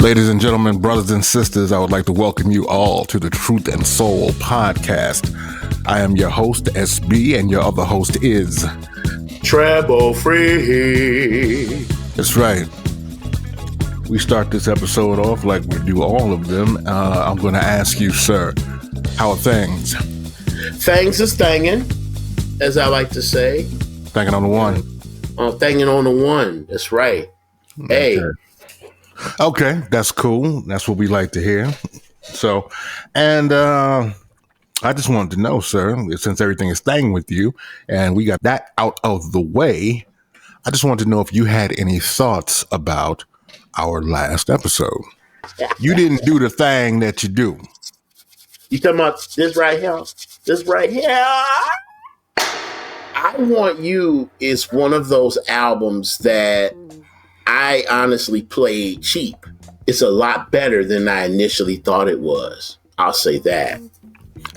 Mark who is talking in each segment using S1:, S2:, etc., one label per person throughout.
S1: Ladies and gentlemen, brothers and sisters, I would like to welcome you all to the Truth and Soul podcast. I am your host, SB, and your other host is
S2: tREBLEFREE.
S1: That's right. We start this episode off like we do all of them. I'm going to ask you, sir, how are things?
S2: Things is thangin', as I like to say.
S1: Thanking on the one.
S2: Thangin' on the one. That's right.
S1: Okay.
S2: Hey.
S1: Okay, that's cool. That's what we like to hear. So, and I just wanted to know, sir, since everything is staying with you and we got that out of the way, I just wanted to know if you had any thoughts about our last episode. You didn't do the thing that you do.
S2: You talking about this right here? This right here? I Want You is one of those albums that I honestly played cheap. It's a lot better than I initially thought it was. I'll say that.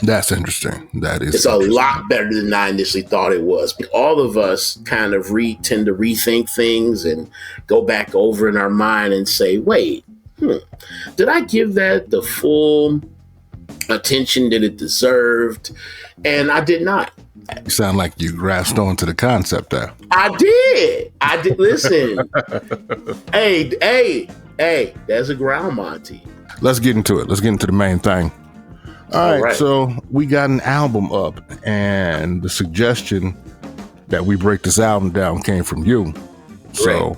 S1: That's interesting.
S2: It's a lot better than I initially thought it was. All of us kind of tend to rethink things and go back over in our mind and say, wait, did I give that the full attention that it deserved? And I did not.
S1: You sound like you grasped onto the concept there.
S2: I did. Listen. Hey, there's a ground Monty.
S1: Let's get into it. Let's get into the main thing. All right. So we got an album up, and the suggestion that we break this album down came from you. So,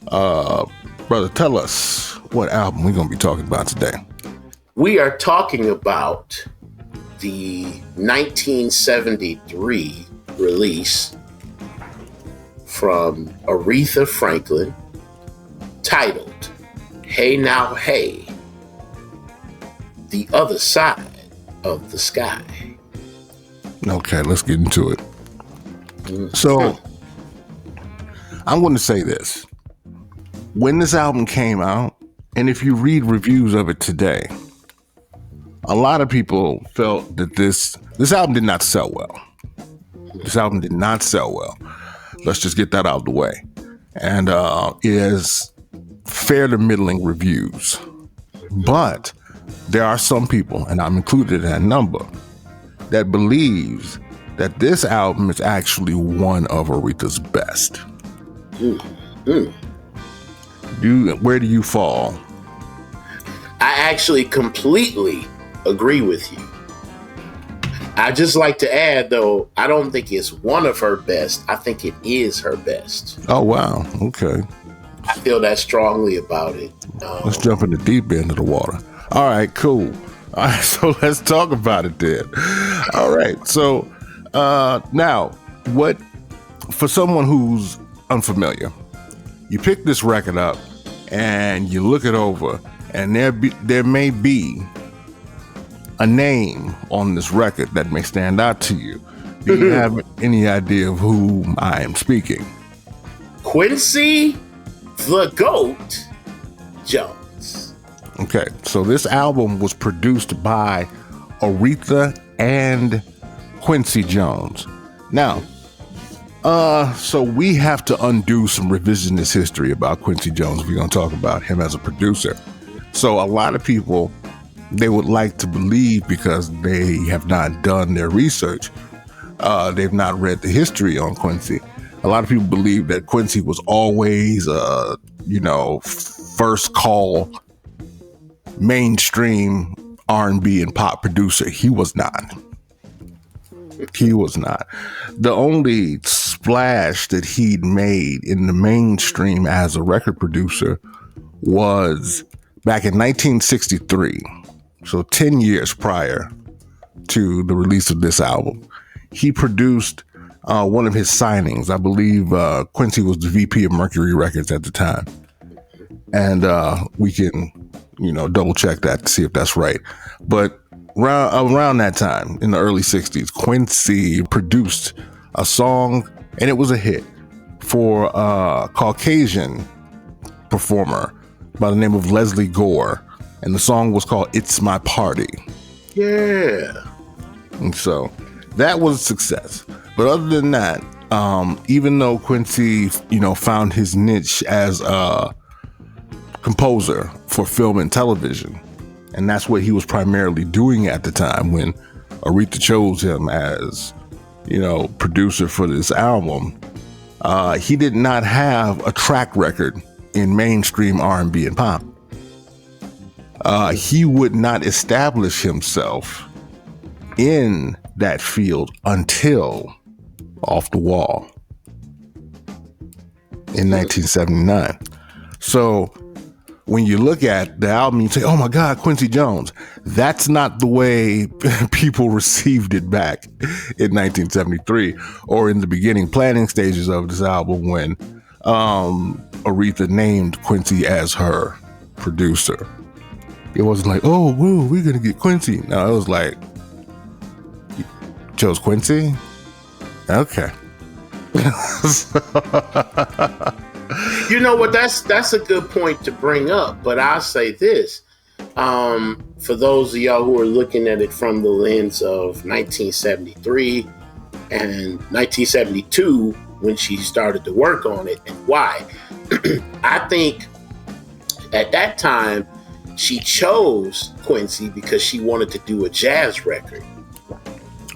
S1: brother, tell us what album we're going to be talking about today.
S2: We are talking about the 1973 release from Aretha Franklin titled Hey Now Hey, The Other Side of the Sky.
S1: Okay, let's get into it. So, I'm going to say this. When this album came out, and if you read reviews of it today, a lot of people felt that this album did not sell well. This album did not sell well. Let's just get that out of the way. And it has fair to middling reviews. But there are some people, and I'm included in that number, that believes that this album is actually one of Aretha's best. Where do you fall?
S2: I actually completely agree with you. I just like to add, though, I don't think it's one of her best. I think it is her best.
S1: Oh, wow. Okay.
S2: I feel that strongly about it.
S1: Let's jump in the deep end of the water. All right, cool. All right, so let's talk about it then. All right, so now, for someone who's unfamiliar, you pick this record up and you look it over, and there may be a name on this record that may stand out to you. Do you have any idea of whom I am speaking?
S2: Quincy the Goat Jones.
S1: Okay, so this album was produced by Aretha and Quincy Jones. Now, so we have to undo some revisionist history about Quincy Jones. We're going to talk about him as a producer. So a lot of people, they would like to believe, because they have not done their research, they've not read the history on Quincy. A lot of people believe that Quincy was always first call mainstream R&B and pop producer. He was not. The only splash that he'd made in the mainstream as a record producer was back in 1963. So 10 years prior to the release of this album, he produced one of his signings. I believe Quincy was the VP of Mercury Records at the time. And we can, double check that to see if that's right. But around that time, in the early 60s, Quincy produced a song, and it was a hit, for a Caucasian performer by the name of Leslie Gore. And the song was called It's My Party.
S2: Yeah.
S1: And so that was a success. But other than that, even though Quincy, found his niche as a composer for film and television. And that's what he was primarily doing at the time when Aretha chose him as, producer for this album. He did not have a track record in mainstream R&B and pop. He would not establish himself in that field until Off the Wall in 1979. So when you look at the album, you say, oh my God, Quincy Jones. That's not the way people received it back in 1973 or in the beginning planning stages of this album when Aretha named Quincy as her producer. It wasn't like, oh, woo, we're going to get Quincy. No, it was like, you chose Quincy? Okay.
S2: You know what? That's a good point to bring up. But I'll say this. For those of y'all who are looking at it from the lens of 1973 and 1972, when she started to work on it, and why, I think at that time she chose Quincy because she wanted to do a jazz record.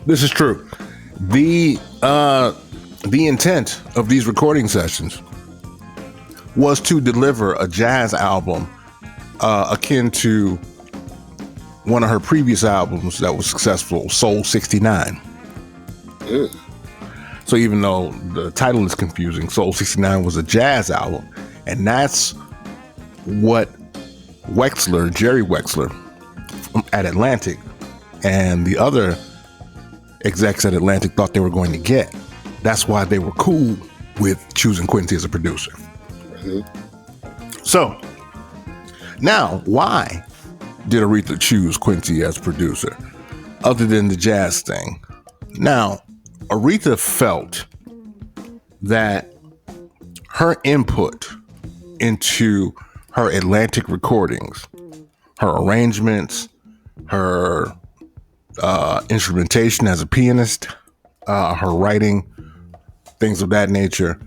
S1: This is true. The intent of these recording sessions was to deliver a jazz album akin to one of her previous albums that was successful, Soul 69. So even though the title is confusing, Soul 69 was a jazz album. And that's what Jerry Wexler at Atlantic and the other execs at Atlantic thought they were going to get. That's why they were cool with choosing Quincy as a producer. So now, why did Aretha choose Quincy as producer other than the jazz thing? Now, Aretha felt that her input into her Atlantic recordings, her arrangements, her instrumentation as a pianist, her writing, things of that nature,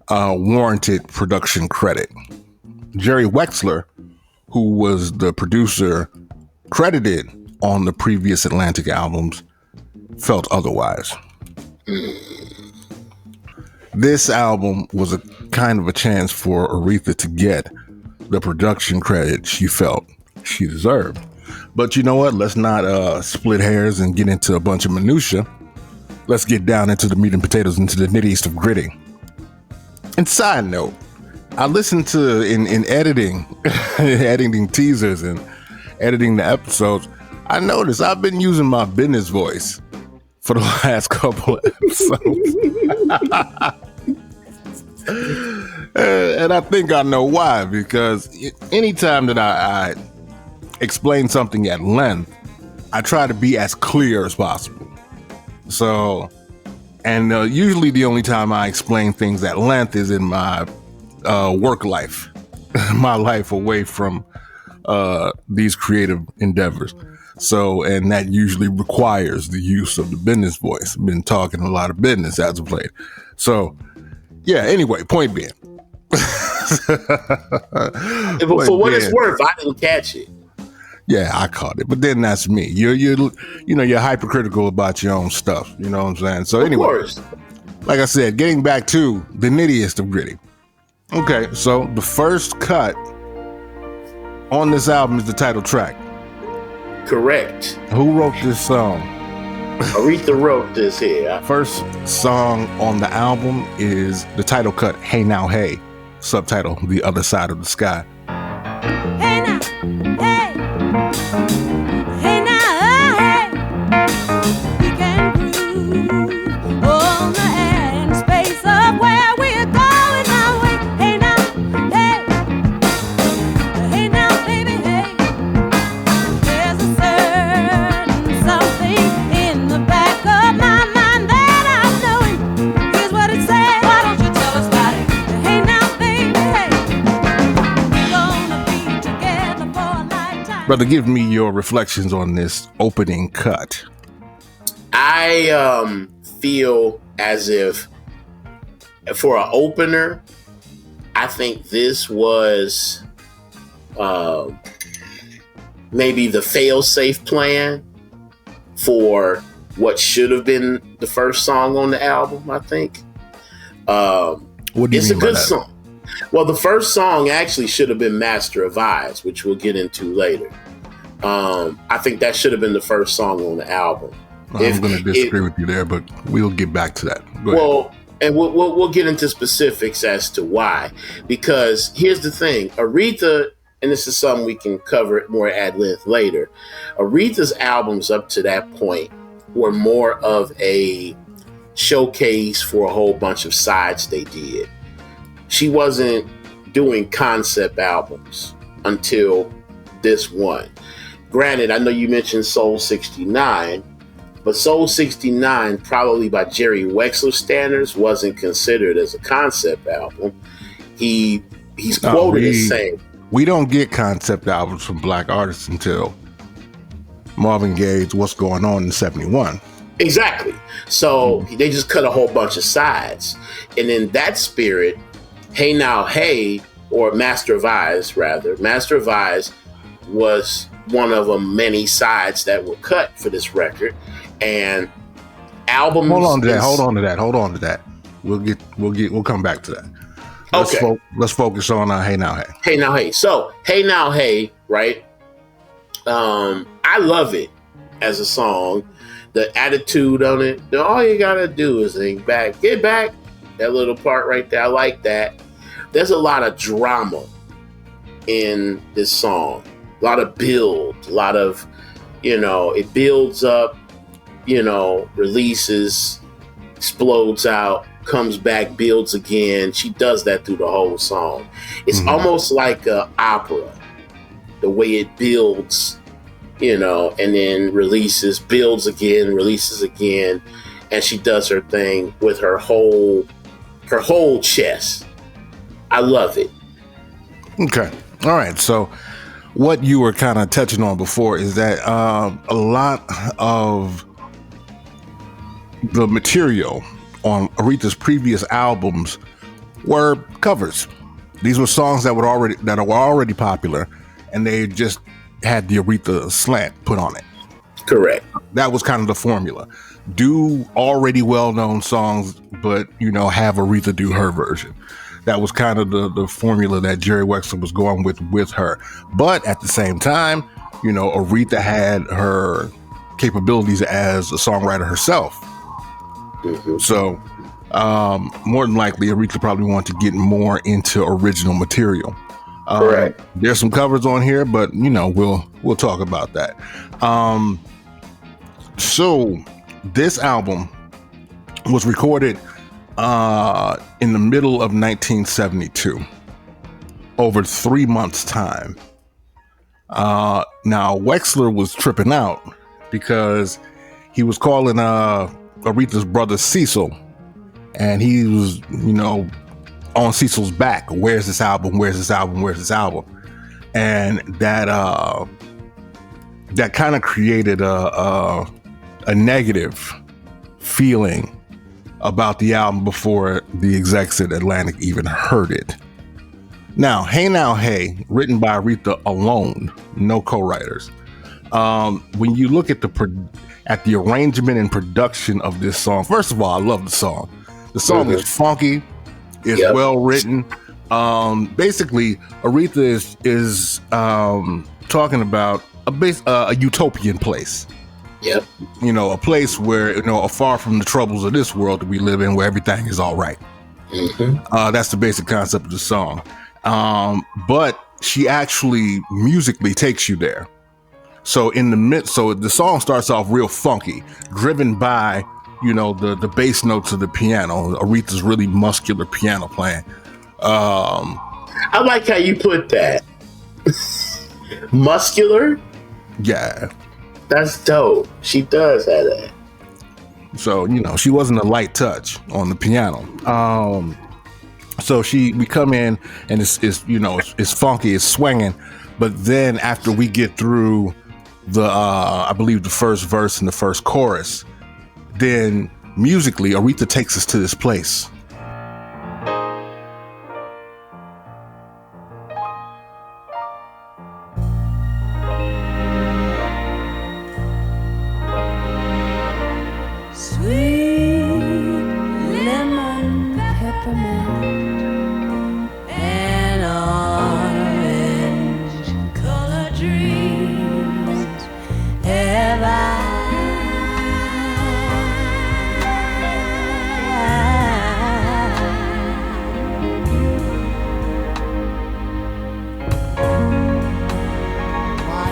S1: warranted production credit. Jerry Wexler, who was the producer credited on the previous Atlantic albums, felt otherwise. This album was a kind of a chance for Aretha to get the production credit she felt she deserved. But you know what? Let's not split hairs and get into a bunch of minutia. Let's get down into the meat and potatoes, into the nittiest of gritty. And side note, I listened to in editing, editing teasers and editing the episodes. I noticed I've been using my business voice for the last couple of episodes. And I think I know why, because anytime that I explain something at length, I try to be as clear as possible. So, and usually the only time I explain things at length is in my work life, my life away from these creative endeavors. So, and that usually requires the use of the business voice. I've been talking a lot of business as of late. So, yeah, anyway, point being.
S2: For what it's worth, I didn't catch it.
S1: Yeah, I caught it, but then that's me. You're hypercritical about your own stuff. You know what I'm saying? So anyway,
S2: of course.
S1: Like I said, getting back to the nittiest of gritty. Okay, so the first cut on this album is the title track.
S2: Correct.
S1: Who wrote this song?
S2: Aretha wrote this here.
S1: First song on the album is the title cut, Hey Now Hey, subtitle, The Other Side of the Sky.
S3: Hey now, hey, hey now, hey, we can groove on the air and space of where we're going our way. Hey now, hey, hey now, baby, hey, there's a certain something in the back of my mind that I'm knowing. Here's what it says. Why don't you tell us about it? Hey now, baby, hey, we're gonna be together for a lifetime.
S1: Brother, give me your reflections on this opening cut.
S2: I feel as if for an opener, I think this was uh, maybe the fail-safe plan for what should have been the first song on the album, I think.
S1: What do you
S2: it's
S1: mean
S2: a good
S1: by that?
S2: song. Well, the first song actually should have been Master of Eyes, which we'll get into later. I think that should have been the first song on the album.
S1: I'm going to disagree with you there, but we'll get back to that. Go
S2: ahead. And we'll get into specifics as to why. Because here's the thing. Aretha, and this is something we can cover more at length later, Aretha's albums up to that point were more of a showcase for a whole bunch of sides they did. She wasn't doing concept albums until this one. Granted, I know you mentioned Soul 69, but Soul 69, probably by Jerry Wexler standards, wasn't considered as a concept album. He's quoted as saying,
S1: "We don't get concept albums from black artists until Marvin Gaye's What's Going On in 71.
S2: Exactly. So they just cut a whole bunch of sides. And in that spirit, Hey Now Hey, or Master of Eyes rather, Master of Eyes was one of the many sides that were cut for this record. And albums.
S1: Hold on to that. We'll come back to that. Let's focus on Hey Now Hey.
S2: Hey Now Hey. So Hey Now Hey, right? I love it as a song. The attitude on it. All you gotta do is think back, get back. That little part right there, I like that. There's a lot of drama in this song. A lot of build, a lot of, it builds up, releases, explodes out, comes back, builds again. She does that through the whole song. It's almost like an opera, the way it builds, and then releases, builds again, releases again, and she does her thing with her whole chest. I love it.
S1: Okay. All right. So what you were kind of touching on before is that a lot of the material on Aretha's previous albums were covers. These were songs that were already popular, and they just had the Aretha slant put on it.
S2: Correct.
S1: That was kind of the formula. Do already well-known songs, but have Aretha do her version. That was kind of the formula that Jerry Wexler was going with her. But at the same time, Aretha had her capabilities as a songwriter herself. Mm-hmm. So more than likely, Aretha probably wanted to get more into original material.
S2: Correct.
S1: There's some covers on here, but we'll talk about that. So this album was recorded in the middle of 1972, over 3 months' time. Now Wexler was tripping out because he was calling Aretha's brother Cecil, and he was, on Cecil's back. Where's this album? Where's this album? Where's this album? And that kind of created a negative feeling about the album before the execs at Atlantic even heard it. Now Hey, written by Aretha alone, no co-writers. When you look at the arrangement and production of this song, first of all, I love the song. The song is funky, it's well written. Basically, Aretha is talking about a utopian place.
S2: Yep.
S1: A place where, far from the troubles of this world that we live in, where everything is all right. Mm-hmm. That's the basic concept of the song. But she actually musically takes you there. So the song starts off real funky, driven by, the bass notes of the piano. Aretha's really muscular piano playing.
S2: I like how you put that. Muscular?
S1: Yeah.
S2: That's dope. She does have that.
S1: So, she wasn't a light touch on the piano. So we come in and it's funky, it's swinging. But then after we get through I believe the first verse and the first chorus, then musically Aretha takes us to this place.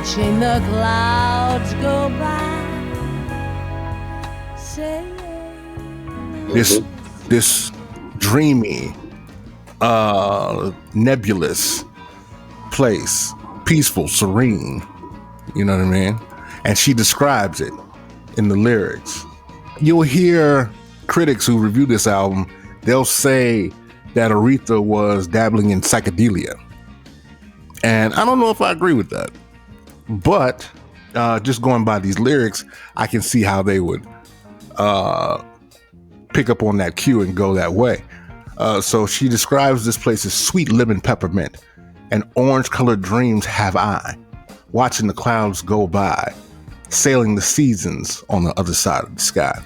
S3: watching the clouds go by. Say
S1: this dreamy, nebulous place, peaceful, serene. You know what I mean? And she describes it in the lyrics. You'll hear critics who review this album, they'll say that Aretha was dabbling in psychedelia. And I don't know if I agree with that. But just going by these lyrics, I can see how they would pick up on that cue and go that way. So she describes this place as sweet lemon peppermint and orange-colored dreams have I, watching the clouds go by, sailing the seasons on the other side of the sky.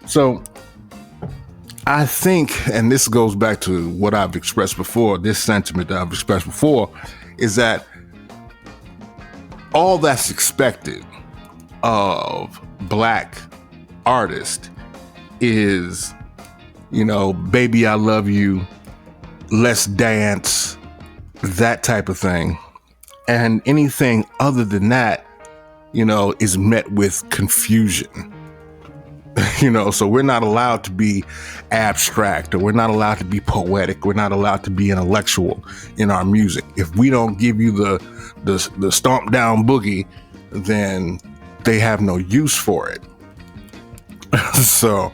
S1: So I think, and this goes back to what I've expressed before, this sentiment that I've expressed before, is that all that's expected of Black artists is, you know, baby, I love you, let's dance, that type of thing. And anything other than that, you know, is met with confusion. You know, so we're not allowed to be abstract, or we're not allowed to be poetic. We're not allowed to be intellectual in our music. If we don't give you the stomp down boogie, then they have no use for it. So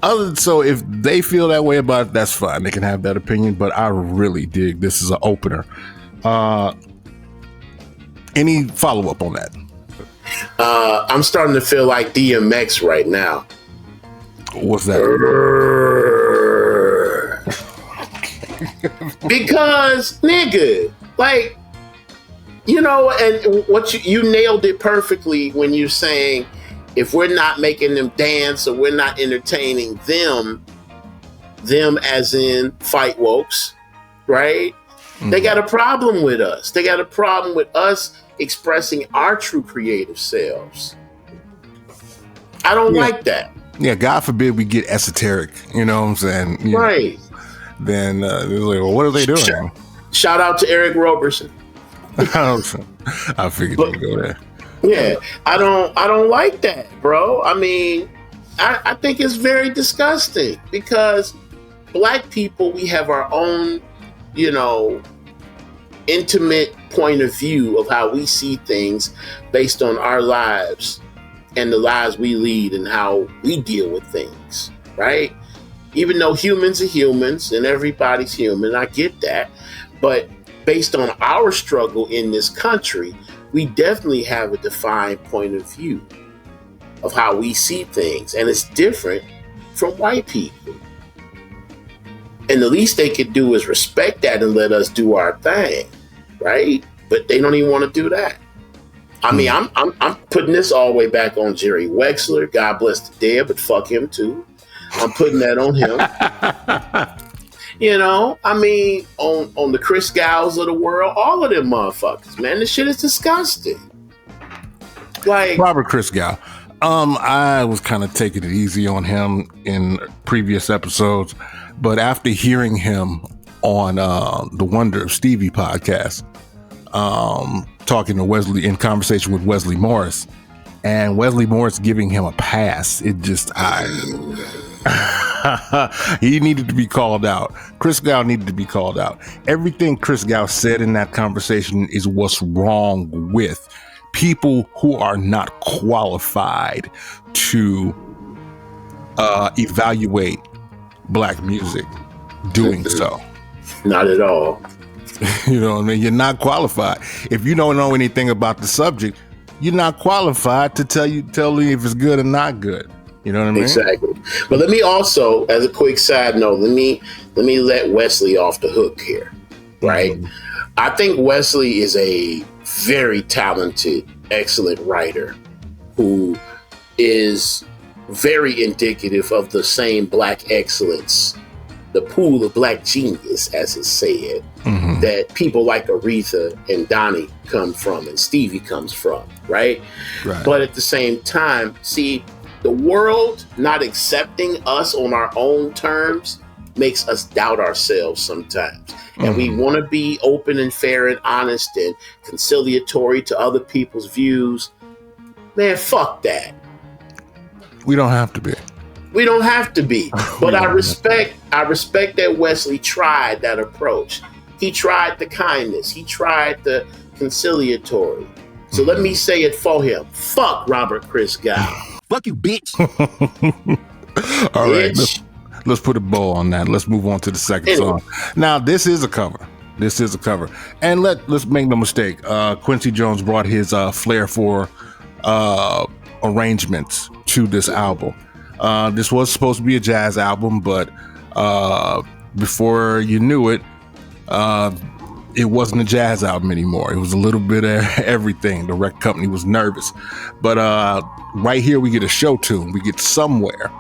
S1: if they feel that way about it, that's fine. They can have that opinion, but I really dig this is an opener. Any follow-up on that?
S2: I'm starting to feel like DMX right now.
S1: What's that?
S2: Because, nigga, like, you know, and what you nailed it perfectly when you're saying, if we're not making them dance or we're not entertaining them as in fight wokes, right? Mm-hmm. They got a problem with us. They got a problem with us expressing our true creative selves. I don't like that.
S1: Yeah, God forbid we get esoteric, you know what I'm saying? You
S2: right.
S1: know, then they're like, well, what are they doing?
S2: Shout out to Eric Roberson.
S1: I figured you'd go there.
S2: Yeah, I don't like that, bro. I mean, I think it's very disgusting because Black people, we have our own, you know, intimate point of view of how we see things based on our lives and the lives we lead and how we deal with things, right? Even though humans are humans and everybody's human, I get that. But based on our struggle in this country, we definitely have a defined point of view of how we see things. And it's different from white people. And the least they could do is respect that and let us do our thing, right? But they don't even want to do that. I mean, I'm putting this all the way back on Jerry Wexler. God bless the dead, but fuck him too. I'm putting that on him. You know, I mean, on the Chris Gowes of the world, all of them motherfuckers, man. This shit is disgusting. Like
S1: Robert Chris Gow. I was kind of taking it easy on him in previous episodes, but after hearing him on the Wonder of Stevie podcast, talking to Wesley in conversation with Wesley Morris, and Wesley Morris giving him a pass, it just he needed to be called out. Chris Gow needed to be called out. Everything Chris Gow said in that conversation is what's wrong with people who are not qualified to evaluate Black music doing so.
S2: Not at all.
S1: You know what I mean? You're not qualified. If you don't know anything about the subject, you're not qualified to tell you if it's good or not good. You know what I mean?
S2: Exactly. But let me also, as a quick side note, let me let Wesley off the hook here, right? Mm-hmm. I think Wesley is a very talented, excellent writer who is very indicative of the same Black excellence, the pool of Black genius, as it's said, mm-hmm. that people like Aretha and Donnie come from and Stevie comes from, right? But at the same time, see, the world not accepting us on our own terms makes us doubt ourselves sometimes. And we want to be open and fair and honest and conciliatory to other people's views. Man, fuck that.
S1: We don't have to be.
S2: We don't have to be. But I respect that Wesley tried that approach. He tried the kindness. He tried the conciliatory. So let me say it for him. Fuck Robert Christgau.
S4: Fuck you, bitch.
S1: All right. Let's put a bow on that. Let's move on to the second song. Now, this is a cover. And let's make no mistake. Quincy Jones brought his flair for arrangements to this album. This was supposed to be a jazz album, but before you knew it, it wasn't a jazz album anymore. It was a little bit of everything. The record company was nervous. But right here, we get a show tune. We get Somewhere.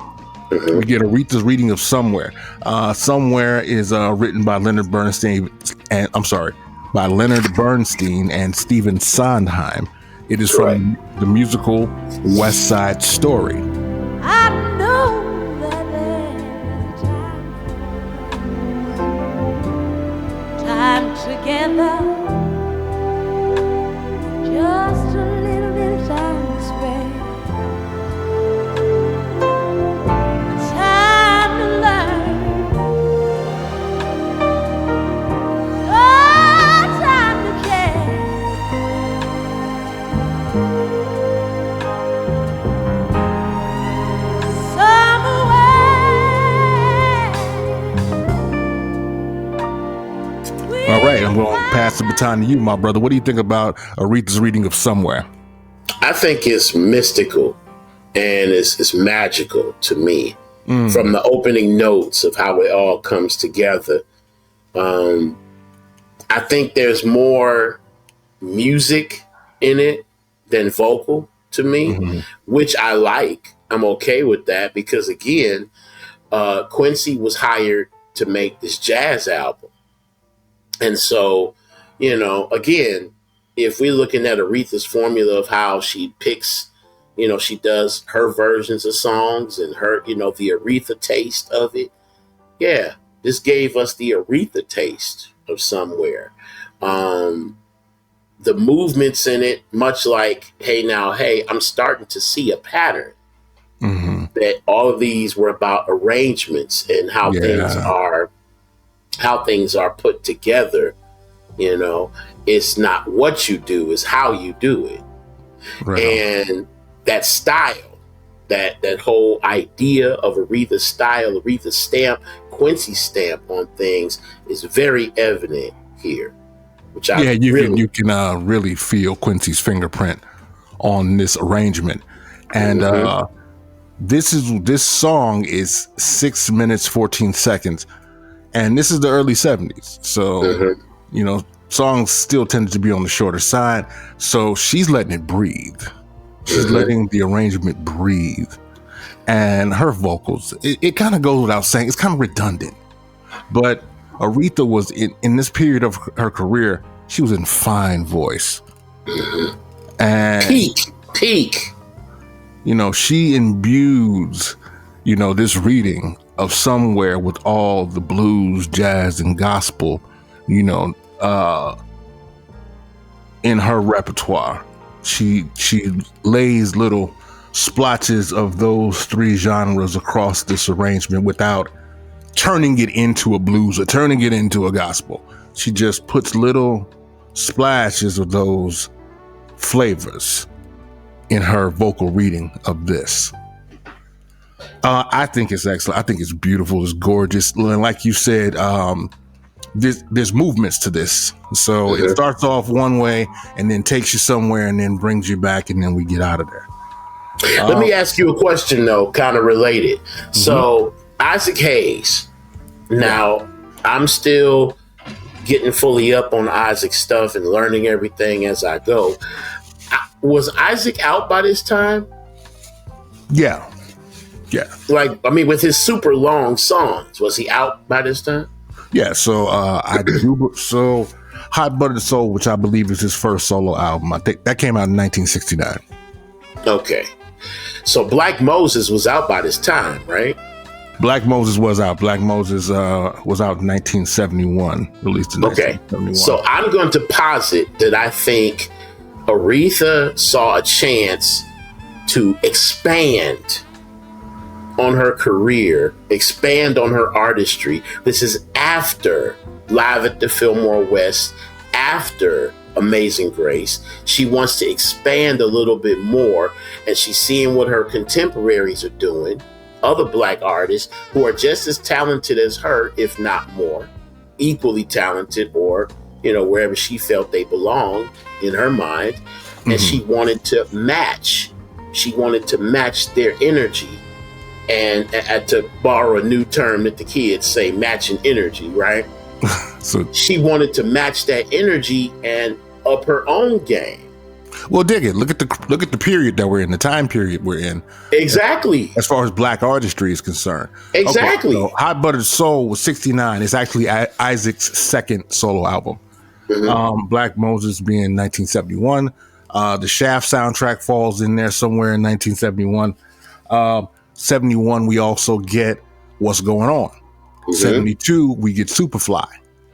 S1: We get Aretha's reading of Somewhere. Somewhere is written by Leonard Bernstein and Stephen Sondheim. It is from the musical West Side Story.
S3: I know that there's time together, just a little bit of time to spare. Time to learn, oh, time to care.
S1: All right, I'm going to pass the baton to you, my brother. What do you think about Aretha's reading of Somewhere?
S2: I think it's mystical and it's magical to me. From the opening notes of how it all comes together. I think there's more music in it than vocal to me, which I like. I'm okay with that because, again, Quincy was hired to make this jazz album. And so, again, if we're looking at Aretha's formula of how she picks, she does her versions of songs and her, the Aretha taste of it. Yeah, this gave us the Aretha taste of Somewhere. The movements in it, much like Hey Now, Hey, I'm starting to see a pattern. That all of these were about arrangements and how things are put together. It's not what you do, it's how you do it. Right. And that style, that whole idea of Aretha's style, Aretha's stamp, Quincy's stamp on things is very evident here. Which
S1: you can really feel Quincy's fingerprint on this arrangement. And this song is 6 minutes 14 seconds, and this is the early 70s. So songs still tended to be on the shorter side. So she's letting it breathe. She's letting the arrangement breathe, and her vocals. It kind of goes without saying. It's kind of redundant, but Aretha was in this period of her career. She was in fine voice, and
S2: peak.
S1: She imbues, this reading of Somewhere with all the blues, jazz, and gospel, in her repertoire. She lays little splotches of those three genres across this arrangement without turning it into a blues or turning it into a gospel. She just puts little splashes of those flavors in her vocal reading of this. I think it's excellent. I think it's beautiful. It's gorgeous. And like you said, there's movements to this. So it starts off one way and then takes you somewhere and then brings you back, and then we get out of there.
S2: Let me ask you a question, though, kind of related. So Isaac Hayes. Now, I'm still getting fully up on Isaac's stuff and learning everything as I go. Was Isaac out by this time?
S1: Yeah.
S2: With his super long songs, was he out by this time?
S1: Yeah. So Hot Buttered Soul, which I believe is his first solo album, I think that came out in 1969.
S2: Okay. So Black Moses was out by this time, right?
S1: Black Moses was out. Black Moses was out in 1971, released in
S2: Okay.
S1: 1971.
S2: So I'm going to posit that I think Aretha saw a chance to expand on her career, expand on her artistry. This is after Live at the Fillmore West, after Amazing Grace. She wants to expand a little bit more, and she's seeing what her contemporaries are doing, other Black artists who are just as talented as her, if not more, equally talented, or, you know, wherever she felt they belonged in her mind. Mm-hmm. And she wanted to match their energy. And to borrow a new term that the kids say, matching energy, right? So she wanted to match that energy and up her own game.
S1: Well, dig it. Look at the period that we're in, the time period we're in.
S2: Exactly.
S1: As far as Black artistry is concerned.
S2: Exactly.
S1: Okay, so Hot Buttered Soul was 1969. It's actually Isaac's second solo album. Mm-hmm. Black Moses being 1971. The Shaft soundtrack falls in there somewhere in 1971. 71, we also get What's Going On. Mm-hmm. 72, we get Superfly.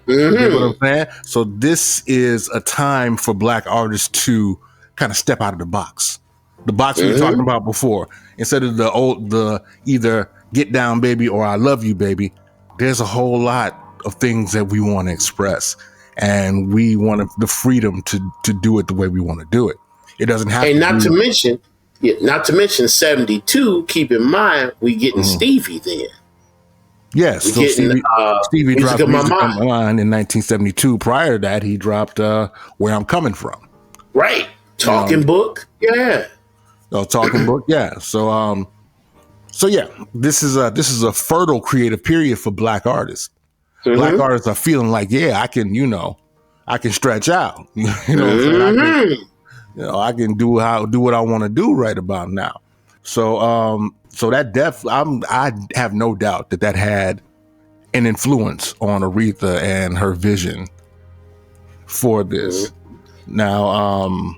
S1: Mm-hmm. You get what I'm saying? So this is a time for Black artists to kind of step out of the box. The box we were talking about before. Instead of the either Get Down Baby or I Love You Baby, there's a whole lot of things that we want to express. And we want the freedom to do it the way we want to do it. It doesn't have
S2: to not to mention 72, keep in mind, we getting Stevie then.
S1: Yes, so Stevie dropped Music on My Mind in 1972. Prior to that, he dropped Where I'm Coming From.
S2: Right. Talking Book. Yeah.
S1: Talking Book. Yeah. So yeah, this is a fertile creative period for Black artists. Mm-hmm. Black artists are feeling like, yeah, I can stretch out. You know, I can do what I want to do right about now. So that I have no doubt that had an influence on Aretha and her vision for this. Mm-hmm. Now, I'm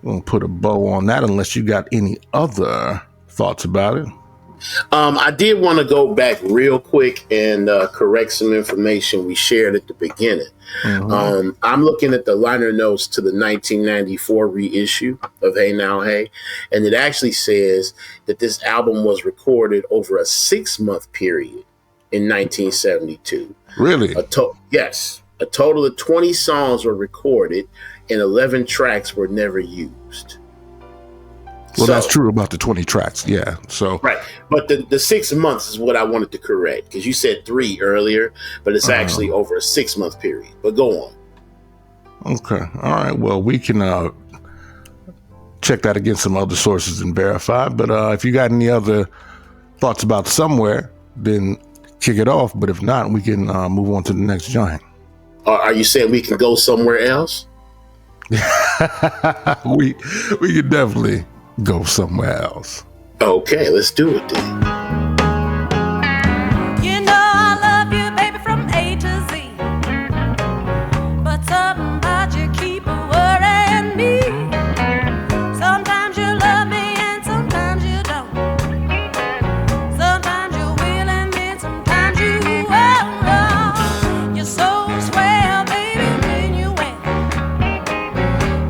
S1: gonna put a bow on that unless you got any other thoughts about it.
S2: I did want to go back real quick and correct some information we shared at the beginning. Mm-hmm. I'm looking at the liner notes to the 1994 reissue of Hey Now Hey, and it actually says that this album was recorded over a 6-month period in 1972.
S1: Really?
S2: Yes. A total of 20 songs were recorded and 11 tracks were never used.
S1: Well, that's true about the 20 tracks. Yeah. So
S2: right. But the 6 months is what I wanted to correct, because you said 3 earlier, but it's actually over a 6-month period. But go on.
S1: Okay. All right. Well, we can check that against some other sources and verify. But if you got any other thoughts about Somewhere, then kick it off. But if not, we can move on to the next joint.
S2: Are you saying we can go somewhere else?
S1: we could definitely go somewhere else.
S2: Okay, let's do it then.
S3: You know I love you, baby, from A to Z. But something about you keep worrying me. Sometimes you love me and sometimes you don't. Sometimes you will and then sometimes you won't. You're so swell, baby, when you wet.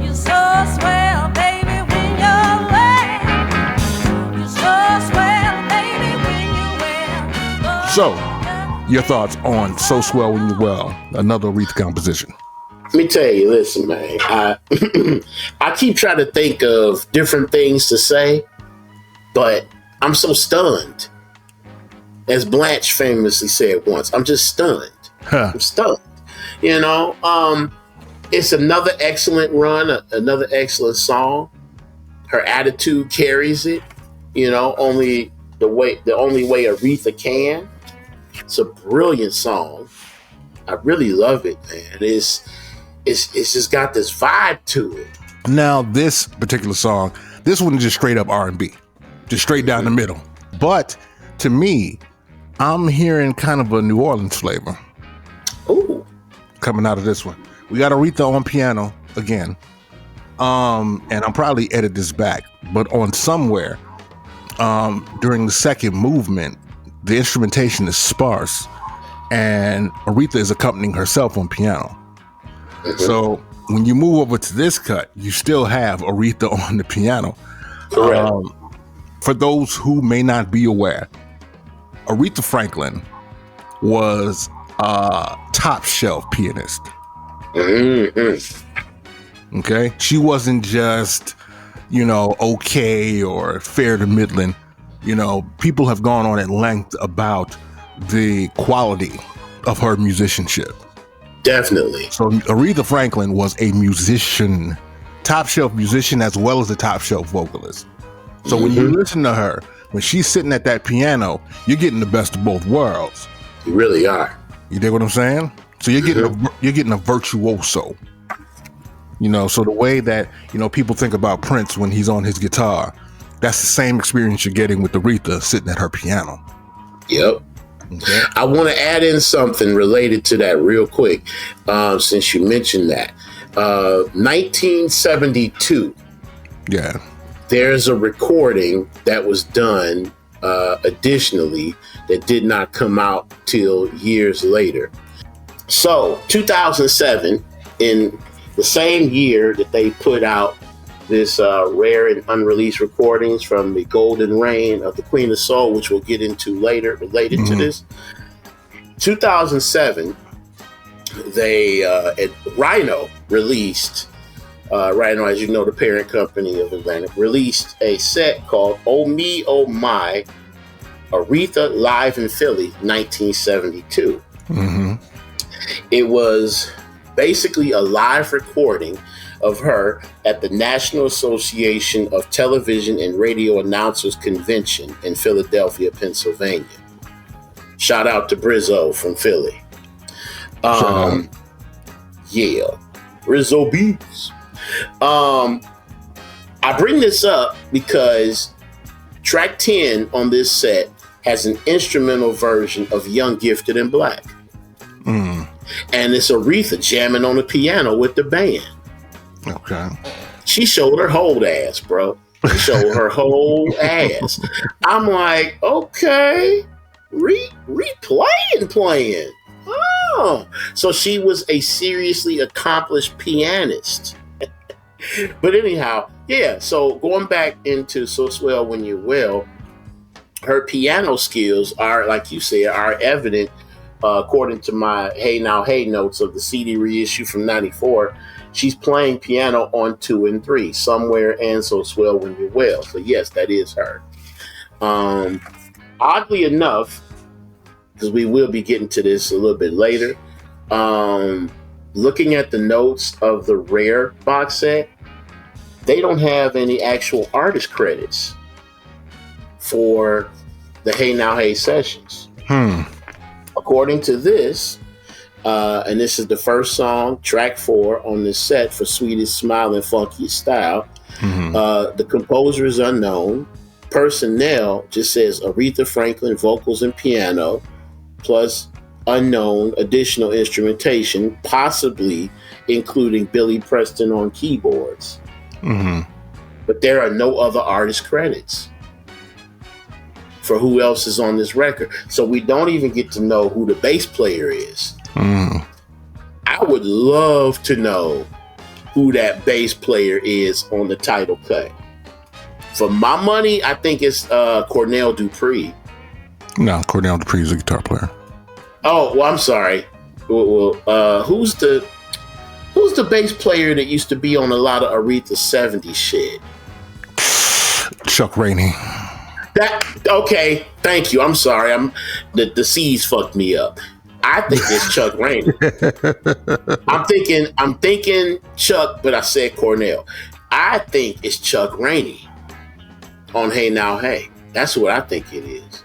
S3: You're so swell, baby, when you're wet. You're so swell, baby, when you're wet.
S1: So, your thoughts on So Swell When You're Well, another Aretha composition?
S2: Let me tell you, listen, man. I keep trying to think of different things to say, but I'm so stunned. As Blanche famously said once, I'm just stunned. I'm stunned. You know, it's another excellent run, another excellent song. Her attitude carries it. You know, the only way Aretha can. It's a brilliant song. I really love it, man. It's just got this vibe to it.
S1: Now, this particular song, this one is just straight up R&B, just straight down the middle. But to me, I'm hearing kind of a New Orleans flavor.
S2: Ooh,
S1: coming out of this one. We got Aretha on piano again, and I'll probably edit this back. But on Somewhere, during the second movement, the instrumentation is sparse, and Aretha is accompanying herself on piano. So when you move over to this cut, you still have Aretha on the piano.
S2: Correct.
S1: For those who may not be aware, Aretha Franklin was a top shelf pianist. Okay? She wasn't just, okay or fair to middling. People have gone on at length about the quality of her musicianship.
S2: Definitely.
S1: So Aretha Franklin was a musician, top shelf musician, as well as a top shelf vocalist. So when you listen to her, when she's sitting at that piano, you're getting the best of both worlds.
S2: You really are.
S1: You dig what I'm saying? So you're getting a virtuoso. So the way that people think about Prince when he's on his guitar, that's the same experience you're getting with Aretha sitting at her piano.
S2: Yep. Okay. I want to add in something related to that real quick, since you mentioned that. 1972.
S1: Yeah.
S2: There's a recording that was done additionally that did not come out till years later. So 2007, in the same year that they put out this rare and unreleased recordings from the Golden Reign of the Queen of Soul, which we'll get into later related to this. 2007, they Rhino released, Rhino, as you know, the parent company of Atlantic, released a set called Oh Me, Oh My, Aretha Live in Philly, 1972. It was basically a live recording of her at the National Association of Television and Radio Announcers Convention in Philadelphia, Pennsylvania. Shout out to Brizzo from Philly. Yeah, Rizzo Beats. I bring this up because track 10 on this set has an instrumental version of Young, Gifted, and Black. And it's Aretha jamming on the piano with the band.
S1: Okay.
S2: She showed her whole ass, bro. She showed her whole ass. I'm like, okay, playing. Oh, so she was a seriously accomplished pianist. But anyhow, yeah, so going back into So Swell When You're Well, her piano skills are, like you said, are evident according to my Hey Now Hey notes of the CD reissue from 94. She's playing piano on 2 and 3, Somewhere and So Swell When You're Well. So yes, that is her. Oddly enough, because we will be getting to this a little bit later, looking at the notes of the Rare box set, they don't have any actual artist credits for the Hey Now Hey sessions. According to this, and this is the first song, track 4 on this set for Sweetest Smile and Funkiest Style. The composer is unknown. Personnel just says Aretha Franklin vocals and piano, plus unknown additional instrumentation, possibly including Billy Preston on keyboards. But there are no other artist credits for who else is on this record. So we don't even get to know who the bass player is. I would love to know who that bass player is on the title cut. For my money, I think it's Cornell Dupree.
S1: No, Cornell Dupree is a guitar player.
S2: Oh, well, I'm sorry. Well, who's the bass player that used to be on a lot of Aretha 70s shit?
S1: Chuck Rainey.
S2: Okay, thank you. I'm sorry. The C's fucked me up. I think it's Chuck Rainey. I'm thinking Chuck, but I said Cornell. I think it's Chuck Rainey on Hey Now Hey. That's what I think it is.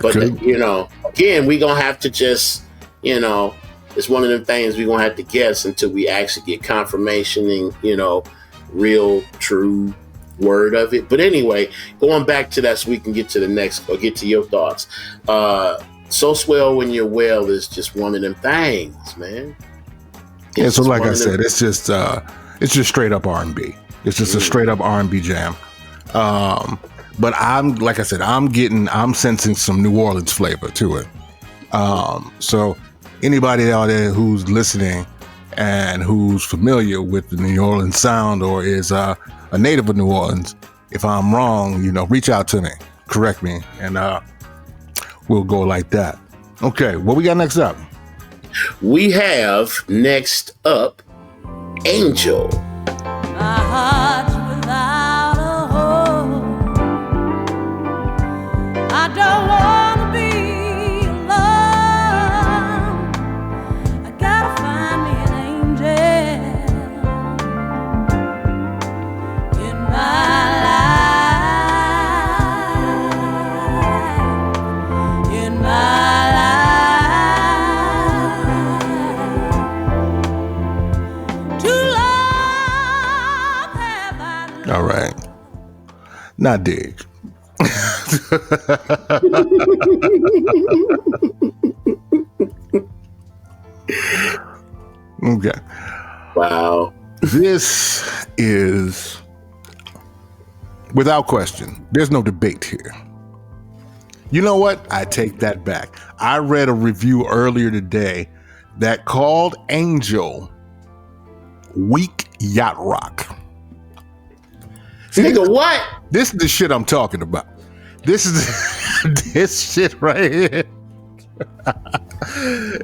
S2: But again, we gonna have to just, it's one of them things we're gonna have to guess until we actually get confirmation and real, true word of it. But anyway, going back to that so we can get to the next, or get to your thoughts. So Swell When You're Well is just one of them things, man.
S1: Yeah, so like I said, it's just straight up R&B. It's just a straight up R&B jam. But like I said, I'm sensing some New Orleans flavor to it. So anybody out there who's listening and who's familiar with the New Orleans sound or is a native of New Orleans, if I'm wrong, reach out to me, correct me, and we'll go like that. Okay, what we got next up?
S2: We have next up Angel.
S3: My heart's without a home. I don't want to be alone. I gotta find me an angel in my life. In my life. Too long have I lived.
S1: All right. Not dig. Okay.
S2: Wow.
S1: This is, without question, there's no debate here. You know what? I take that back. I read a review earlier today that called Angel weak yacht rock.
S2: Nigga, what?
S1: This is the shit I'm talking about. This is this shit right here.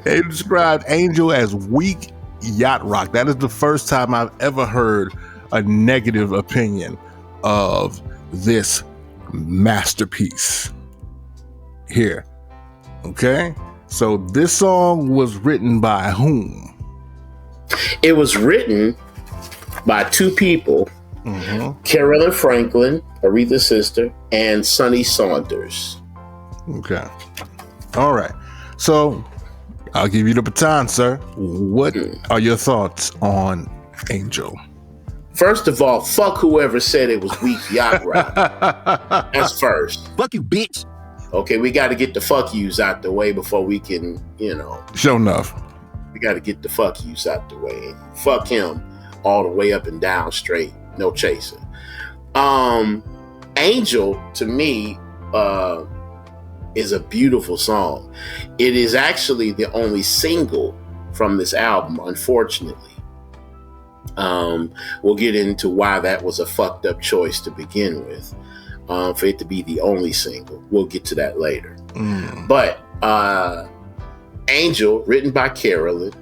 S1: They described Angel as weak yacht rock. That is the first time I've ever heard a negative opinion of this masterpiece here. Okay? So this song was written by whom?
S2: It was written by two people, Aretha Franklin, Aretha's sister, and Sonny Saunders.
S1: Okay. All right. So I'll give you the baton, sir. What are your thoughts on Angel?
S2: First of all, fuck whoever said it was weak yacht rock. That's first.
S4: Fuck you, bitch.
S2: Okay, we got to get the fuck yous out the way before we can,
S1: Sure enough.
S2: we got to get the fuck yous out the way. Fuck him all the way up and down straight. No chaser. Angel, to me, is a beautiful song. It is actually the only single from this album, unfortunately. We'll get into why that was a fucked up choice to begin with. For it to be the only single. We'll get to that later. But Angel, written by Carolyn,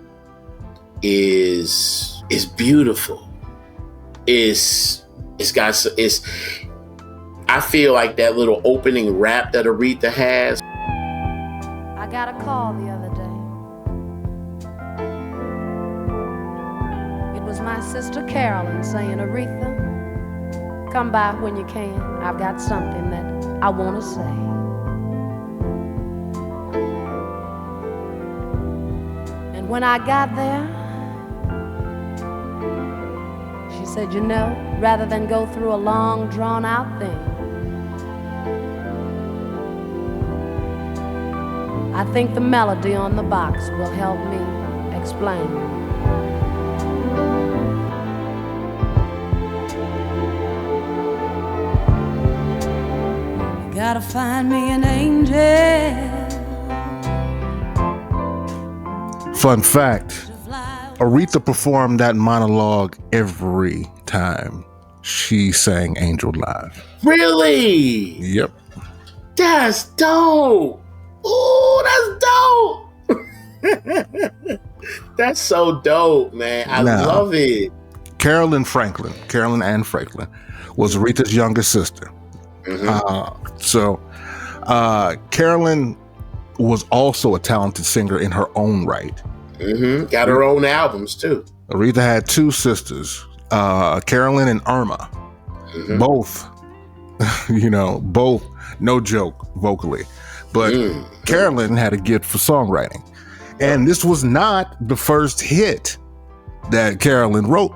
S2: is beautiful. I feel like that little opening rap that Aretha has.
S3: I got a call the other day. It was my sister Carolyn saying, Aretha, come by when you can. I've got something that I want to say. And when I got there, she said, rather than go through a long, drawn-out thing, I think the melody on the box will help me explain. You gotta find me an angel.
S1: Fun fact, Aretha performed that monologue every time she sang Angel live.
S2: Really?
S1: Yep.
S2: That's dope. Ooh, that's dope. That's so dope, man. I love it.
S1: Carolyn Ann Franklin was Aretha's younger sister. So Carolyn was also a talented singer in her own right.
S2: Got her own albums too.
S1: Aretha had two sisters, Carolyn and Irma. Both, both, no joke, vocally. But Carolyn had a gift for songwriting. And this was not the first hit that Carolyn wrote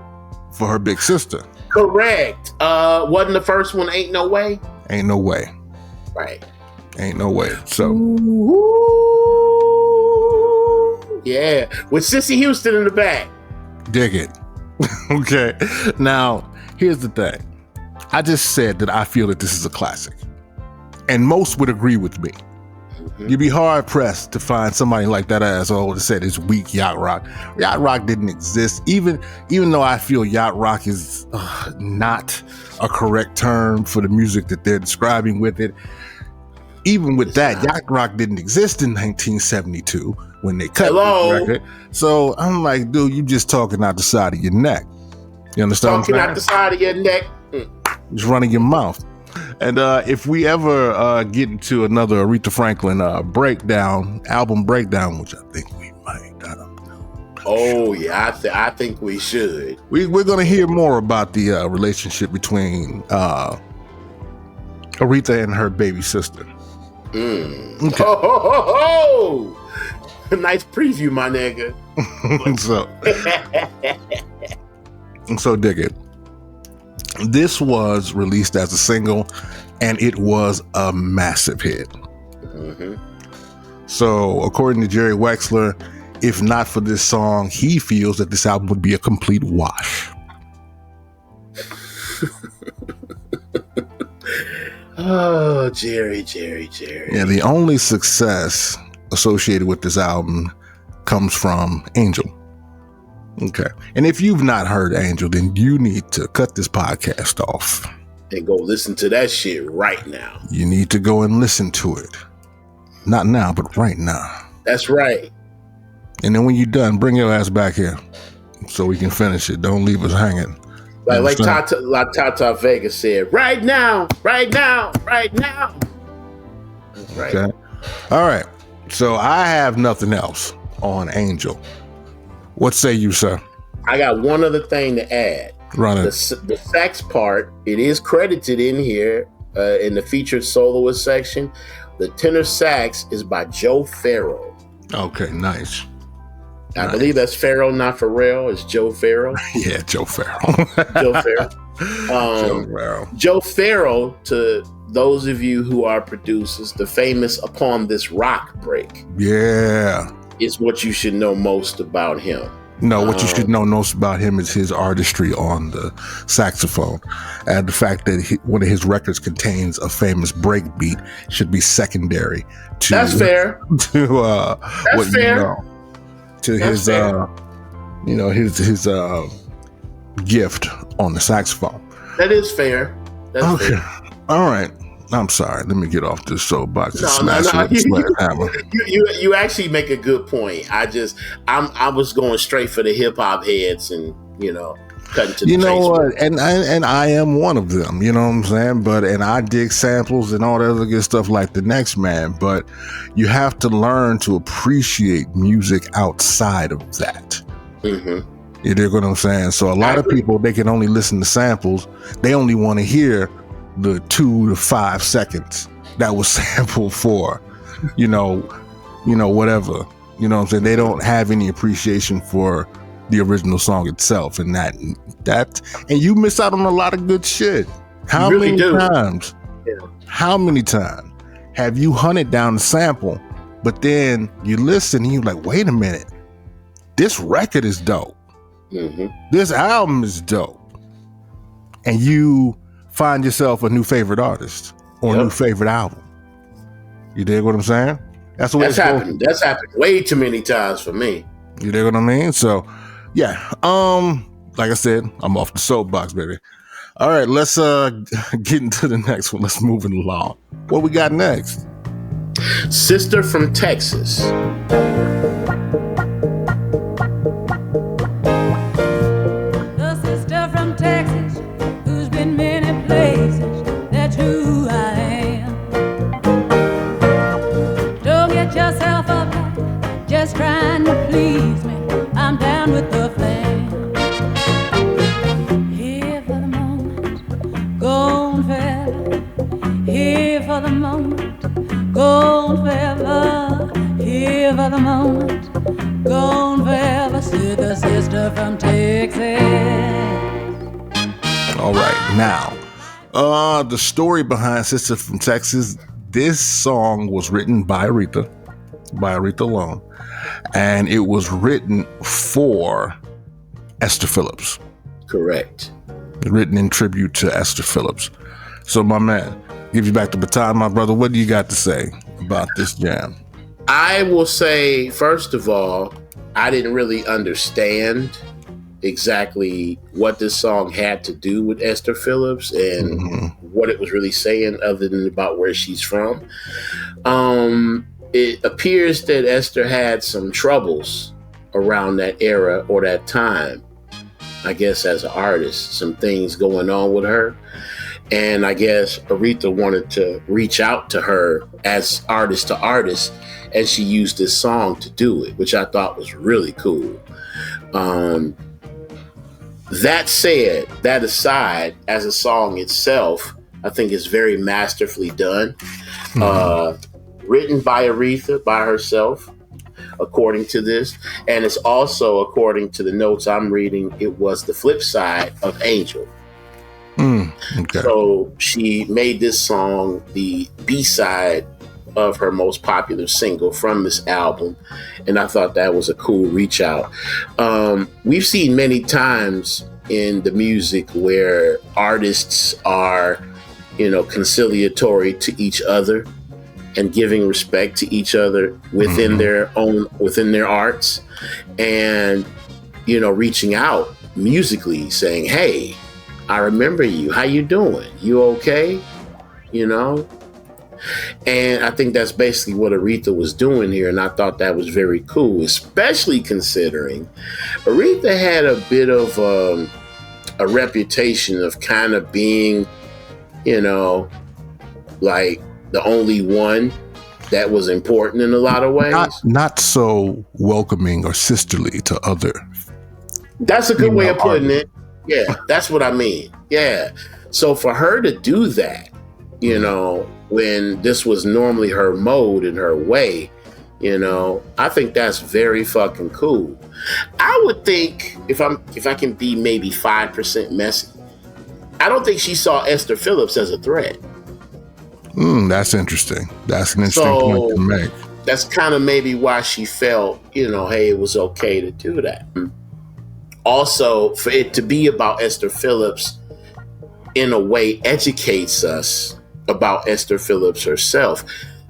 S1: for her big sister.
S2: Correct. Wasn't the first one Ain't No Way?
S1: Ain't No Way.
S2: Right.
S1: Ain't No Way. So.
S2: Ooh, yeah. With Sissy Houston in the back.
S1: Dig it. Okay. Now, here's the thing. I just said that I feel that this is a classic. And most would agree with me.
S2: Mm-hmm.
S1: You'd be hard pressed to find somebody like that asshole that said it's weak yacht rock. Yacht rock didn't exist. Even though I feel yacht rock is not a correct term for the music that they're describing with it. Even with that, yacht rock didn't exist in 1972 when they cut this record. So I'm like, dude, you just talking out the side of your neck. You understand?
S2: Talking out the side of your neck.
S1: Just running your mouth. And if we ever get into another Aretha Franklin album breakdown, which I think we might, I don't know.
S2: Oh, yeah, I think we should.
S1: We're going to hear more about the relationship between Aretha and her baby sister.
S2: Okay. Oh, nice preview, my nigga.
S1: So dig it. This was released as a single, and it was a massive hit.
S2: Mm-hmm.
S1: So, according to Jerry Wexler, if not for this song, he feels that this album would be a complete wash.
S2: Oh, Jerry.
S1: Yeah, the only success associated with this album comes from Angel. Okay. And if you've not heard Angel, then you need to cut this podcast off.
S2: And go listen to that shit right now.
S1: You need to go and listen to it. Not now, but right now.
S2: That's right.
S1: And then when you're done, bring your ass back here so we can finish it. Don't leave us hanging.
S2: Like Tata Vega said, right now. That's right.
S1: Okay. All right. So I have nothing else on Angel. What say you, sir?
S2: I got one other thing to add.
S1: Run it.
S2: The sax part, it is credited in here in the featured soloist section. The tenor sax is by Joe Farrell.
S1: Okay, nice.
S2: I believe that's Farrell, not Pharrell. It's Joe Farrell.
S1: Yeah, Joe Farrell.
S2: Joe Farrell, to those of you who are producers, the famous Upon This Rock break.
S1: Yeah.
S2: Is what you should know most about him.
S1: No, what you should know most about him is his artistry on the saxophone. And the fact that one of his records contains a famous break beat should be secondary to
S2: That's fair.
S1: To
S2: That's
S1: what
S2: fair.
S1: you know. To
S2: That's
S1: his
S2: fair.
S1: his gift on the saxophone.
S2: That is fair. That's fair.
S1: All right. I'm sorry. Let me get off this soapbox and smash
S2: No.
S1: it with a sledgehammer.
S2: You actually make a good point. I was going straight for the hip hop heads and cutting to the
S1: You know
S2: chase.
S1: what? And I am one of them. You know what I'm saying? And I dig samples and all that other good stuff like the next man. But you have to learn to appreciate music outside of that.
S2: Mm-hmm.
S1: You dig what I'm saying? So a lot of people, they can only listen to samples. They only want to hear the 2 to 5 seconds that was sampled for, whatever. You know what I'm saying? They don't have any appreciation for the original song itself, and that and you miss out on a lot of good shit. How many times have you hunted down the sample, but then you listen and you're like, wait a minute, this record is dope.
S2: Mm-hmm.
S1: This album is dope. And you find yourself a new favorite artist or a new favorite album. You dig what I'm saying? That's happened.
S2: That's happened way too many times for me.
S1: You dig what I mean? So, yeah. Like I said, I'm off the soapbox, baby. All right, let's get into the next one. Let's move it along. What we got next?
S2: Sister from Texas.
S3: The sister from Texas who's been many places. That's who I am. Don't get yourself up, just trying to please me. I'm down with the plan. Here for the moment, gone forever. Here for the moment, gone forever. Here for the moment, gone forever. See the sister from Texas.
S1: All right, now, the story behind Sister from Texas, this song was written by Aretha alone, and it was written for Esther Phillips.
S2: Correct.
S1: Written in tribute to Esther Phillips. So, my man, give you back the baton, my brother. What do you got to say about this jam?
S2: I will say, first of all, I didn't really understand exactly what this song had to do with Esther Phillips and what it was really saying, other than about where she's from. It appears that Esther had some troubles around that era or that time, I guess, as an artist, some things going on with her. And I guess Aretha wanted to reach out to her as artist to artist, and she used this song to do it, which I thought was really cool. That said, that aside, as a song itself, I think it's very masterfully done. Written by Aretha, by herself, according to this. And it's also, according to the notes I'm reading, it was the flip side of Angel.
S1: Okay.
S2: So she made this song the B-side of her most popular single from this album. And I thought that was a cool reach out. We've seen many times in the music where artists are, conciliatory to each other and giving respect to each other within within their arts, and, reaching out musically saying, hey, I remember you. How you doing? You okay? And I think that's basically what Aretha was doing here. And I thought that was very cool, especially considering Aretha had a bit of a reputation of kind of being, like the only one that was important in a lot of ways.
S1: Not so welcoming or sisterly to other.
S2: That's a good way of putting it. Yeah, that's what I mean. Yeah. So for her to do that, when this was normally her mode and her way, I think that's very fucking cool. I would think, if I can be maybe 5% messy, I don't think she saw Esther Phillips as a threat.
S1: That's interesting. That's an interesting point to make.
S2: That's kind of maybe why she felt, hey, it was okay to do that. Also, for it to be about Esther Phillips, in a way, educates us about Esther Phillips herself.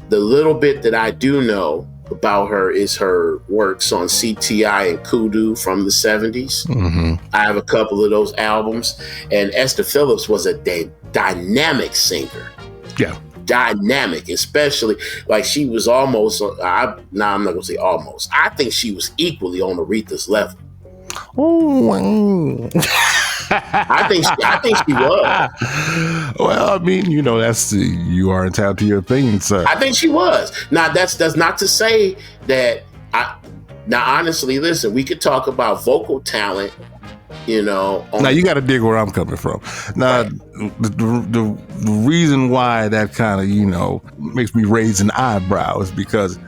S2: The little bit that I do know about her is her works on CTI and Kudu from the 70s. I have a couple of those albums, and Esther Phillips was a dynamic singer.
S1: Yeah.
S2: Dynamic, especially like she was almost, I'm not going to say almost. I think she was equally on Aretha's level.
S1: Oh,
S2: I think she was.
S1: Well, I mean, you are entitled to your opinion, sir.
S2: I think she was. Now, that's not to say that. Now, honestly, listen, we could talk about vocal talent. Now
S1: you got to dig where I'm coming from. Now, right. the reason why that kind of makes me raise an eyebrow is because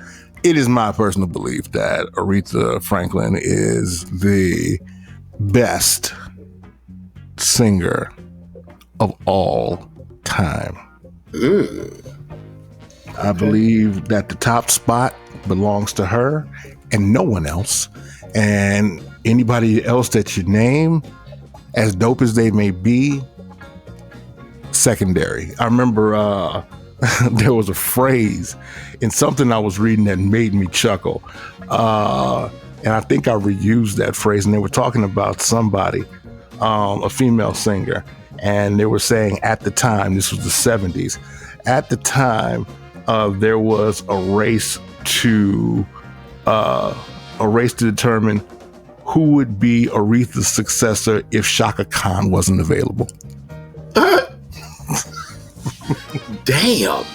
S1: it is my personal belief that Aretha Franklin is the best singer of all time. I believe that the top spot belongs to her and no one else. And anybody else that you name, as dope as they may be, secondary. I remember there was a phrase in something I was reading that made me chuckle. And I think I reused that phrase, and they were talking about somebody, a female singer, and they were saying at the time, this was the 70s, at the time, there was a race to determine who would be Aretha's successor if Shaka Khan wasn't available.
S2: Damn.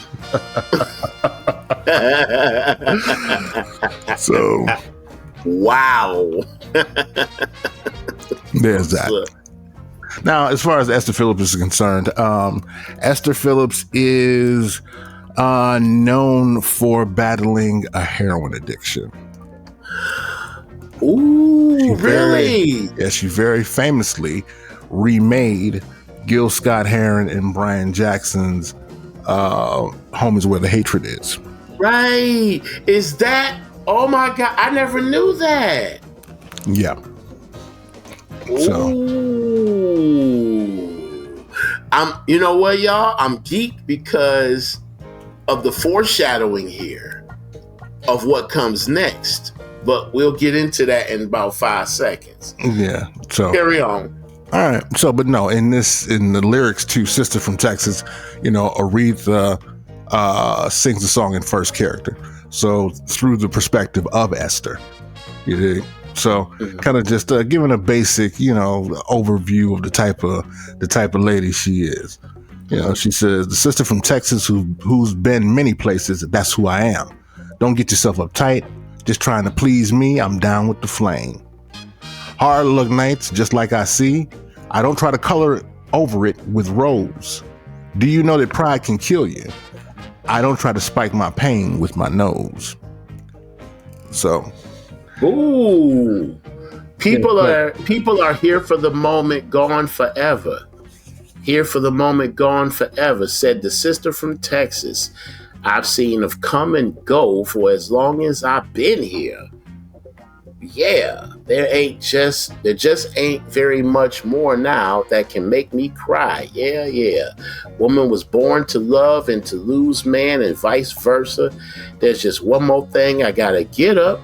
S1: So,
S2: wow.
S1: There's that. Now, as far as Esther Phillips is concerned, Esther Phillips is known for battling a heroin addiction.
S2: Ooh, really?
S1: She very famously remade Gil Scott-Heron and Brian Jackson's Home Is Where the Hatred Is.
S2: Right. Is that? Oh my God. I never knew that.
S1: Yeah.
S2: So. Ooh. You know what, y'all? I'm geeked because of the foreshadowing here of what comes next. But we'll get into that in about 5 seconds.
S1: Yeah. So
S2: carry on.
S1: All right. So, but no, in the lyrics to "Sister from Texas," Aretha sings the song in first character. So through the perspective of Esther, you dig? So kind of just giving a basic, overview of the type of lady she is. She says, the sister from Texas who's been many places. That's who I am. Don't get yourself uptight. Just trying to please me. I'm down with the flame. Hard look nights, just like I see. I don't try to color over it with rose. Do you know that pride can kill you? I don't try to spike my pain with my nose. So.
S2: Ooh, people are here for the moment, gone forever. Here for the moment, gone forever, said the sister from Texas. I've seen of come and go for as long as I've been here. Yeah, there just ain't very much more now that can make me cry. Yeah. Woman was born to love and to lose man and vice versa. There's just one more thing I gotta get up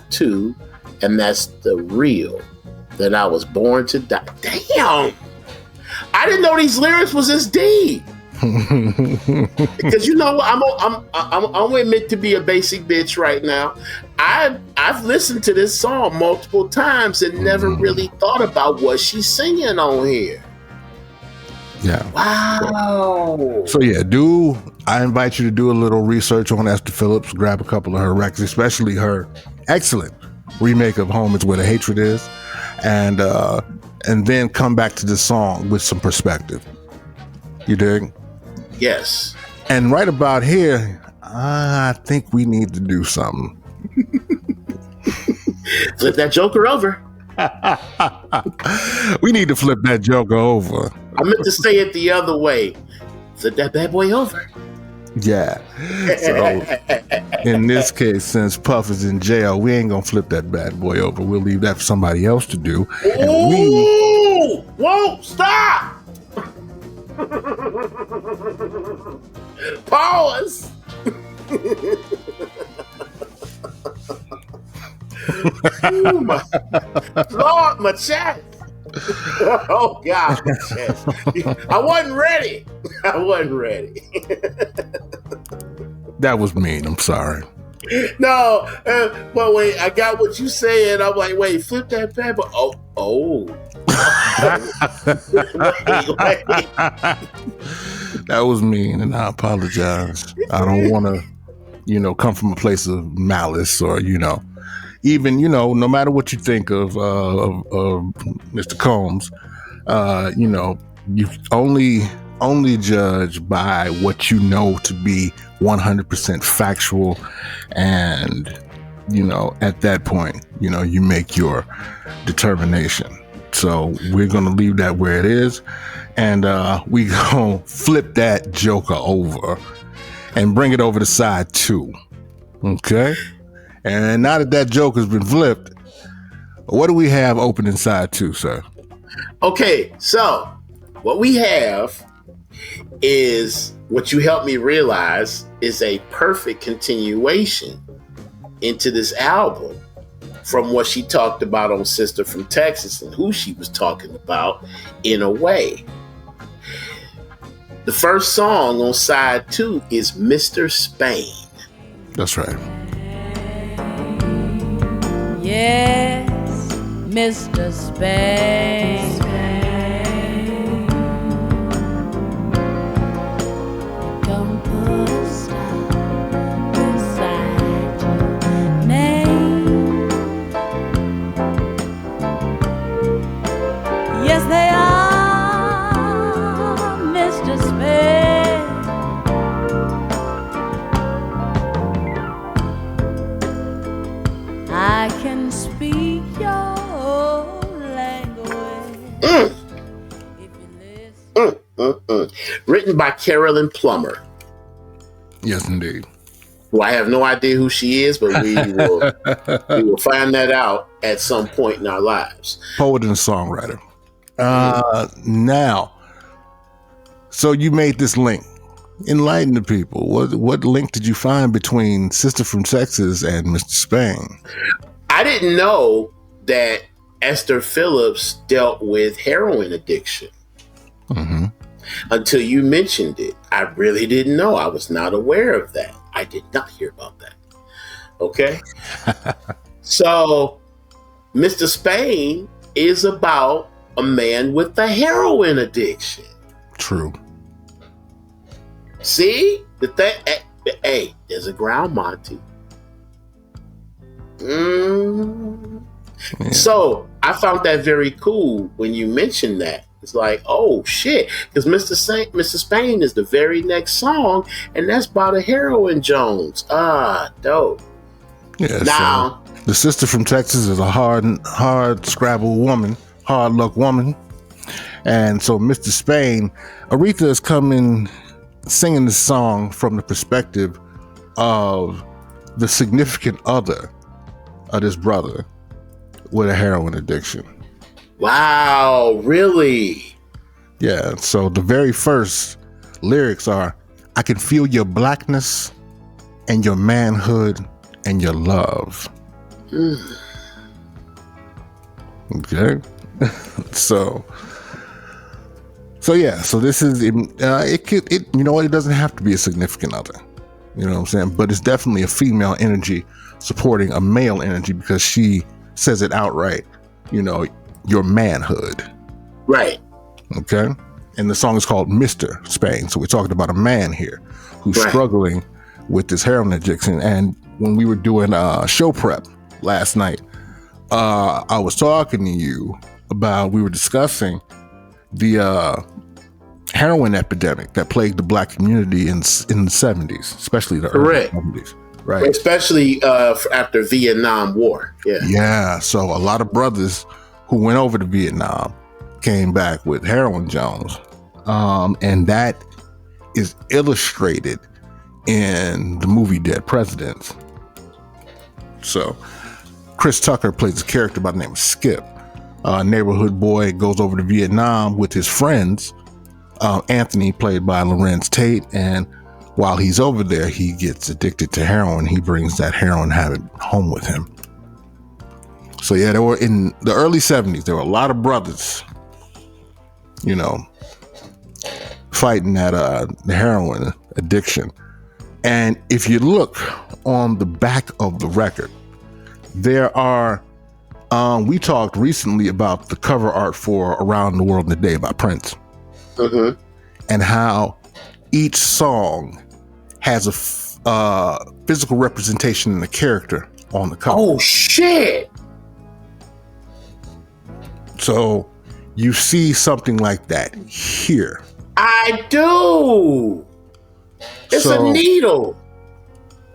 S2: to, and that's the real that I was born to die. Damn, I didn't know these lyrics was this deep. Because I'm only meant to be a basic bitch right now. I've listened to this song multiple times and never really thought about what she's singing on here.
S1: Yeah.
S2: Wow.
S1: So yeah, I invite you to do a little research on Esther Phillips, grab a couple of her records, especially her excellent remake of "Home Is Where the Hatred Is," and then come back to the song with some perspective. You dig?
S2: Yes.
S1: And right about here, I think we need to do something.
S2: Flip that joker over.
S1: We need to flip that joker over.
S2: I meant to say it the other way. Flip that bad boy over.
S1: Yeah. So in this case, since Puff is in jail, we ain't gonna flip that bad boy over. We'll leave that for somebody else to do.
S2: Ooh! Whoa! Stop! Pause. Ooh, Lord, my chest. Oh God, my chest. I wasn't ready.
S1: That was mean. I'm sorry.
S2: No, but wait, I got what you said. I'm like, wait, flip that pepper. Oh. wait.
S1: That was mean, and I apologize. I don't want to, come from a place of malice or, even, no matter what you think of Mr. Combs, you only judge by what you know to be 100% factual, and at that point you make your determination. So we're gonna leave that where it is, and we gonna flip that joker over and bring it over to side 2. Okay, and now that joker's been flipped, what do we have open in side 2, sir?
S2: Okay, so what we have is what you helped me realize is a perfect continuation into this album from what she talked about on Sister from Texas and who she was talking about in a way. The first song on side 2 is Mr. Spain.
S1: That's right.
S3: Yes, Mr. Spain. Don't put a stop beside your name. Yes, they are, Mr. Spain. I can speak your language. If you listen.
S2: Written by Carolyn Plummer.
S1: Yes, indeed.
S2: Who I have no idea who she is, but we will find that out at some point in our lives.
S1: Poet and songwriter. Now, So you made this link. Enlighten the people. What link did you find between Sister from Texas and Mr. Spain?
S2: I didn't know that Esther Phillips dealt with heroin addiction until you mentioned it. I really didn't know. I was not aware of that. I did not hear about that. Okay. So Mr. Spain is about a man with a heroin addiction.
S1: True.
S2: See? Hey, there's a ground, Monty.
S1: Yeah.
S2: So I found that very cool when you mentioned that. It's like, oh shit, because Mr. Spain is the very next song, and that's by the Heroin Jones. Dope.
S1: Yeah.
S2: Now,
S1: so the Sister from Texas is a hard scrabble woman, hard luck woman, and so Mr. Spain, Aretha is coming singing this song from the perspective of the significant other of this brother with a heroin addiction.
S2: wow, really?
S1: Yeah, so the very first lyrics are, I can feel your blackness and your manhood and your love. Okay. So yeah, so this is it you know what, it doesn't have to be a significant other. You know what I'm saying? But it's definitely a female energy supporting a male energy, because she says it outright, you know, your manhood.
S2: Right.
S1: Okay. And the song is called Mr. Spain. So we're talking about a man here who's struggling with this heroin addiction. And when we were doing show prep last night, I was talking to you about, we were discussing the heroin epidemic that plagued the black community in the 70s, especially the early 70s. Right.
S2: Especially after Vietnam War. Yeah.
S1: Yeah. So a lot of brothers who went over to Vietnam came back with Heroin Jones. And that is illustrated in the movie Dead Presidents. So Chris Tucker plays a character by the name of Skip. A neighborhood boy goes over to Vietnam with his friends. Anthony, played by Lorenz Tate, and while he's over there, he gets addicted to heroin. He brings that heroin habit home with him. So yeah, there were, in the early 70s, there were a lot of brothers, you know, fighting that the heroin addiction. And if you look on the back of the record, there are, we talked recently about the cover art for Around the World in a Day by Prince. And how each song has a physical representation in the character on the cover.
S2: Oh shit!
S1: So you see something like that here.
S2: I do. It's a needle.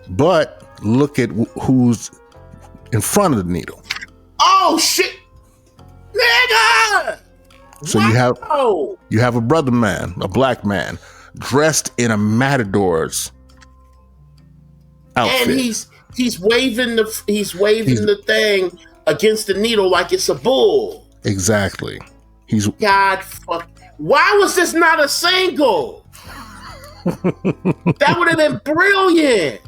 S1: But look at who's in front of the needle.
S2: Oh shit, nigga!
S1: So you have a brother man, a black man, dressed in a matador's outfit,
S2: and he's waving the thing against the needle like it's a bull.
S1: Exactly.
S2: God fuck. Why was this not a single? That would have been brilliant.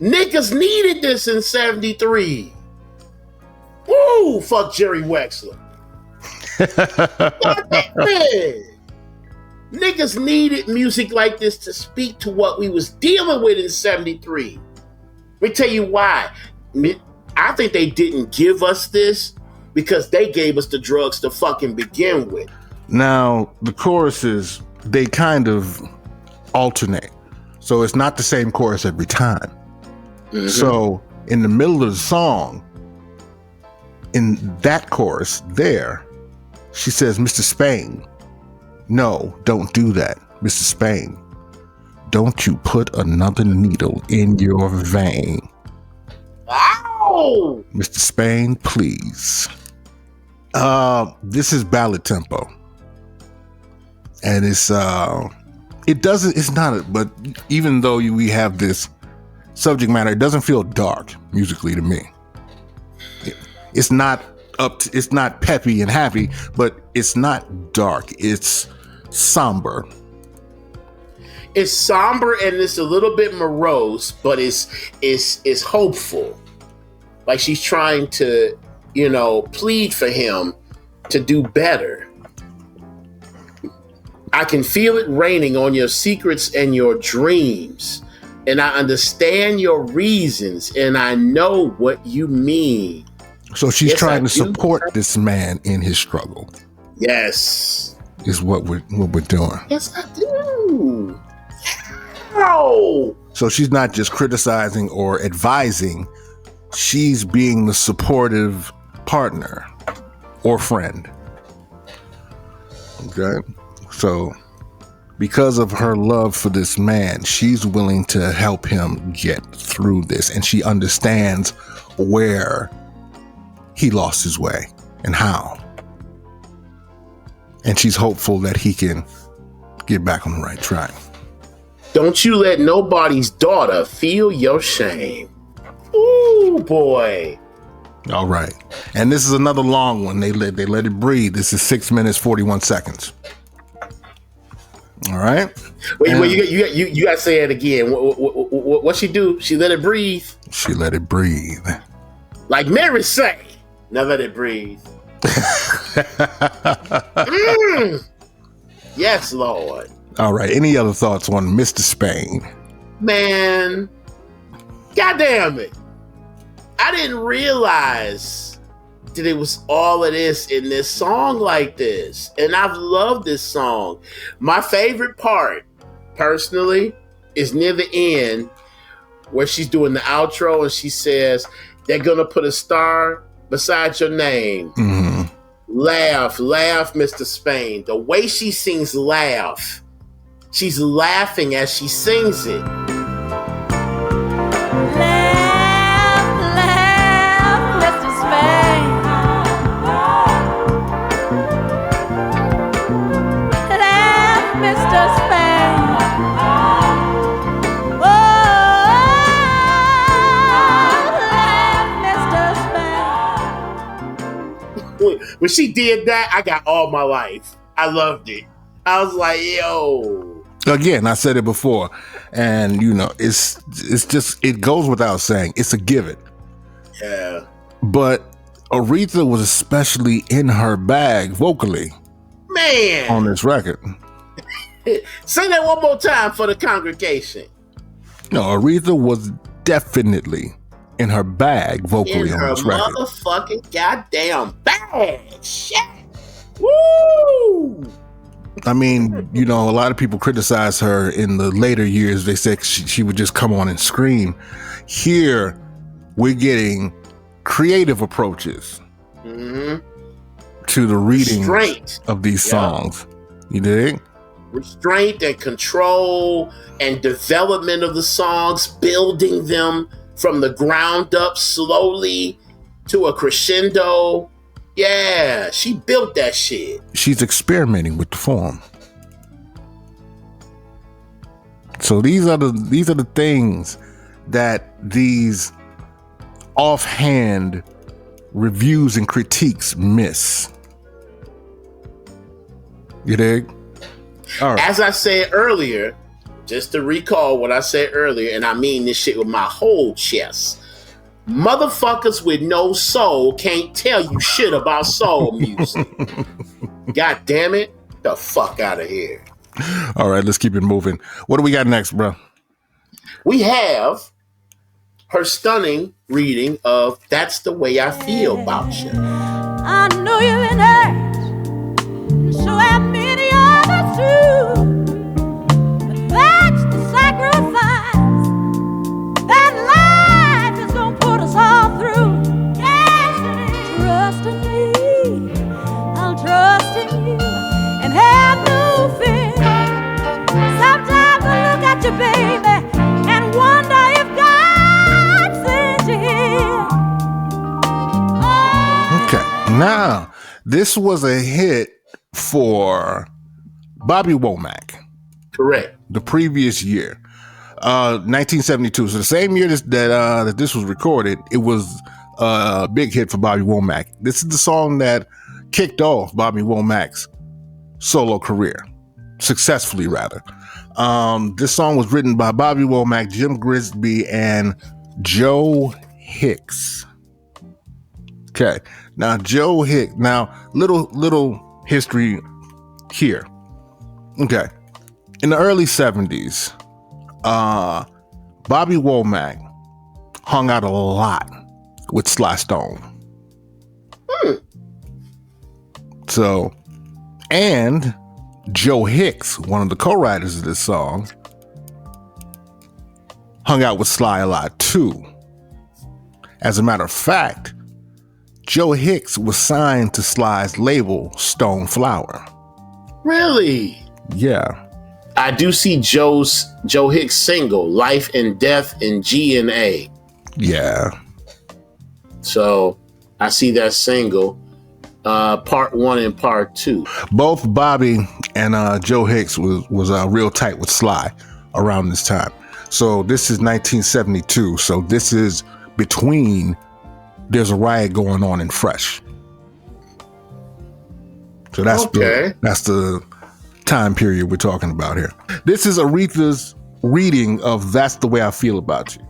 S2: Niggas needed this in 73. Woo! Fuck Jerry Wexler. Niggas needed music like this to speak to what we was dealing with in 73. Let me tell you why. I think they didn't give us this because they gave us the drugs to fucking begin with.
S1: Now, the choruses, they kind of alternate. So it's not the same chorus every time. So in the middle of the song, in that chorus there, she says, Mr. Spain, no, don't do that. Mr. Spain, don't you put another needle in your vein.
S2: Ow!
S1: Mr. Spain, please. This is ballad tempo. And it's not, but even though we have this subject matter, it doesn't feel dark musically to me. It's not peppy and happy, but it's not dark. It's somber.
S2: It's somber and it's a little bit morose, but it's hopeful. Like she's trying to, plead for him to do better. I can feel it raining on your secrets and your dreams, and I understand your reasons, and I know what you mean.
S1: So she's trying to support this man in his struggle.
S2: Yes.
S1: Is what we're doing.
S2: Yes, I do. Oh.
S1: So she's not just criticizing or advising, she's being the supportive partner or friend. Okay? So because of her love for this man, she's willing to help him get through this, and she understands where he lost his way and how. And she's hopeful that he can get back on the right track.
S2: Don't you let nobody's daughter feel your shame. Ooh, boy.
S1: All right. And this is another long one. They let it breathe. This is 6 minutes, 41 seconds. All right.
S2: Wait, you got to say it again. What she do? She let it breathe.
S1: She let it breathe.
S2: Like Mary say, now let it breathe. Yes, Lord.
S1: All right. Any other thoughts on Mr. Spain?
S2: Man, goddamn it. I didn't realize that it was all of this in this song like this. And I've loved this song. My favorite part, personally, is near the end where she's doing the outro and she says, they're going to put a star beside your name.
S1: Mm-hmm.
S2: Laugh, laugh, Mr. Spain. The way she sings laugh, she's laughing as she sings it. When she did that, I got all my life. I loved it. I was like, yo.
S1: Again, I said it before, and it's just, it goes without saying, it's a given.
S2: Yeah.
S1: But Aretha was especially in her bag vocally.
S2: Man.
S1: On this record.
S2: Say that one more time for the congregation.
S1: No, Aretha was definitely in her bag vocally on this record.
S2: Motherfucking goddamn bag. Shit. Woo!
S1: I mean, a lot of people criticize her in the later years. They said she would just come on and scream. Here, we're getting creative approaches to the reading of these songs. You dig?
S2: Restraint and control and development of the songs, building them from the ground up slowly to a crescendo. Yeah, she built that shit.
S1: She's experimenting with the form. So these are the things that these offhand reviews and critiques miss. You dig? All right.
S2: As I said earlier, just to recall what I said earlier, and I mean this shit with my whole chest. Motherfuckers with no soul can't tell you shit about soul music. God damn it. The fuck out of here.
S1: All right, let's keep it moving. What do we got next, bro?
S2: We have her stunning reading of That's the Way I Feel About You.
S3: I know you've been hurt, so have many others too. But that's the sacrifice that life is gonna put us all through. Yes, trust in me, I'll trust in you, and have no fear. Sometimes I look at you, baby, and wonder if God sent you here.
S1: Okay, now this was a hit for Bobby Womack.
S2: Correct.
S1: The previous year, 1972. So the same year that this was recorded, it was a big hit for Bobby Womack. This is the song that kicked off Bobby Womack's solo career. successfully rather. This song was written by Bobby Womack, Jim Grisby, and Joe Hicks. Okay, now Joe Hicks. Now little history here. Okay, in the early 70s, Bobby Womack hung out a lot with Sly Stone. So, and Joe Hicks, one of the co-writers of this song, hung out with Sly a lot too. As a matter of fact, Joe Hicks was signed to Sly's label, Stone Flower.
S2: Really?
S1: Yeah.
S2: I do see Joe Hicks single, Life and Death in G&A.
S1: Yeah.
S2: So I see that single, part 1 and part 2.
S1: Both Bobby and Joe Hicks was real tight with Sly around this time. So this is 1972. So this is between There's a Riot Going On and Fresh. So that's
S2: okay.
S1: That's the time period we're talking about here. This is Aretha's reading of That's the Way I Feel About You.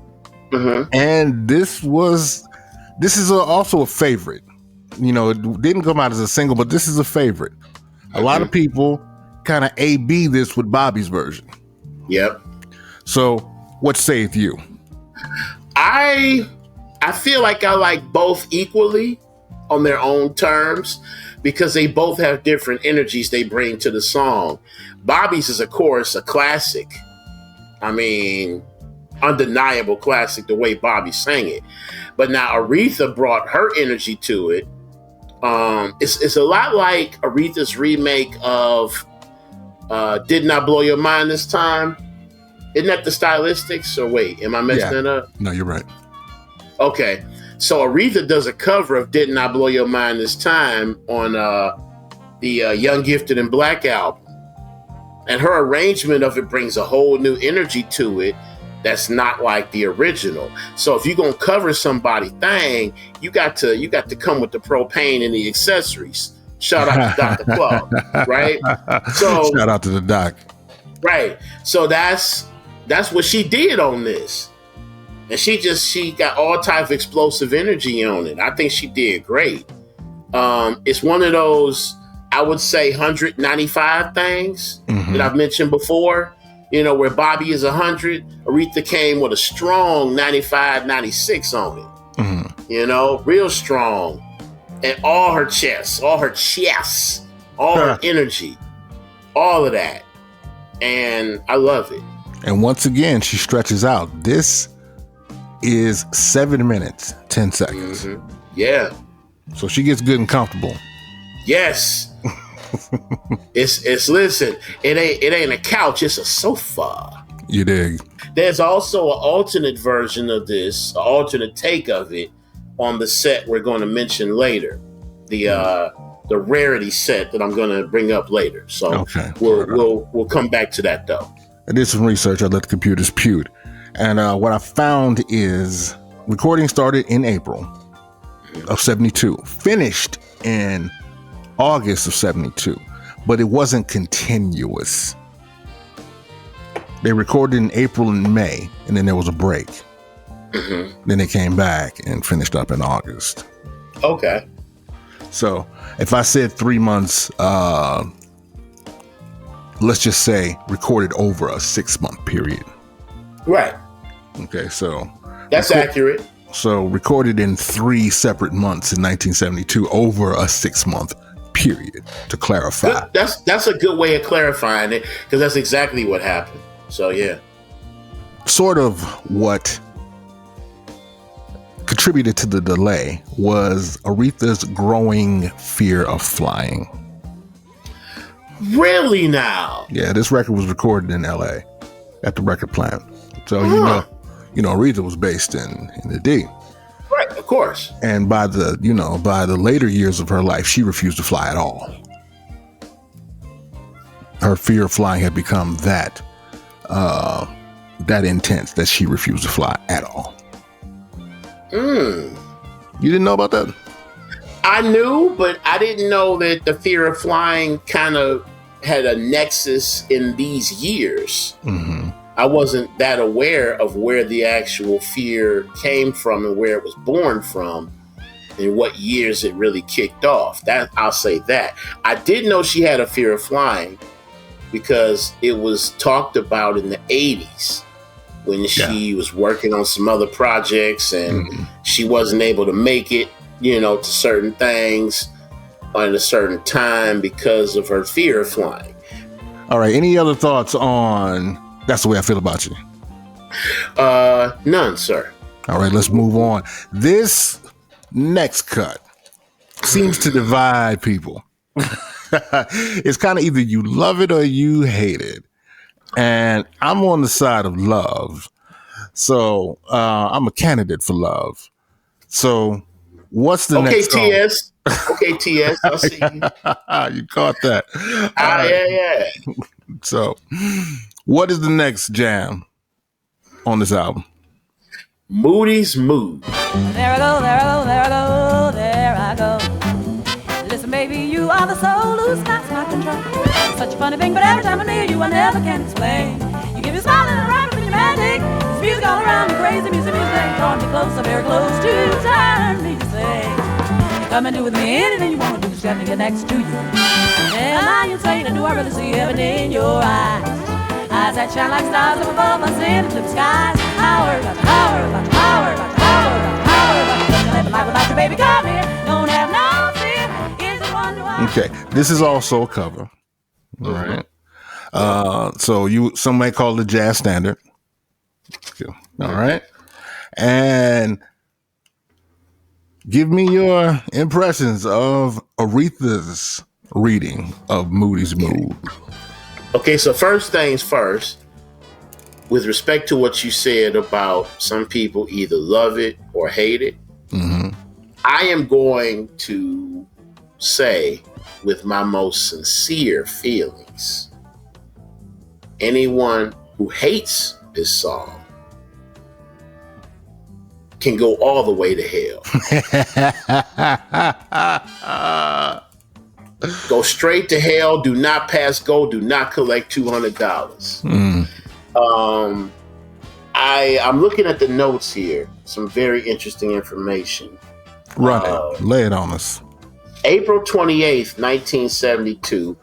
S1: Mm-hmm. And this is also a favorite. You know, it didn't come out as a single, but this is a favorite. A lot of people kind of A-B this with Bobby's version.
S2: Yep.
S1: So what sayeth you?
S2: I feel like I like both equally on their own terms because they both have different energies they bring to the song. Bobby's is, of course, a classic. I mean, undeniable classic, the way Bobby sang it. But now Aretha brought her energy to it. It's a lot like Aretha's remake of Didn't I Blow Your Mind This Time? Isn't that the Stylistics? Or wait, am I messing that up?
S1: No, you're right.
S2: Okay. So Aretha does a cover of Didn't I Blow Your Mind This Time on the Young, Gifted, and Black album. And her arrangement of it brings a whole new energy to it that's not like the original. So if you're going to cover somebody's thing, you got to come with the propane and the accessories. Shout out to Dr. Club, right? So
S1: shout out to the doc.
S2: Right. So that's what she did on this. And she got all type of explosive energy on it. I think she did great. It's one of those, I would say, 195 things that I've mentioned before. You know, where Bobby is 100, Aretha came with a strong 95, 96 on it. Mm-hmm. You know, real strong. And all her chest, all her energy, all of that. And I love it.
S1: And once again, she stretches out. This is 7 minutes, 10 seconds.
S2: Mm-hmm. Yeah.
S1: So she gets good and comfortable.
S2: Yes. It's listen, it ain't a couch, it's a sofa.
S1: You dig.
S2: There's also an alternate version of this, an alternate take of it on the set we're going to mention later. The rarity set that I'm going to bring up later. So okay. We'll come back to that though.
S1: I did some research. I let the computers pewed. And what I found is recording started in April of 72, finished in August of 72, but it wasn't continuous. They recorded in April and May, and then there was a break. Mm-hmm. Then they came back and finished up in August.
S2: Okay.
S1: So if I said 3 months, let's just say recorded over a 6-month period.
S2: Right.
S1: Okay, so
S2: that's accurate.
S1: So recorded in 3 separate months in 1972 over a 6-month period, to clarify.
S2: That's a good way of clarifying it, because that's exactly what happened. So yeah.
S1: Sort of what contributed to the delay was Aretha's growing fear of flying.
S2: Really now?
S1: Yeah, this record was recorded in LA at the record plant. So you know Aretha was based in the D.
S2: Right, of course.
S1: And by the later years of her life, she refused to fly at all. Her fear of flying had become that intense that she refused to fly at all. You didn't know about that?
S2: I knew, but I didn't know that the fear of flying kind of had a nexus in these years.
S1: Mm-hmm.
S2: I wasn't that aware of where the actual fear came from and where it was born from and what years it really kicked off. That I'll say that. I did know she had a fear of flying because it was talked about in the 80s when she was working on some other projects and she wasn't able to make it, to certain things at a certain time because of her fear of flying.
S1: All right. Any other thoughts on That's the Way I Feel About You?
S2: None, sir.
S1: All right, let's move on. This next cut seems to divide people. It's kind of either you love it or you hate it. And I'm on the side of love. So I'm a candidate for love. So what's the next song?
S2: TS. Okay, TS. I see you.
S1: You caught that.
S2: Yeah.
S1: So what is the next jam on this album?
S2: Moody's Mood.
S3: There I go, there I go, there I go, there I go. Listen, baby, you are the soul who snaps my control. It's such a funny thing, but every time I'm near you, I never can explain. You give me a smile and a rhyme with your magic. This music all around me, crazy music, drawing me closer, very close to turn me to say, come and do with me anything you want to do, just let me get next to you. Am I insane, or do I really see heaven in your eyes? Eyes that shine like stars up above us in the blue skies. Power, living life without you, baby, come here. Don't have no fear. Is it wonder why?
S1: Okay, this is also a cover. All right. So some may call it a jazz standard. All right. And give me your impressions of Aretha's reading of Moody's Mood.
S2: Okay, so first things first, with respect to what you said about some people either love it or hate it, I am going to say with my most sincere feelings, anyone who hates this song can go all the way to hell. Go straight to hell. Do not pass go. Do not collect $200. I'm looking at the notes here. Some very interesting information.
S1: Right. Lay it on us.
S2: April 28th, 1972.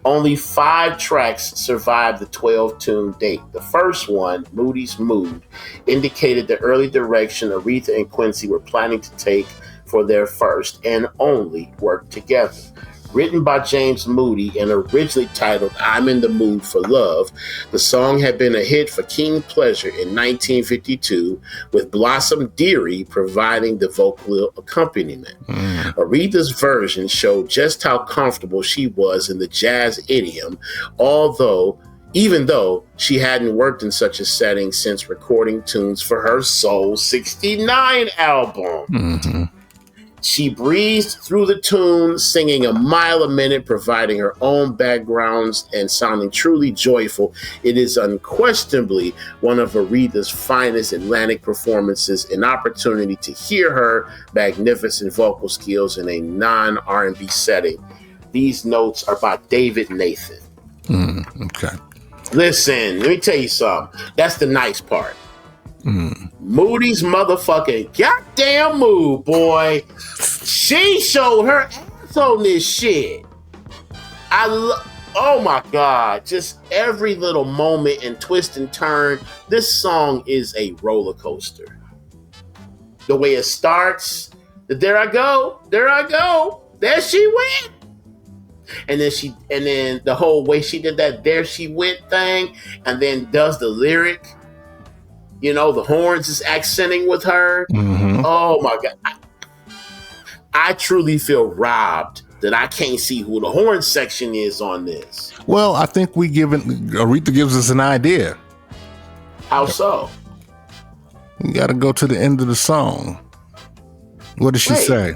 S2: Only 5 tracks survived the 12-tune date. The first one, Moody's Mood, indicated the early direction Aretha and Quincy were planning to take for their first and only work together. Written by James Moody and originally titled I'm in the Mood for Love, the song had been a hit for King Pleasure in 1952, with Blossom Dearie providing the vocal accompaniment. Aretha's version showed just how comfortable she was in the jazz idiom, even though she hadn't worked in such a setting since recording tunes for her Soul 69 album. She breezed through the tune, singing a mile a minute, providing her own backgrounds and sounding truly joyful. It is unquestionably one of Aretha's finest Atlantic performances, an opportunity to hear her magnificent vocal skills in a non-R&B setting. These notes are by David Nathan.
S1: Okay.
S2: Listen, let me tell you something. That's the nice part. Moody's motherfucking goddamn mood, boy. She showed her ass on this shit. Oh my God. Just every little moment and twist and turn. This song is a roller coaster. The way it starts, there I go, there she went. And then the whole way she did that there she went thing, and then does the lyric. The horns is accenting with her. Oh my God. I truly feel robbed that I can't see who the horn section is on this.
S1: Well, I think Aretha gives us an idea.
S2: How so?
S1: You got to go to the end of the song. What does she say?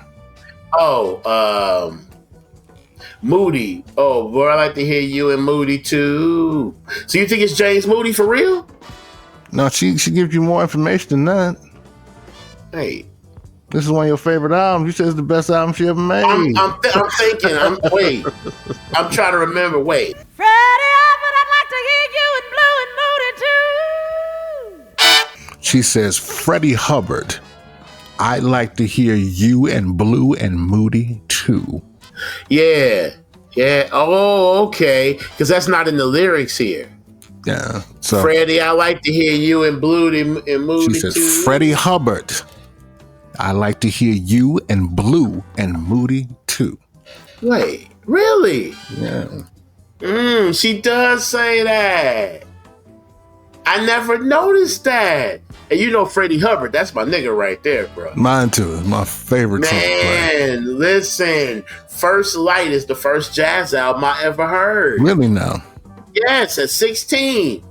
S2: Moody. Oh, boy, I like to hear you and Moody too. So you think it's James Moody for real?
S1: No, she gives you more information than that.
S2: Hey.
S1: This is one of your favorite albums. You said it's the best album she ever made.
S2: I'm thinking. Wait. I'm trying to remember. Wait.
S3: Freddie Hubbard, I'd like to hear you in blue and moody too.
S1: She says, Freddie Hubbard, I'd like to hear you in blue and moody too.
S2: Yeah. Oh, okay. Because that's not in the lyrics here.
S1: Yeah. So
S2: Freddie, I like to hear you in blue and moody
S1: she says,
S2: too.
S1: Freddie Hubbard, I like to hear you in blue and moody too.
S2: Wait, really?
S1: Yeah.
S2: She does say that. I never noticed that. And you know Freddie Hubbard, that's my nigga right there, bro.
S1: Mine too. It's my favorite
S2: Man, listen. First Light is the first jazz album I ever heard.
S1: Really now?
S2: Yes, at 16.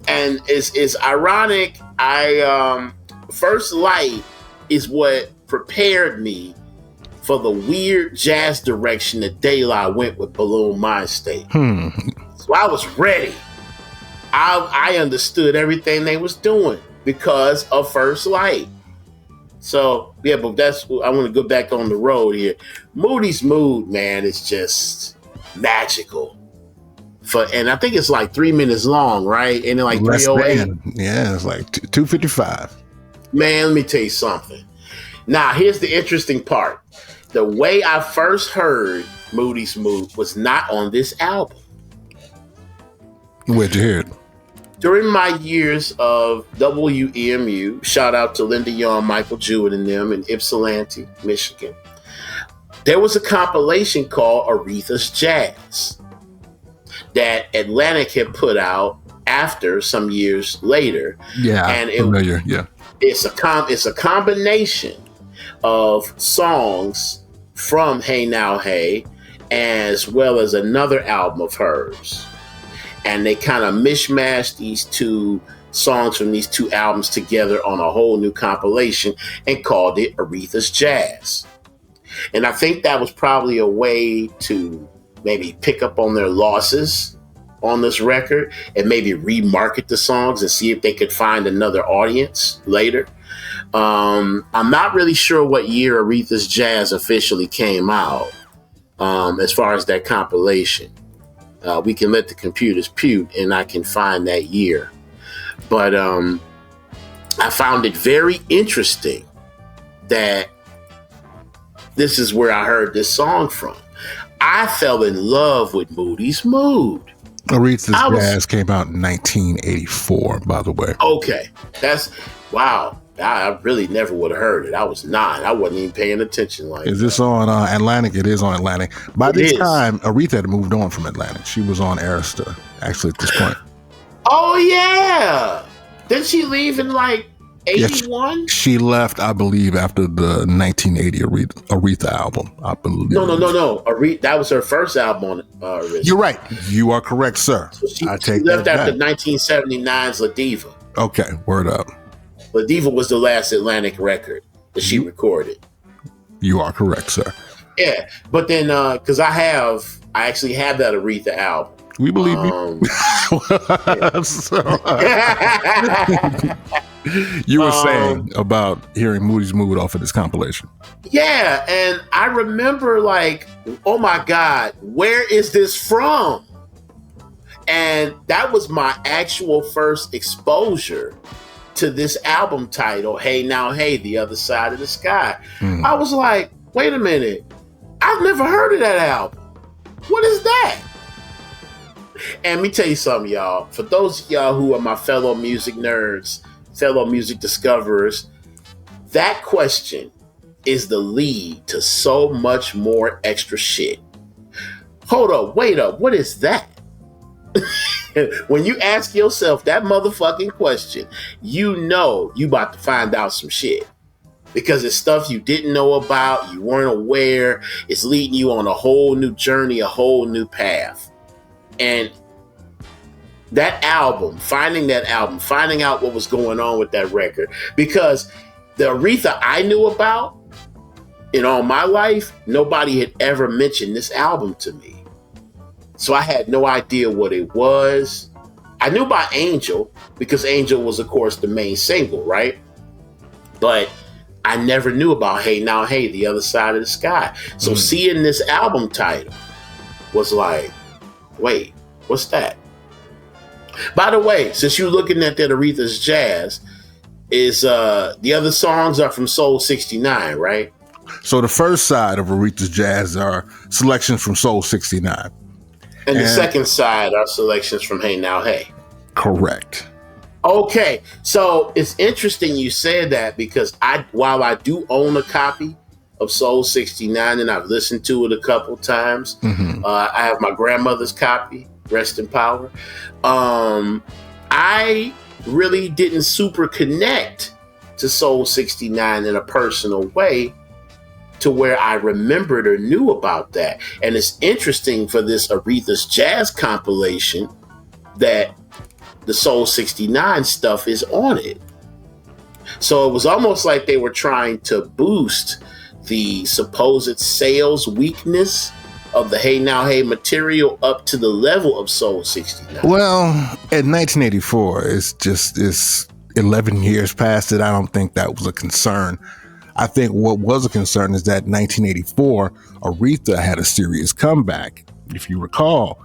S2: And it's ironic. First Light is what prepared me for the weird jazz direction that De La went with Balloon Mind State. So I was ready. I understood everything they was doing because of First Light. So yeah, but I want to go back on the road here. Moody's Mood, man, is just magical. And I think it's like 3 minutes long, right? And then like 3:08.
S1: Yeah, it's like 2:55.
S2: Man, let me tell you something. Now, here's the interesting part. The way I first heard Moody's Mood was not on this album.
S1: Where'd you hear it?
S2: During my years of WEMU, shout out to Linda Young, Michael Jewett and them in Ypsilanti, Michigan, there was a compilation called Aretha's Jazz that Atlantic had put out after some years later.
S1: Yeah,
S2: and
S1: familiar. Yeah,
S2: it's a combination of songs from Hey Now Hey, as well as another album of hers. And they kind of mishmashed these two songs from these two albums together on a whole new compilation and called it Aretha's Jazz. And I think that was probably a way to maybe pick up on their losses on this record and maybe remarket the songs and see if they could find another audience later. I'm not really sure what year Aretha's Jazz officially came out as far as that compilation. We can let the computers pute and I can find that year. But I found it very interesting that this is where I heard this song from. I fell in love with Moody's Mood.
S1: Aretha's Jazz came out in 1984, by the way.
S2: Okay. Wow. I really never would have heard it. I was 9. I wasn't even paying attention.
S1: Is this on Atlantic? It is on Atlantic. By this time, Aretha had moved on from Atlantic. She was on Arista, actually, at this point.
S2: Oh, yeah. Did she leave in like 81?
S1: Yeah, she left, I believe, after the 1980 Aretha album, I believe.
S2: No. Aretha, that was her first album on Arista.
S1: You're right. You are correct, sir.
S2: So she left after 1979's La Diva.
S1: Okay, word up.
S2: La Diva was the last Atlantic record that she recorded. You
S1: are correct, sir.
S2: Yeah, but then because I actually have that Aretha album.
S1: We believe you. You were saying about hearing Moody's Mood off of this compilation.
S2: Yeah, and I remember like, oh my God, where is this from? And that was my actual first exposure to this album title, Hey Now Hey, The Other Side of the Sky. I was like, wait a minute, I've never heard of that album. What is that? And let me tell you something, y'all. For those of y'all who are my fellow music nerds, fellow music discoverers, that question is the lead to so much more extra shit. Hold up, wait up, what is that? When you ask yourself that motherfucking question, you know you about to find out some shit. Because it's stuff you didn't know about, you weren't aware, it's leading you on a whole new journey, a whole new path. And that album, finding out what was going on with that record, because the Aretha I knew about in all my life, nobody had ever mentioned this album to me. So I had no idea what it was. I knew about Angel because Angel was, of course, the main single, right? But I never knew about Hey Now Hey, The Other Side of the Sky. So seeing this album title was like, wait, what's that? By the way, since you're looking at that Aretha's Jazz, is the other songs are from Soul 69, right?
S1: So the first side of Aretha's Jazz are selections from Soul 69.
S2: And the second side are selections from Hey Now Hey.
S1: Correct.
S2: Okay, so it's interesting you said that, because while I do own a copy of Soul 69 and I've listened to it a couple times, I have my grandmother's copy, rest in power. I really didn't super connect to Soul 69 in a personal way to where I remembered or knew about that. And it's interesting for this Aretha's Jazz compilation that the Soul 69 stuff is on it. So it was almost like they were trying to boost the supposed sales weakness of the Hey Now Hey material up to the level of Soul 69.
S1: Well, in 1984, it's 11 years past it. I don't think that was a concern. I think what was a concern is that in 1984, Aretha had a serious comeback. If you recall,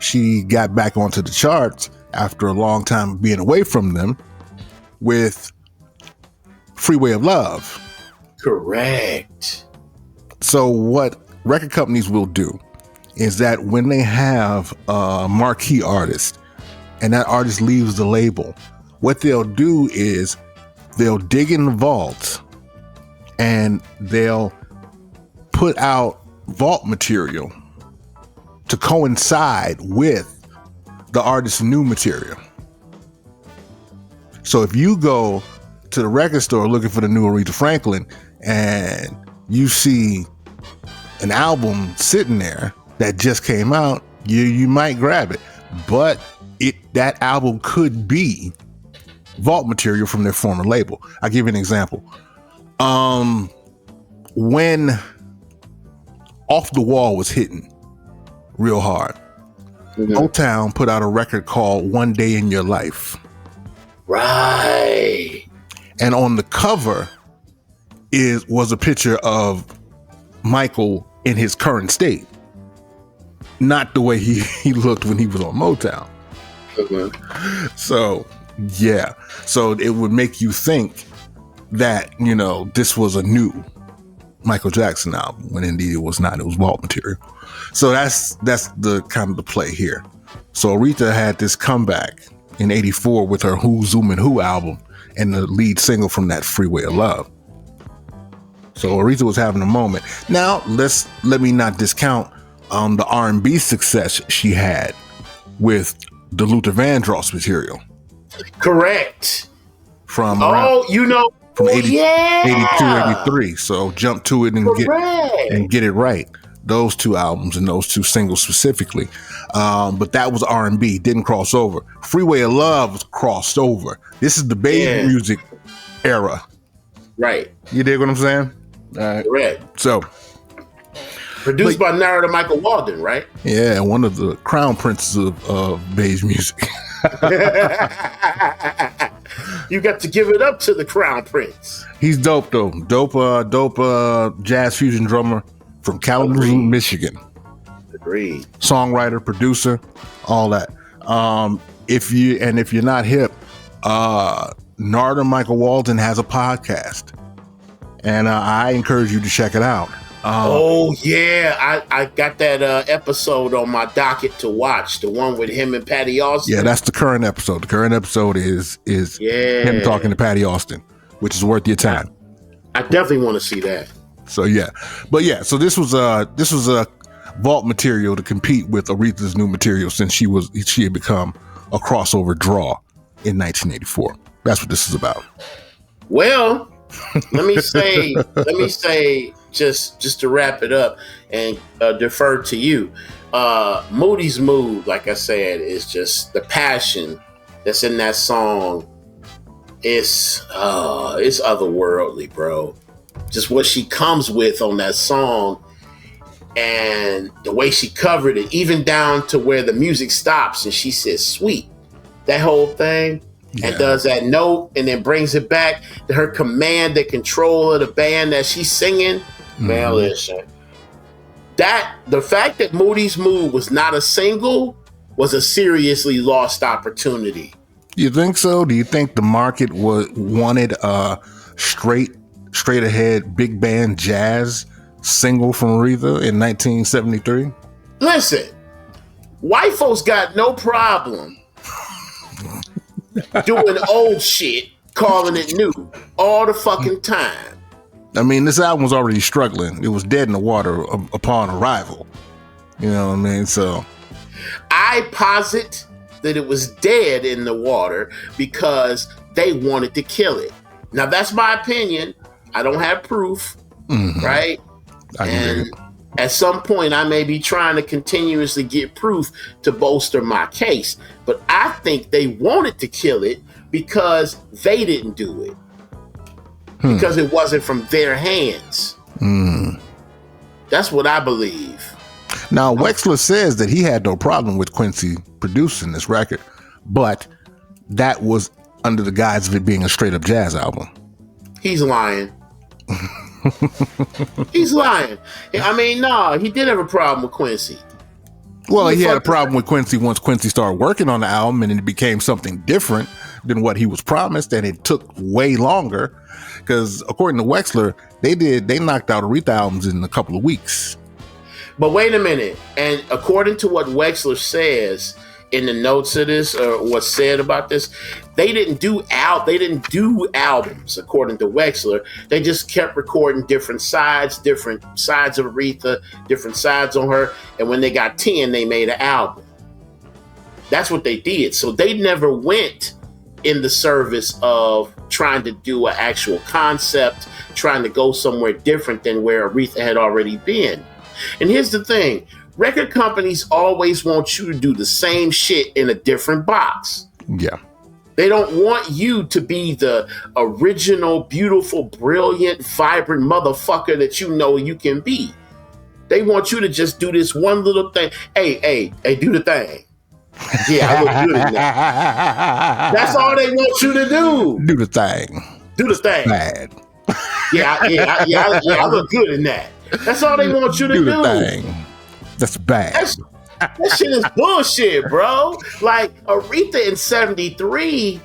S1: she got back onto the charts after a long time of being away from them with Freeway of Love.
S2: Correct.
S1: So what record companies will do is that when they have a marquee artist and that artist leaves the label, what they'll do is they'll dig in the vaults and they'll put out vault material to coincide with the artist's new material. So if you go to the record store looking for the new Aretha Franklin and you see an album sitting there that just came out, you might grab it. But that album could be vault material from their former label. I'll give you an example. When Off the Wall was hitting real hard, Motown put out a record called One Day in Your Life.
S2: Right.
S1: And on the cover was a picture of Michael in his current state. Not the way he looked when he was on Motown. So, yeah. So it would make you think that, this was a new Michael Jackson album, when indeed it was not. It was vault material. So that's the kind of the play here. So Aretha had this comeback in 84 with her Who Zoomin' Who album and the lead single from that, Freeway of Love. So Aretha was having a moment. Now let me not discount the R&B success she had with the Luther Vandross material.
S2: Correct.
S1: From 82, 83. So jump to it and get it right. Those two albums and those two singles specifically. But that was R&B, didn't cross over. Freeway of Love crossed over. This is the baby music era.
S2: Right.
S1: You dig what I'm saying?
S2: Correct.
S1: So
S2: produced by Narada Michael Walden, right?
S1: Yeah, one of the crown princes of beige music.
S2: You got to give it up to the crown prince.
S1: He's dope though. Dope jazz fusion drummer from Kalamazoo, Michigan.
S2: Agreed.
S1: Songwriter, producer, all that. If you're not hip, Narada Michael Walden has a podcast, and I encourage you to check it out.
S2: I got that episode on my docket to watch, the one with him and Patty Austin.
S1: Yeah, that's the current episode. The current episode is him talking to Patty Austin, which is worth your time.
S2: I definitely want to see that.
S1: So yeah, but yeah, so this was a vault material to compete with Aretha's new material, since she had become a crossover draw in 1984. That's what this is about.
S2: Well, let me say, just to wrap it up and defer to you. Moody's Mood, like I said, is just the passion that's in that song. It's otherworldly, bro. Just what she comes with on that song and the way she covered it, even down to where the music stops and she says, "Sweet." That whole thing. and does that note and then brings it back to her command and control of the band that she's singing. Man, listen. The fact that Moody's Mood was not a single was a seriously lost opportunity.
S1: You think so? Do you think the market wanted a straight ahead big band jazz single from Aretha in 1973?
S2: Listen, white folks got no problem doing old shit, calling it new all the fucking time.
S1: I mean, this album was already struggling. It was dead in the water upon arrival. You know what I mean? So
S2: I posit that it was dead in the water because they wanted to kill it. Now, that's my opinion. I don't have proof, right? And at some point, I may be trying to continuously get proof to bolster my case. But I think they wanted to kill it because they didn't do it. Because it wasn't from their hands. That's what I believe.
S1: Now, Wexler says that he had no problem with Quincy producing this record, but that was under the guise of it being a straight up jazz album.
S2: He's lying. He's lying. I mean, no, he did have a problem with Quincy.
S1: Well, he had a problem with Quincy once Quincy started working on the album and it became something different than what he was promised, and it took way longer because according to Wexler, they knocked out Aretha albums in a couple of weeks.
S2: But wait a minute, and according to what Wexler says in the notes of this, or what's said about this, they didn't do albums. According to Wexler, they just kept recording different sides of Aretha, different sides on her, and when they got 10, they made an album. That's what they did. So they never went in the service of trying to do an actual concept, trying to go somewhere different than where Aretha had already been. And here's the thing. Record companies always want you to do the same shit in a different box.
S1: Yeah.
S2: They don't want you to be the original, beautiful, brilliant, vibrant motherfucker that you know you can be. They want you to just do this one little thing. Hey, do the thing. Yeah, I look good in that. That's all they want you to do.
S1: Do the thing.
S2: Do the thing.
S1: Bad.
S2: Yeah, I look good in that. That's all they want you to do.
S1: Do the thing. That's bad.
S2: That shit is bullshit, bro. Like Aretha in 73,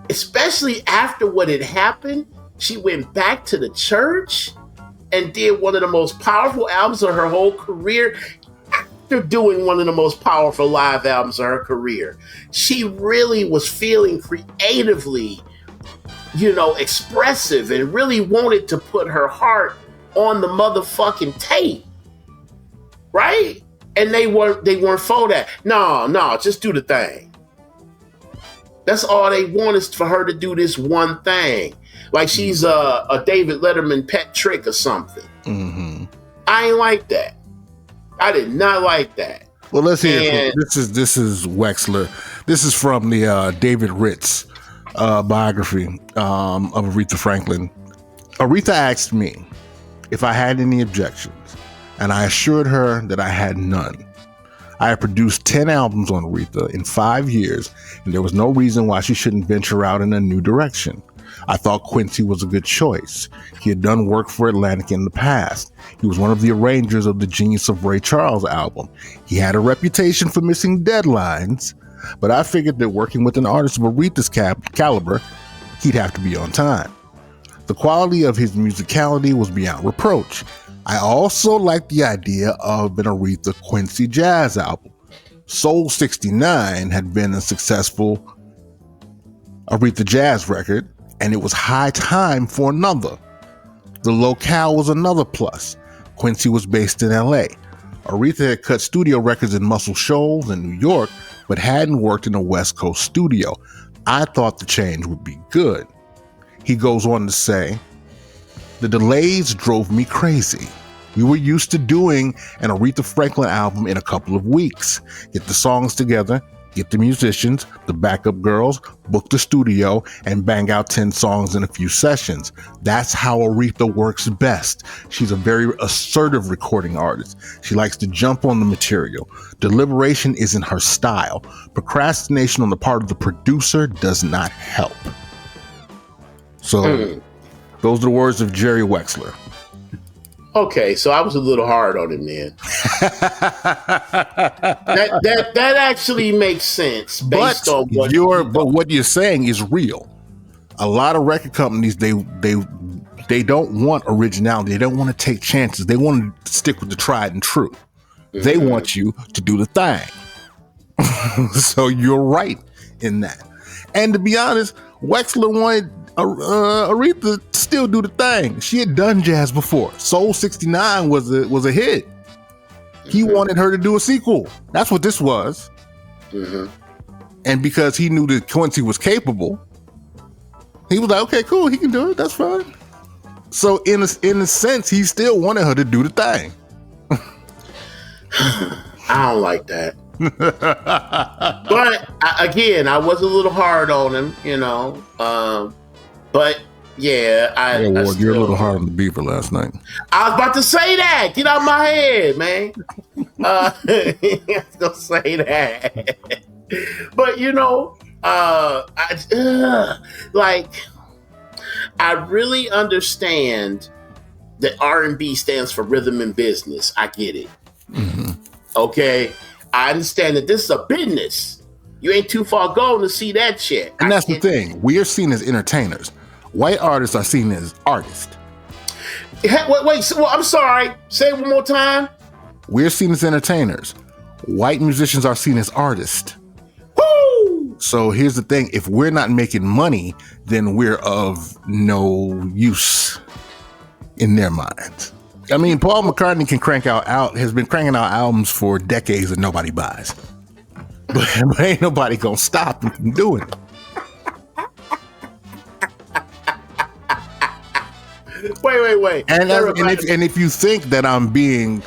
S2: especially after what had happened, she went back to the church and did one of the most powerful albums of her whole career. After doing one of the most powerful live albums of her career, she really was feeling creatively, expressive, and really wanted to put her heart on the motherfucking tape. Right? And they weren't for that. No, just do the thing. That's all they want, is for her to do this one thing. Like she's a David Letterman pet trick or something. Mm-hmm. I ain't like that. I did not like that.
S1: Well, let's hear. This is Wexler. This is from the David Ritz biography of Aretha Franklin. Aretha asked me if I had any objections, and I assured her that I had none. I had produced 10 albums on Aretha in 5 years, and there was no reason why she shouldn't venture out in a new direction. I thought Quincy was a good choice. He had done work for Atlantic in the past. He was one of the arrangers of the Genius of Ray Charles album. He had a reputation for missing deadlines, but I figured that working with an artist of Aretha's caliber, he'd have to be on time. The quality of his musicality was beyond reproach. I also liked the idea of an Aretha Quincy jazz album. Soul 69 had been a successful Aretha jazz record, and it was high time for another. The locale was another plus. Quincy was based in LA. Aretha had cut studio records in Muscle Shoals in New York, but hadn't worked in a West Coast studio. I thought the change would be good. He goes on to say, the delays drove me crazy. We were used to doing an Aretha Franklin album in a couple of weeks. Get the songs together, get the musicians, the backup girls, book the studio, and bang out 10 songs in a few sessions. That's how Aretha works best. She's a very assertive recording artist. She likes to jump on the material. Deliberation isn't her style. Procrastination on the part of the producer does not help. So those are the words of Jerry Wexler.
S2: Okay, so I was a little hard on him then. that actually makes sense based on what
S1: what you're saying is real. A lot of record companies they don't want originality. They don't want to take chances. They want to stick with the tried and true. Mm-hmm. They want you to do the thing. So you're right in that. And to be honest, Wexler wanted Aretha still do the thing. She had done jazz before. Soul 69 was a hit. He wanted her to do a sequel. That's what this was. Mm-hmm. And because he knew that Quincy was capable, he was like, okay, cool, he can do it. That's fine. So in a sense, he still wanted her to do the thing.
S2: I don't like that. But again, I was a little hard on him, but yeah,
S1: you're a little hard on the Beaver last night.
S2: I was about to say that. Get out of my head, man. I was gonna say that, but I really understand that R&B stands for rhythm and business. I get it. Mm-hmm. Okay, I understand that this is a business. You ain't too far gone to see that shit.
S1: And that's the thing. We are seen as entertainers. White artists are seen as artists.
S2: Wait, I'm sorry. Say it one more time.
S1: We're seen as entertainers. White musicians are seen as artists.
S2: Woo!
S1: So here's the thing. If we're not making money, then we're of no use in their minds. I mean, Paul McCartney has been cranking out albums for decades that nobody buys. But ain't nobody gonna stop him from doing it.
S2: Wait.
S1: And if you think that I'm being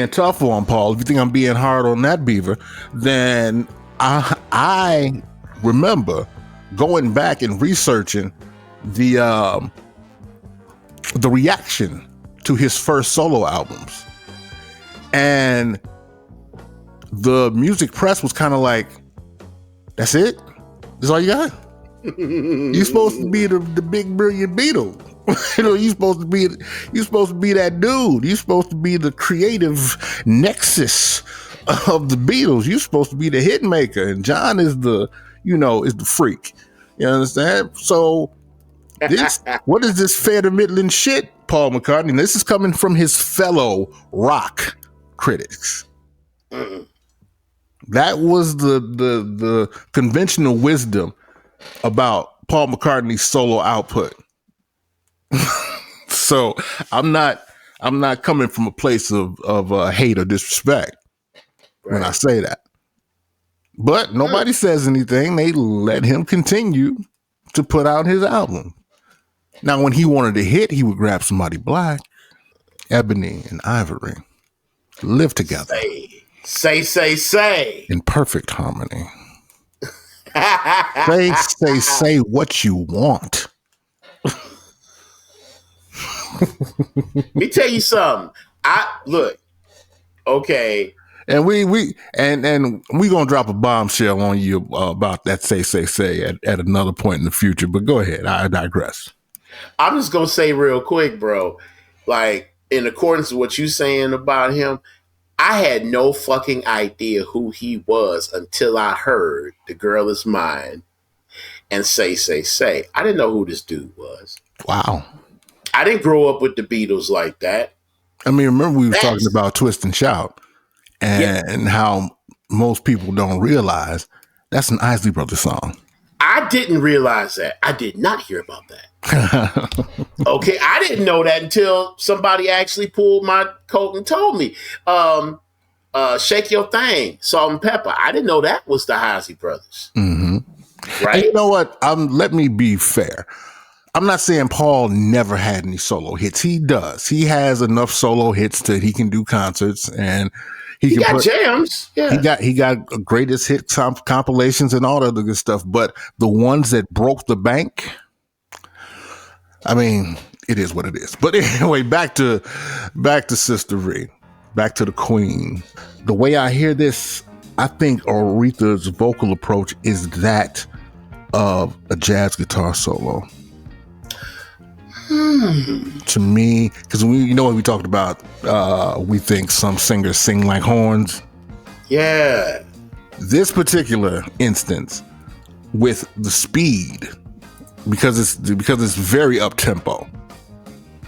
S1: tough on Paul, if you think I'm being hard on that Beaver, then I remember going back and researching the reaction to his first solo albums, and the music press was kind of like, "That's it? That's all you got? You're supposed to be the big brilliant Beatle." You're supposed to be that dude. You're supposed to be the creative nexus of the Beatles. You're supposed to be the hit maker, and John is the freak. You understand? So what is this fair to middling shit, Paul McCartney? This is coming from his fellow rock critics. Mm-mm. That was the conventional wisdom about Paul McCartney's solo output. So I'm not coming from a place of hate or disrespect when I say that. But nobody says anything. They let him continue to put out his album. Now, when he wanted to hit, he would grab somebody black. Ebony and Ivory live together.
S2: Say.
S1: In perfect harmony. say what you want.
S2: Let me tell you something. Okay.
S1: And we gonna drop a bombshell on you about that say at another point in the future. But go ahead. I digress.
S2: I'm just gonna say real quick, bro. Like, in accordance with what you saying about him, I had no fucking idea who he was until I heard "The Girl Is Mine" and say. I didn't know who this dude was.
S1: Wow.
S2: I didn't grow up with the Beatles like that.
S1: I mean, remember we were talking about Twist and Shout and how most people don't realize that's an Isley Brothers song.
S2: I didn't realize that. I did not hear about that. Okay, I didn't know that until somebody actually pulled my coat and told me. Shake Your Thing, Salt and Pepper. I didn't know that was the Isley Brothers. Mm-hmm. Right?
S1: And you know what? Let me be fair. I'm not saying Paul never had any solo hits. He does. He has enough solo hits that he can do concerts, and
S2: He got jams. Yeah.
S1: He got greatest hit compilations and all that other good stuff. But the ones that broke the bank, I mean, it is what it is. But anyway, back to Sister Ree, back to the Queen. The way I hear this, I think Aretha's vocal approach is that of a jazz guitar solo. To me, because we talked about, we think some singers sing like horns.
S2: Yeah.
S1: This particular instance, with the speed, because it's very up tempo,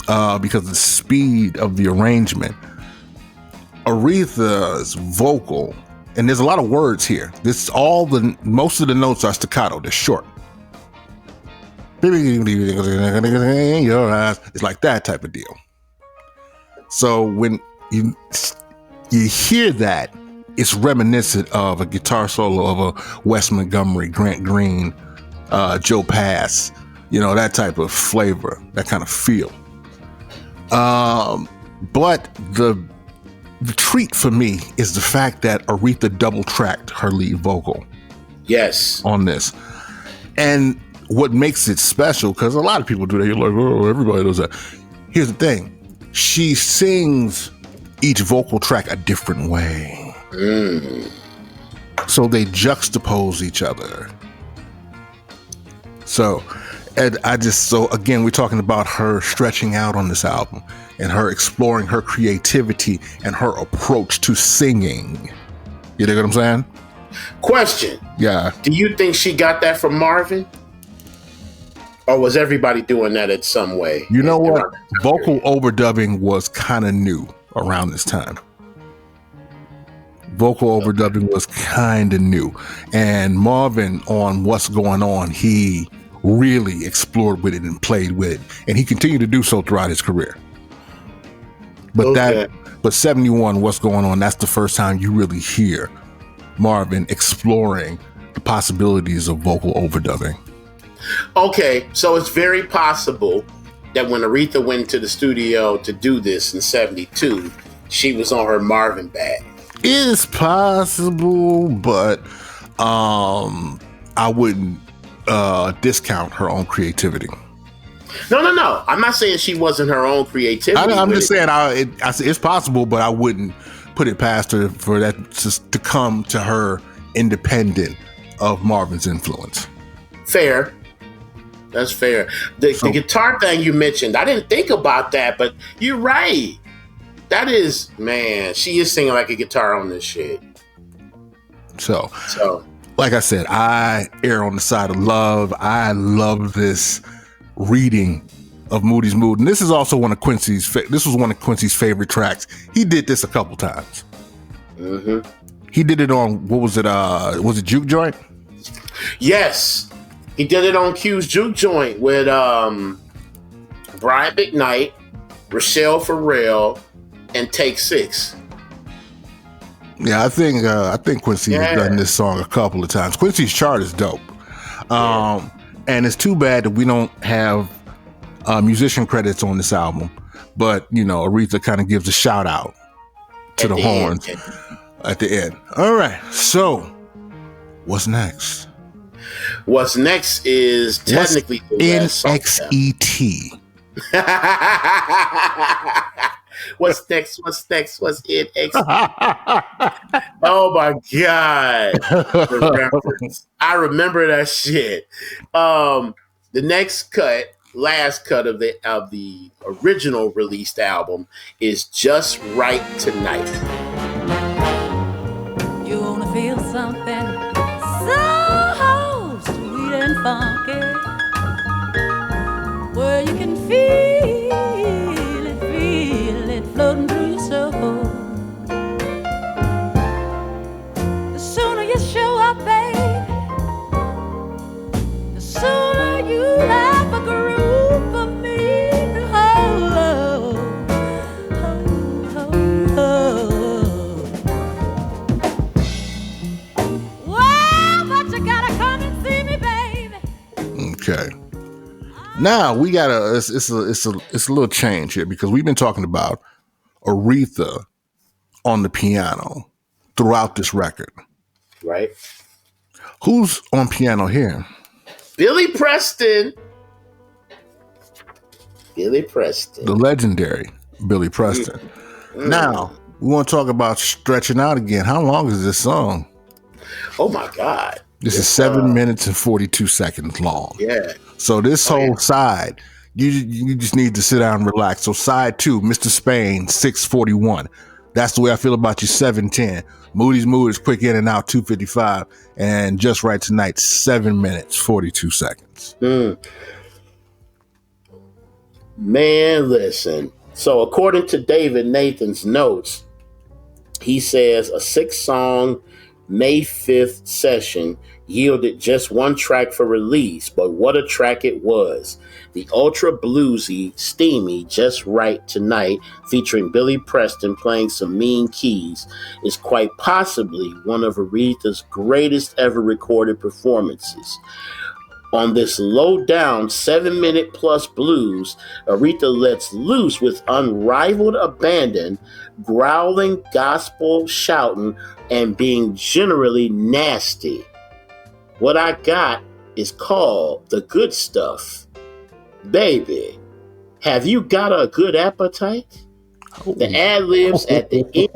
S1: because of the speed of the arrangement, Aretha's vocal, and there's a lot of words here. Most of the notes are staccato. They're short. Your eyes. It's like that type of deal. So when you hear that, it's reminiscent of a guitar solo of a Wes Montgomery, Grant Green, Joe Pass, that type of flavor, that kind of feel. But the treat for me is the fact that Aretha double tracked her lead vocal.
S2: Yes.
S1: On this. And what makes it special, because a lot of people do that. You're like, oh, everybody does that. Here's the thing. She sings each vocal track a different way. So they juxtapose each other. So again, we're talking about her stretching out on this album and her exploring her creativity and her approach to singing. You dig what I'm saying?
S2: Question.
S1: Yeah.
S2: Do you think she got that from Marvin? Or was everybody doing that in some way?
S1: You know what? Vocal overdubbing was kind of new around this time. Vocal overdubbing was kind of new. And Marvin, on What's Going On, he really explored with it and played with it. And he continued to do so throughout his career. But but 71, What's Going On, that's the first time you really hear Marvin exploring the possibilities of vocal overdubbing.
S2: Okay, so it's very possible that when Aretha went to the studio to do this in 72, she was on her Marvin bag.
S1: It's possible, but I wouldn't discount her own creativity.
S2: No. I'm not saying she wasn't her own creativity.
S1: I'm just saying it's possible, but I wouldn't put it past her for that to come to her independent of Marvin's influence.
S2: Fair. That's fair. The guitar thing you mentioned, I didn't think about that, but you're right. That is, man, she is singing like a guitar on this shit. So, like I said, I err on the side of love. I love this reading of Moody's Mood, and this is also one of Quincy's. This was one of Quincy's favorite tracks. He did this a couple times. Mm-hmm. He did it on, what was it? Was it Juke Joint? Yes. He did it on Q's Juke Joint with Brian McKnight, Rochelle Farrell, and Take Six.
S1: Yeah, I think Quincy has done this song a couple of times. Quincy's chart is dope. And it's too bad that we don't have musician credits on this album. But, Aretha kind of gives a shout out to the horns at the end. All right, so what's next?
S2: What's next is technically
S1: NXET.
S2: What's next? What's NXET? Oh my God. The reference. I remember that shit. The next last cut of the original released album is Just Right Tonight.
S3: You wanna feel something so sweet and funky, where you can feel it floating through your soul. The sooner you show up, babe, the sooner you have a group of me. Well, but you gotta come and see me, baby.
S1: Okay. Now we gotta. It's a little change here because we've been talking about Aretha on the piano throughout this record.
S2: Right.
S1: Who's on piano here?
S2: Billy Preston. Billy Preston.
S1: The legendary Billy Preston. Now, we want to talk about Stretching Out again. How long is this song?
S2: Oh my God.
S1: This is 7 minutes and 42 seconds long.
S2: Yeah.
S1: So this whole side, you just need to sit down and relax. So side 2, Mr. Spain, 641. That's the way I feel about you, 710. Moody's Mood is quick in and out, 255. And Just Right Tonight, 7 minutes, 42 seconds.
S2: Man, listen. So according to David Nathan's notes, he says a 6-song May 5th session yielded just one track for release, but what a track it was. The ultra bluesy, steamy Just Right Tonight, featuring Billy Preston playing some mean keys, is quite possibly one of Aretha's greatest ever recorded performances. On this low-down 7-minute plus blues, Aretha lets loose with unrivaled abandon, growling, gospel, shouting, and being generally nasty. What I got is called the good stuff. Baby, have you got a good appetite? The ad-libs at the end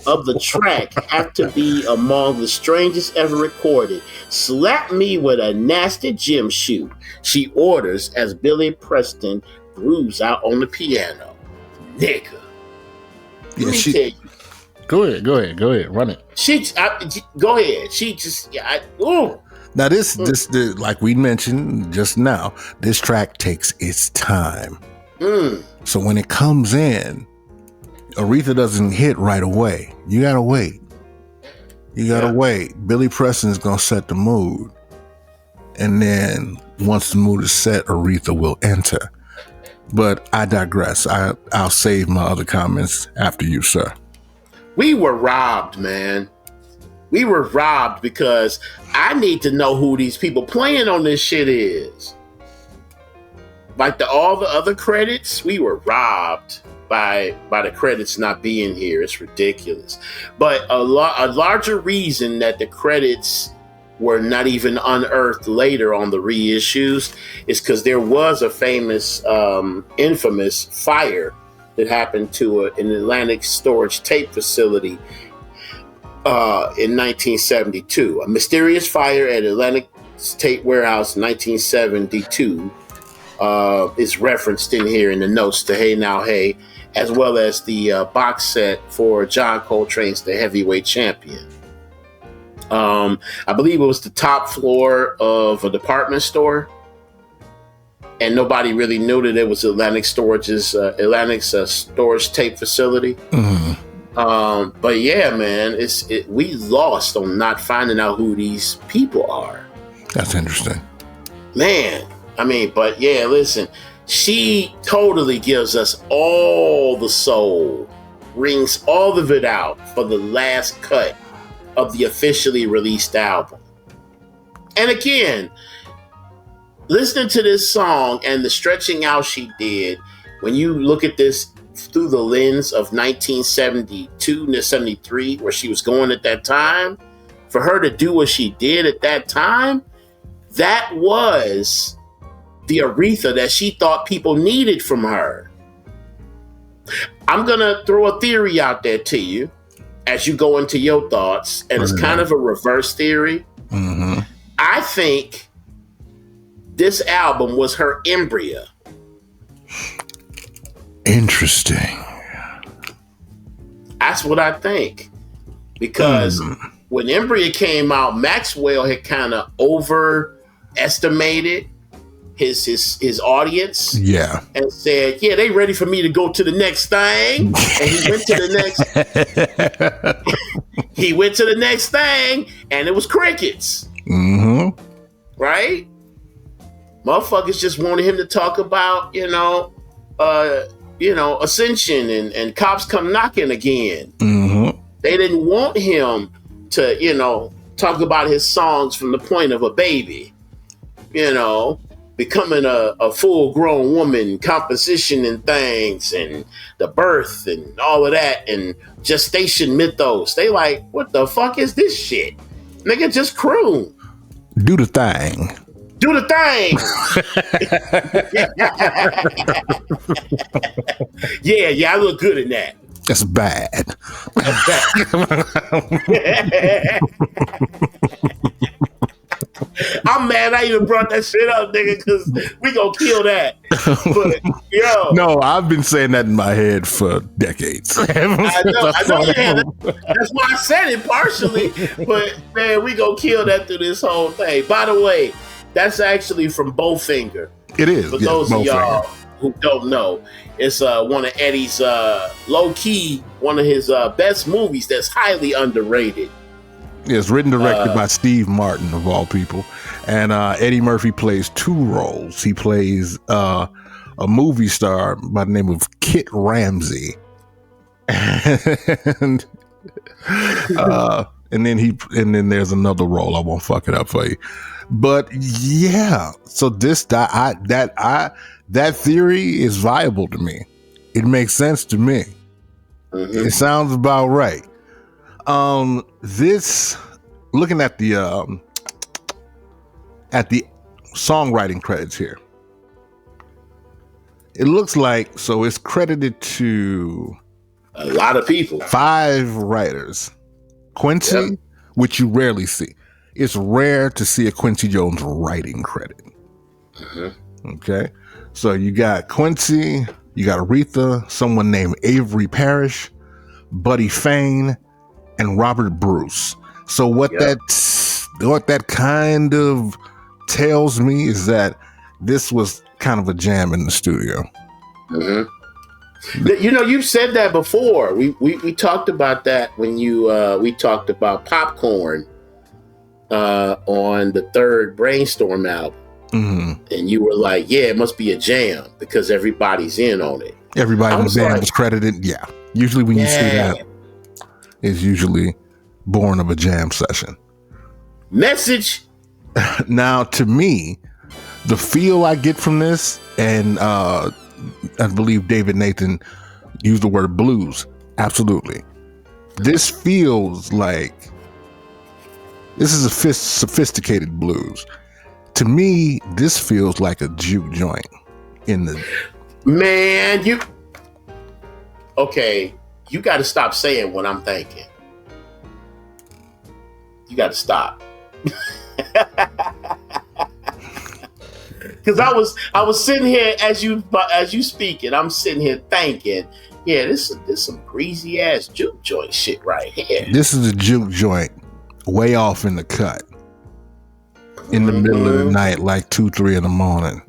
S2: of the track have to be among the strangest ever recorded. Slap me with a nasty gym shoe, she orders as Billy Preston grooves out on the piano. Nigga.
S1: Yeah, Go ahead, run it.
S2: Go ahead. She just,
S1: Now this, like we mentioned just now, this track takes its time. So when it comes in, Aretha doesn't hit right away. You gotta wait. Billy Preston's gonna set the mood. And then once the mood is set, Aretha will enter. But I digress. I'll save my other comments after you, sir.
S2: We were robbed, man. We were robbed because I need to know who these people playing on this shit is. Like all the other credits, we were robbed by the credits not being here. It's ridiculous. But a larger reason that the credits were not even unearthed later on the reissues is because there was a famous, infamous fire that happened to an Atlantic storage tape facility in 1972. A mysterious fire at Atlantic Tape Warehouse in 1972 is referenced in here in the notes to Hey Now Hey, as well as the box set for John Coltrane's The Heavyweight Champion. I believe it was the top floor of a department store, and nobody really knew that it was Atlantic's storage tape facility. But yeah, man, we lost on not finding out who these people are.
S1: That's interesting,
S2: man. I mean, but yeah, listen, she totally gives us all the soul, wrings all of it out for the last cut of the officially released album. And again, listening to this song and the stretching out she did, when you look at this through the lens of 1972 to 73, where she was going at that time, for her to do what she did at that time, that was the Aretha that she thought people needed from her. I'm going to throw a theory out there to you as you go into your thoughts, and it's kind of a reverse theory. I think this album was her embryo.
S1: Interesting.
S2: That's what I think. Because when Embryo came out, Maxwell had kind of overestimated his audience.
S1: Yeah.
S2: And said, yeah, they ready for me to go to the next thing. And he went to the next he went to the next thing, and it was crickets. Right? Motherfuckers just wanted him to talk about, Ascension and Cops Come Knocking again. They didn't want him to, talk about his songs from the point of a baby. becoming a full grown woman, composition and things, and the birth and all of that, and gestation mythos. They like, what the fuck is this shit? Nigga, just croon.
S1: Do the thing.
S2: Do the thing. Yeah, I look good in that.
S1: That's bad.
S2: I'm mad I even brought that shit up, nigga, because we gonna kill that. But, yo.
S1: No, I've been saying that in my head for decades.
S2: I know, yeah. That's why I said it partially. But, man, we gonna kill that through this whole thing. By the way, that's actually from Bowfinger.
S1: It is.
S2: For those of y'all who don't know, it's one of Eddie's low-key, one of his best movies that's highly underrated.
S1: It's written directed by Steve Martin, of all people. And Eddie Murphy plays two roles. He plays a movie star by the name of Kit Ramsey. And then there's another role. I won't fuck it up for you. But yeah, so that theory is viable to me. It makes sense to me. Mm-hmm. It sounds about right. This, looking at the songwriting credits here, it looks like, so it's credited to
S2: a lot of people, 5
S1: writers. Quincy, which you rarely see. It's rare to see a Quincy Jones writing credit. Mm-hmm. Okay, so you got Quincy, you got Aretha, someone named Avery Parrish, Buddy Fane, and Robert Bruce. So what that kind of tells me is that this was kind of a jam in the studio.
S2: Mm-hmm. You know, you've said that before. We talked about that when we talked about Popcorn on the 3rd Brainstorm album. Mm-hmm. And you were like, yeah, it must be a jam because everybody's in on it.
S1: Everybody in the band was credited. Yeah. Usually when you see that, it's usually born of a jam session.
S2: Message.
S1: Now, to me, the feel I get from this, and I believe David Nathan used the word blues. Absolutely. This feels like this is a sophisticated blues. To me, this feels like a juke joint in the...
S2: Man, you got to stop saying what I'm thinking. You got to stop. Because I was sitting here as you speak, and I'm sitting here thinking, yeah, this some greasy ass juke joint shit right here.
S1: This is a juke joint, way off in the cut, in the middle of the night, like 2-3 in the morning.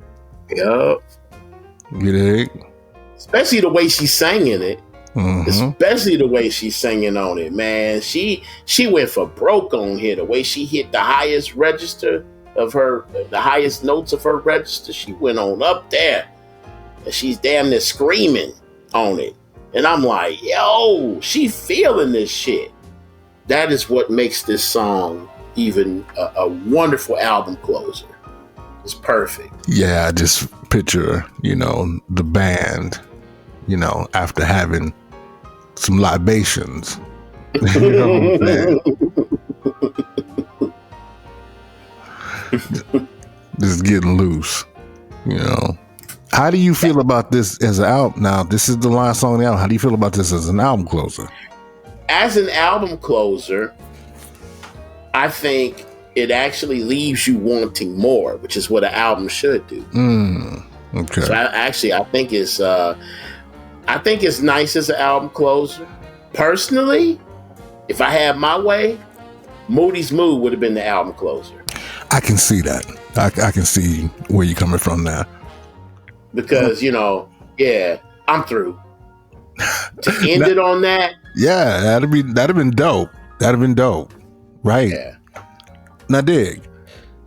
S2: Yup.
S1: You dig?
S2: Especially the way she's singing it. Mm-hmm. Especially the way she's singing on it, man. She went for broke on here. The way she hit the highest register of her, the highest notes of her register, she went on up there. And she's damn near screaming on it. And I'm like, yo, she feeling this shit. That is what makes this song even a wonderful album closer. It's perfect.
S1: Yeah, I just picture, the band, after having some libations. You know what I'm saying? Just getting loose, How do you feel about this as an album? Now, this is the last song of the album. How do you feel about this as an album closer?
S2: As an album closer, I think it actually leaves you wanting more, which is what an album should do. Okay. So I think it's nice as an album closer. Personally, if I had my way, Moody's Mood would have been the album closer.
S1: I can see that. I can see where you're coming from now.
S2: Because, I'm through. To end it on that.
S1: Yeah, that'd have been dope. That'd have been dope. Right. Yeah. Now dig.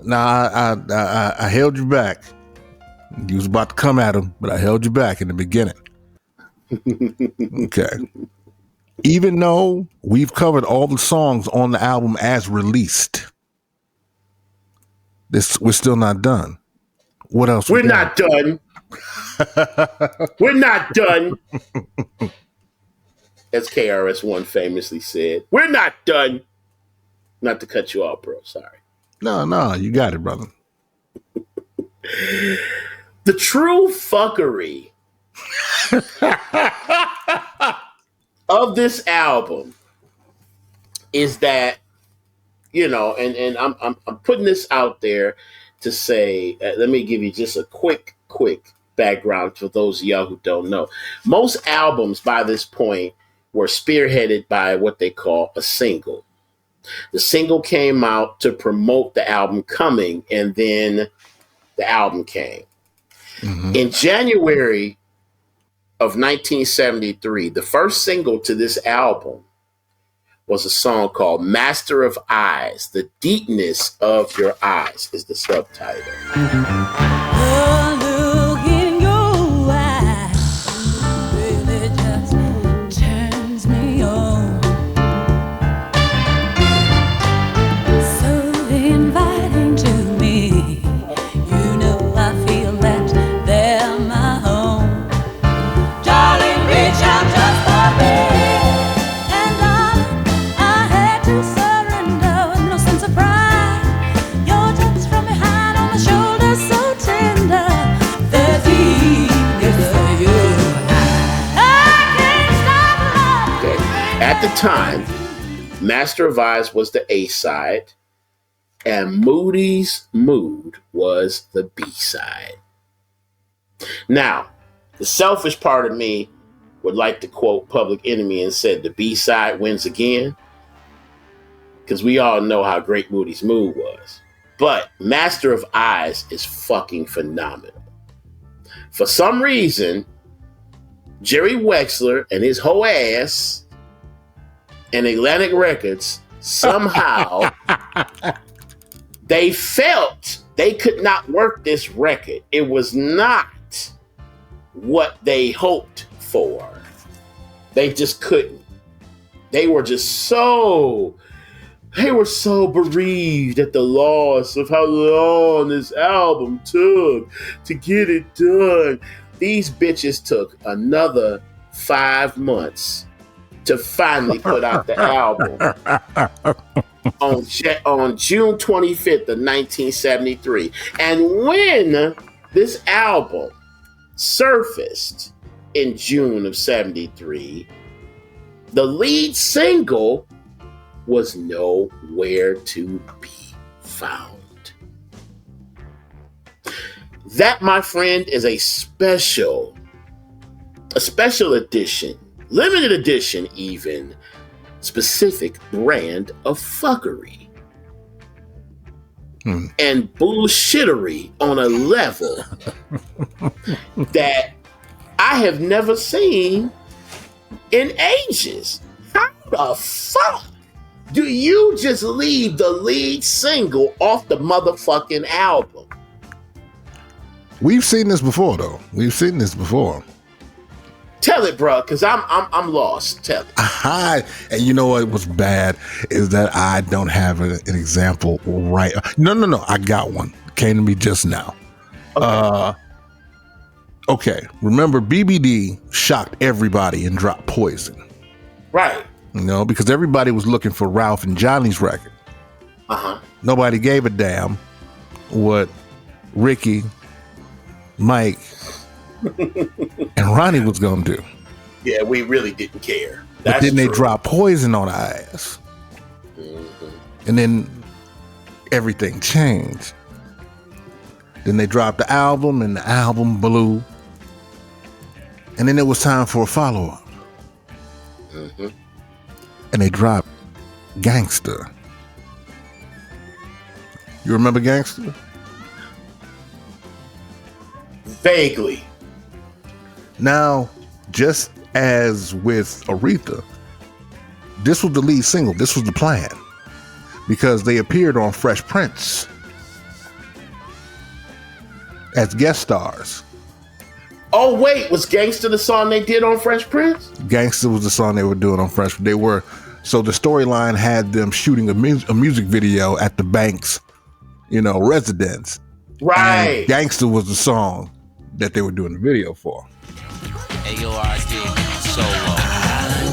S1: Now I held you back. You was about to come at him, but I held you back in the beginning. Okay. Even though we've covered all the songs on the album as released, we're still not done. What else?
S2: We're not done. We're not done. As KRS-One famously said, we're not done. Not to cut you off, bro. Sorry.
S1: No, you got it, brother.
S2: The true fuckery of this album is that, you know, and I'm putting this out there to say, let me give you just a quick background for those of y'all who don't know. Most albums by this point were spearheaded by what they call a single. The single came out to promote the album coming, and then the album came. Mm-hmm. In January of 1973, the first single to this album was a song called Master of Eyes. The Deepness of Your Eyes is the subtitle.
S3: The look in your eyes really just turns me on. So inviting to me. You know I feel that they're my home. Darling, reach out just for me. And I had to surrender with no sense of pride. Your touch from behind on my shoulder, so tender. The deepness of your eyes. I can't stop loving you.
S2: At the time, Master of Eyes was the A-side, and Moody's Mood was the B-side. Now, the selfish part of me would like to quote Public Enemy and said the B-side wins again, because we all know how great Moody's Mood was. But Master of Eyes is fucking phenomenal. For some reason, Jerry Wexler and his whole ass and Atlantic Records somehow they felt they could not work this record. It was not what they hoped for. They just couldn't. They were so bereaved at the loss of how long this album took to get it done. These bitches took another 5 months to finally put out the album on June 25th of 1973. And when this album surfaced in June of 73, the lead single was nowhere to be found. That, my friend, is a special edition, limited edition even, specific brand of fuckery and bullshittery on a level that I have never seen in ages. How the fuck do you just leave the lead single off the motherfucking album?
S1: We've seen this before, though. We've seen this before.
S2: Tell it, bro, because I'm lost. Tell it.
S1: And you know what was bad is that I don't have an example right. No. I got one. Came to me just now. Okay. Remember, BBD shocked everybody and dropped Poison.
S2: Right.
S1: You know, because everybody was looking for Ralph and Johnny's record. Nobody gave a damn what Ricky, Mike, and Ronnie was gonna do.
S2: Yeah, we really didn't care.
S1: But then they dropped Poison on our ass. And then everything changed. Then they dropped the album and the album blew. And then it was time for a follow-up. And they dropped Gangsta. You remember Gangsta?
S2: Vaguely.
S1: Now, just as with Aretha, this was the lead single. This was the plan. Because they appeared on Fresh Prince as guest stars.
S2: Oh, wait, was Gangsta the song they did on Fresh Prince?
S1: Gangsta was the song they were doing on Fresh. So the storyline had them shooting a music video at the Banks, residence. And
S2: Right.
S1: Gangster was the song that they were doing the video for.
S4: AORD, solo.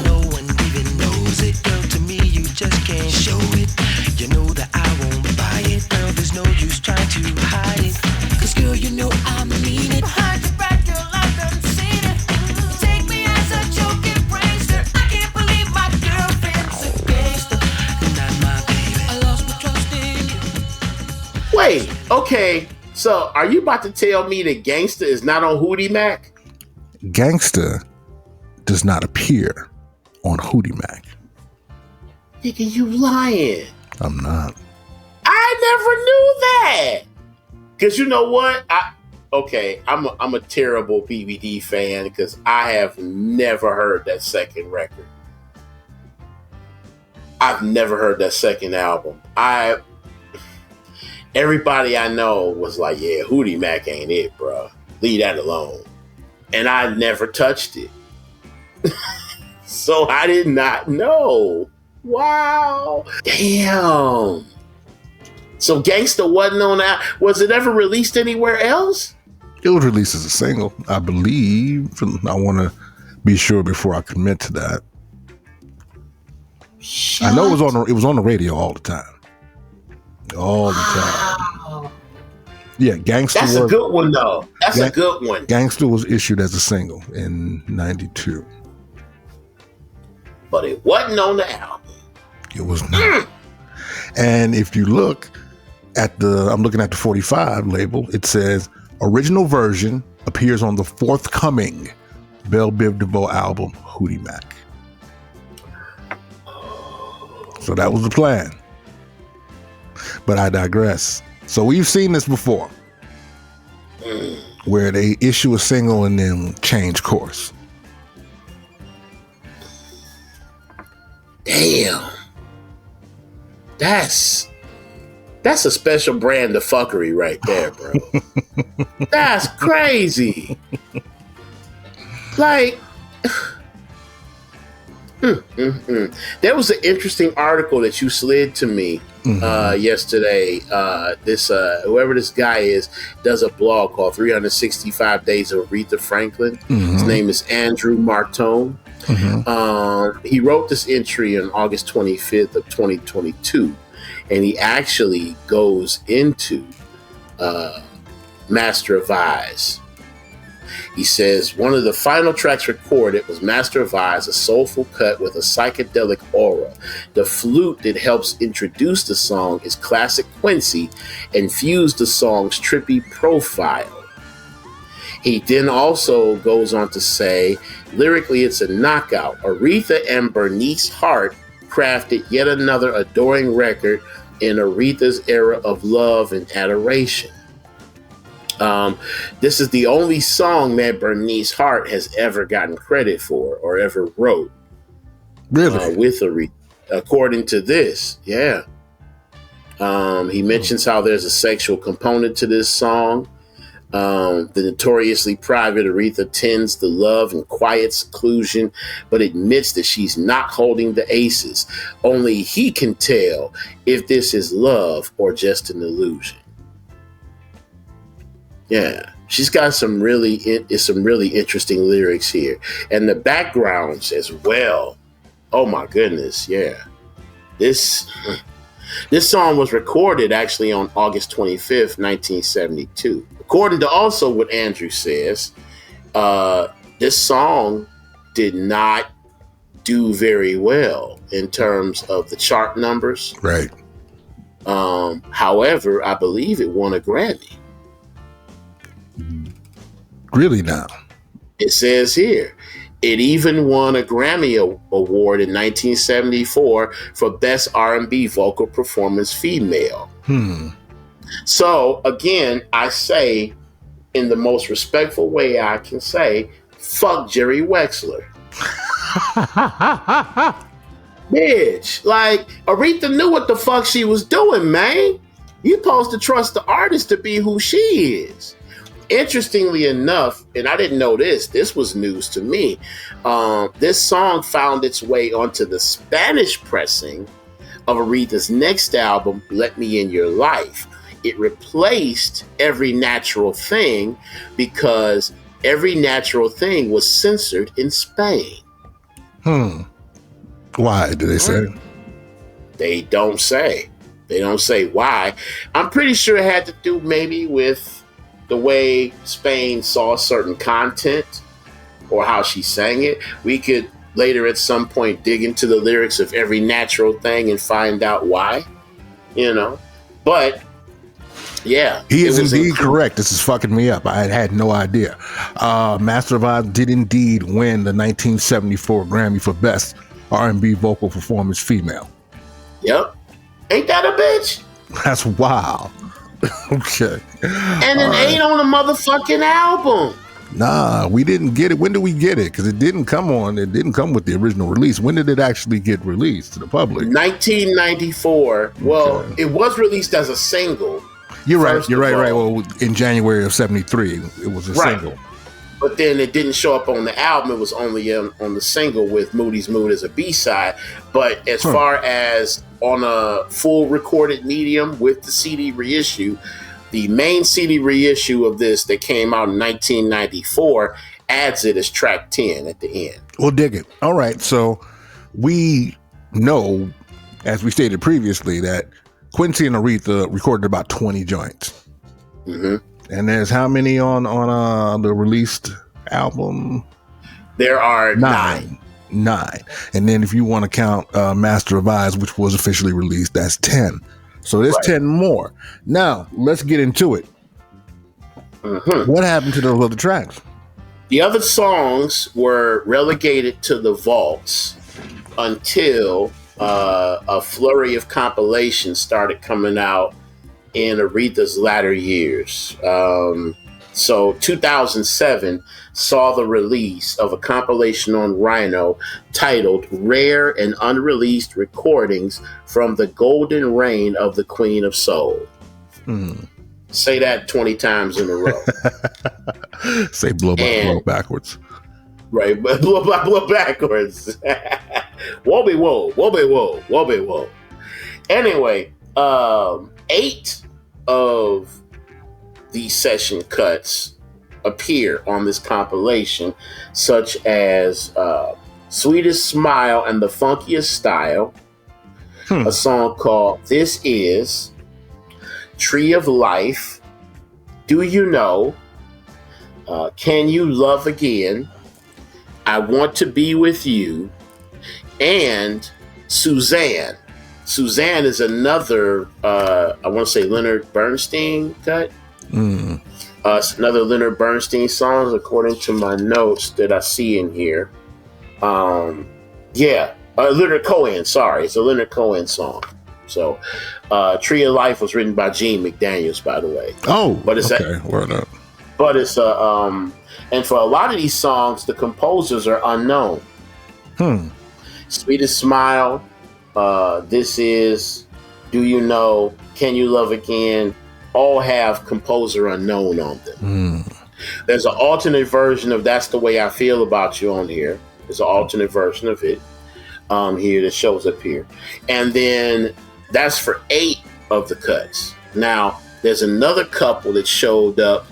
S4: No one even knows it, girl. To me, you just can't show it. You know that I won't buy it, girl. There's no use trying to hide it. 'Cause girl, you know I mean it. Behind your back, girl, I've done seen it. Take me as a joking prankster. I can't believe my girlfriend's a gangster. Not my baby. I lost my trust in you.
S2: Wait, okay. So are you about to tell me that Gangsta is not on Hootie Mac?
S1: Gangster does not appear on Hootie Mac.
S2: Nigga, you lying.
S1: I'm not.
S2: I never knew that. Cause you know what? I'm a terrible BBD fan because I have never heard that second record. I've never heard that second album. Everybody I know was like, yeah, Hootie Mac ain't it, bro. Leave that alone. And I never touched it. So I did not know. Wow. Damn. So Gangsta wasn't on that. Was it ever released anywhere else?
S1: It was released as a single, I believe. I want to be sure before I commit to that. I know it was on the radio all the time. All the time. Yeah, Gangsta.
S2: That's a good one, though. That's a good one.
S1: Gangsta was issued as a single in '92.
S2: But it wasn't on the album.
S1: It was not. And if you look at I'm looking at the 45 label, it says original version appears on the forthcoming Belle Biv DeVoe album, Hootie Mac. So that was the plan. But I digress. So we've seen this before, where they issue a single and then change course.
S2: Damn. That's a special brand of fuckery right there, bro. That's crazy. Like, there was an interesting article that you slid to me yesterday. Whoever this guy is does a blog called 365 Days of Aretha Franklin. His name is Andrew Martone. He wrote this entry on August 25th of 2022, and he actually goes into Master of Eyes. He says, one of the final tracks recorded was Master of Eyes, a soulful cut with a psychedelic aura. The flute that helps introduce the song is classic Quincy and fused the song's trippy profile. He then also goes on to say, lyrically, it's a knockout. Aretha and Bernice Hart crafted yet another adoring record in Aretha's era of love and adoration. This is the only song that Bernice Hart has ever gotten credit for or ever wrote.
S1: Really?
S2: With Aretha, according to this. Yeah. He mentions how there's a sexual component to this song. The notoriously private Aretha tends to love and quiet seclusion, but admits that she's not holding the aces. Only he can tell if this is love or just an illusion. Yeah, she's got some really interesting lyrics here, and the backgrounds as well. Oh my goodness, yeah. This song was recorded actually on August 25th, 1972. According to also what Andrew says, this song did not do very well in terms of the chart numbers.
S1: Right.
S2: However, I believe it won a Grammy.
S1: Really now?
S2: It says here, it even won a Grammy Award in 1974 for Best R&B Vocal Performance Female. So, again, I say, in the most respectful way I can say, fuck Jerry Wexler. Bitch, like, Aretha knew what the fuck she was doing, man. You're supposed to trust the artist to be who she is. Interestingly enough, and I didn't know this was news to me, this song found its way onto the Spanish pressing of Aretha's next album, Let Me In Your Life. it replaced Every Natural Thing because Every Natural Thing was censored in Spain.
S1: Why do they say?
S2: They don't say. They don't say why. I'm pretty sure it had to do maybe with the way Spain saw certain content or how she sang it. We could later at some point dig into the lyrics of Every Natural Thing and find out why, you know. But yeah,
S1: he is indeed correct. This is fucking me up. I had no idea. Master of Oz did indeed win the 1974 Grammy for Best R&B Vocal Performance Female.
S2: Yep. Ain't that a bitch?
S1: That's wild. Okay.
S2: And it ain't on a motherfucking album.
S1: Nah, we didn't get it. When did we get it? Because it didn't come with the original release. When did it actually get released to the public?
S2: 1994. Well, it was released as a single.
S1: You're right. Well, in January of 73, it was a single.
S2: But then it didn't show up on the album. It was only on the single with Moody's Mood as a B-side. But as far as on a full recorded medium with the CD reissue, the main CD reissue of this that came out in 1994 adds it as track 10 at the end.
S1: We'll dig it. All right. So we know, as we stated previously, that Quincy and Aretha recorded about 20 joints.
S2: Mm-hmm.
S1: And there's how many on the released album?
S2: There are nine.
S1: And then if you want to count Master of Oz, which was officially released, that's 10. So there's 10 more. Now, let's get into it. Mm-hmm. What happened to those other tracks?
S2: The other songs were relegated to the vaults until a flurry of compilations started coming out in Aretha's latter years. So 2007 saw the release of a compilation on Rhino titled Rare and Unreleased Recordings from the Golden Reign of the Queen of Soul. Say that 20 times in a row.
S1: Say blow backwards.
S2: Right, but blow backwards. Whoa, whoa, whoa, whoa, whoa. Anyway, 8 of these session cuts appear on this compilation, such as Sweetest Smile and the Funkiest Style, a song called This Is, Tree of Life, Do You Know, Can You Love Again, I Want to Be With You, and Suzanne. Suzanne is another, I want to say Leonard Bernstein cut. It's another Leonard Bernstein song, according to my notes that I see in here. Leonard Cohen, sorry. It's a Leonard Cohen song. So, Tree of Life was written by Gene McDaniels, by the way.
S1: Oh,
S2: but it's
S1: okay. Word up.
S2: But it's and for a lot of these songs, the composers are unknown. Sweetest Smile, This Is, Do You Know, Can You Love Again, all have composer unknown on them. There's an alternate version of That's the Way I Feel About You on here. There's an alternate version of it here that shows up here. And then that's for 8 of the cuts. Now, there's another couple that showed up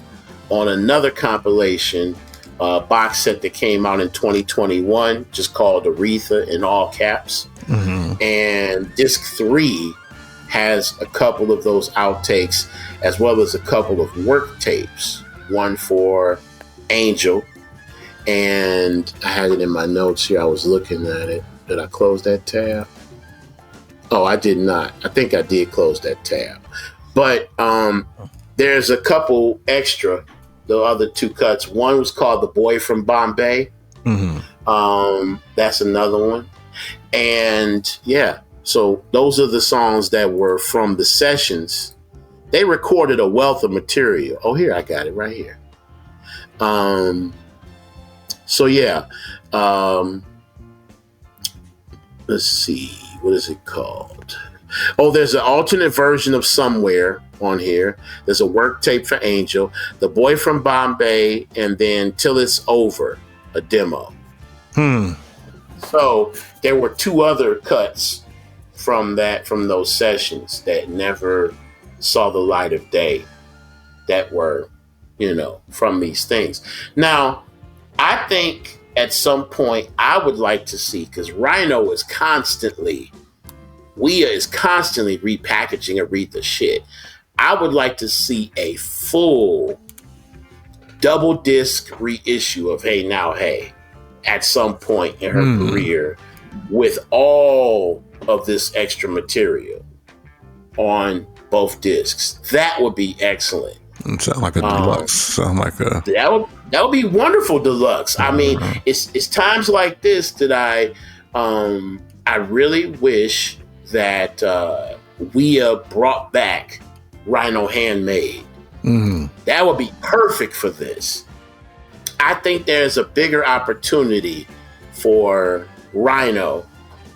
S2: on another compilation box set that came out in 2021, just called Aretha in all caps. And disc 3 has a couple of those outtakes, as well as a couple of work tapes. One for Angel, and I had it in my notes here. I was looking at it. Did I close that tab? Oh, I did not. I think I did close that tab. But there's a couple extra, the other 2 cuts. One was called The Boy from Bombay. That's another one. And yeah, so those are the songs that were from the sessions. They recorded a wealth of material. Oh, here, I got it right here. So yeah, let's see, what is it called? Oh, there's an alternate version of Somewhere on here. There's a work tape for Angel, The Boy from Bombay, and then Till It's Over, a demo. So there were 2 other cuts from those sessions that never saw the light of day that were, from these things. Now, I think at some point I would like to see, because Rhino is constantly repackaging Aretha shit. I would like to see a full double disc reissue of Hey Now Hey at some point in her career, with all of this extra material on both discs. That would be excellent.
S1: It sound like a deluxe.
S2: That would be wonderful deluxe. I mean, it's times like this that I really wish that Wea brought back Rhino Handmade. That would be perfect for this. I think there's a bigger opportunity for Rhino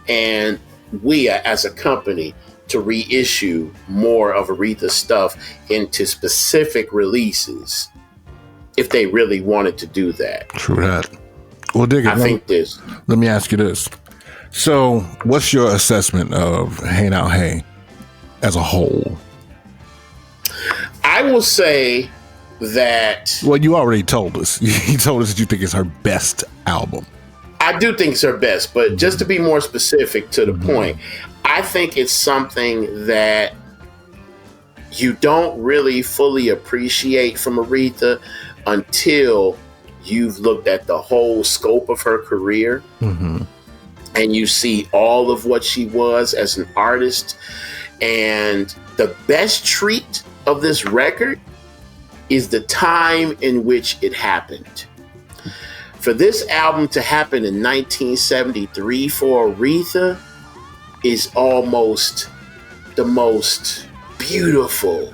S2: and Wea as a company to reissue more of Aretha's stuff into specific releases if they really wanted to do that.
S1: True that. Well, let me ask you this. So what's your assessment of Hey Now Hey as a whole?
S2: I will say that...
S1: Well, you already told us. You told us that you think it's her best album.
S2: I do think it's her best, but just to be more specific to the point, I think it's something that you don't really fully appreciate from Aretha until you've looked at the whole scope of her career and you see all of what she was as an artist. And the best treat of this record is the time in which it happened. For this album to happen in 1973 for Aretha is almost the most beautiful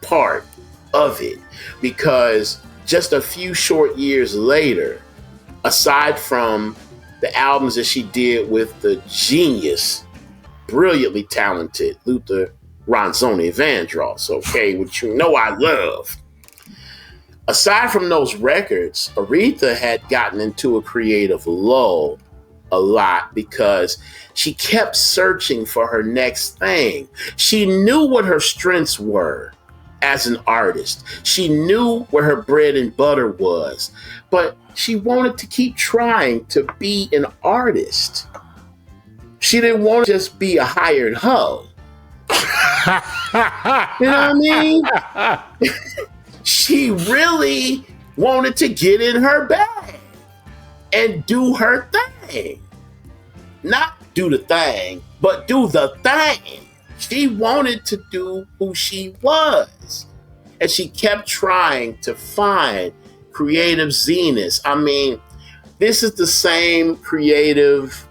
S2: part of it, because just a few short years later, aside from the albums that she did with the genius, brilliantly talented Luther Ronzoni Vandross, okay, which I love. Aside from those records, Aretha had gotten into a creative lull a lot because she kept searching for her next thing. She knew what her strengths were as an artist. She knew where her bread and butter was, but she wanted to keep trying to be an artist. She didn't want to just be a hired hoe. You know what I mean? She really wanted to get in her bag and do her thing. Not do the thing, but do the thing. She wanted to do who she was. And she kept trying to find creative zenith. I mean, this is the same creative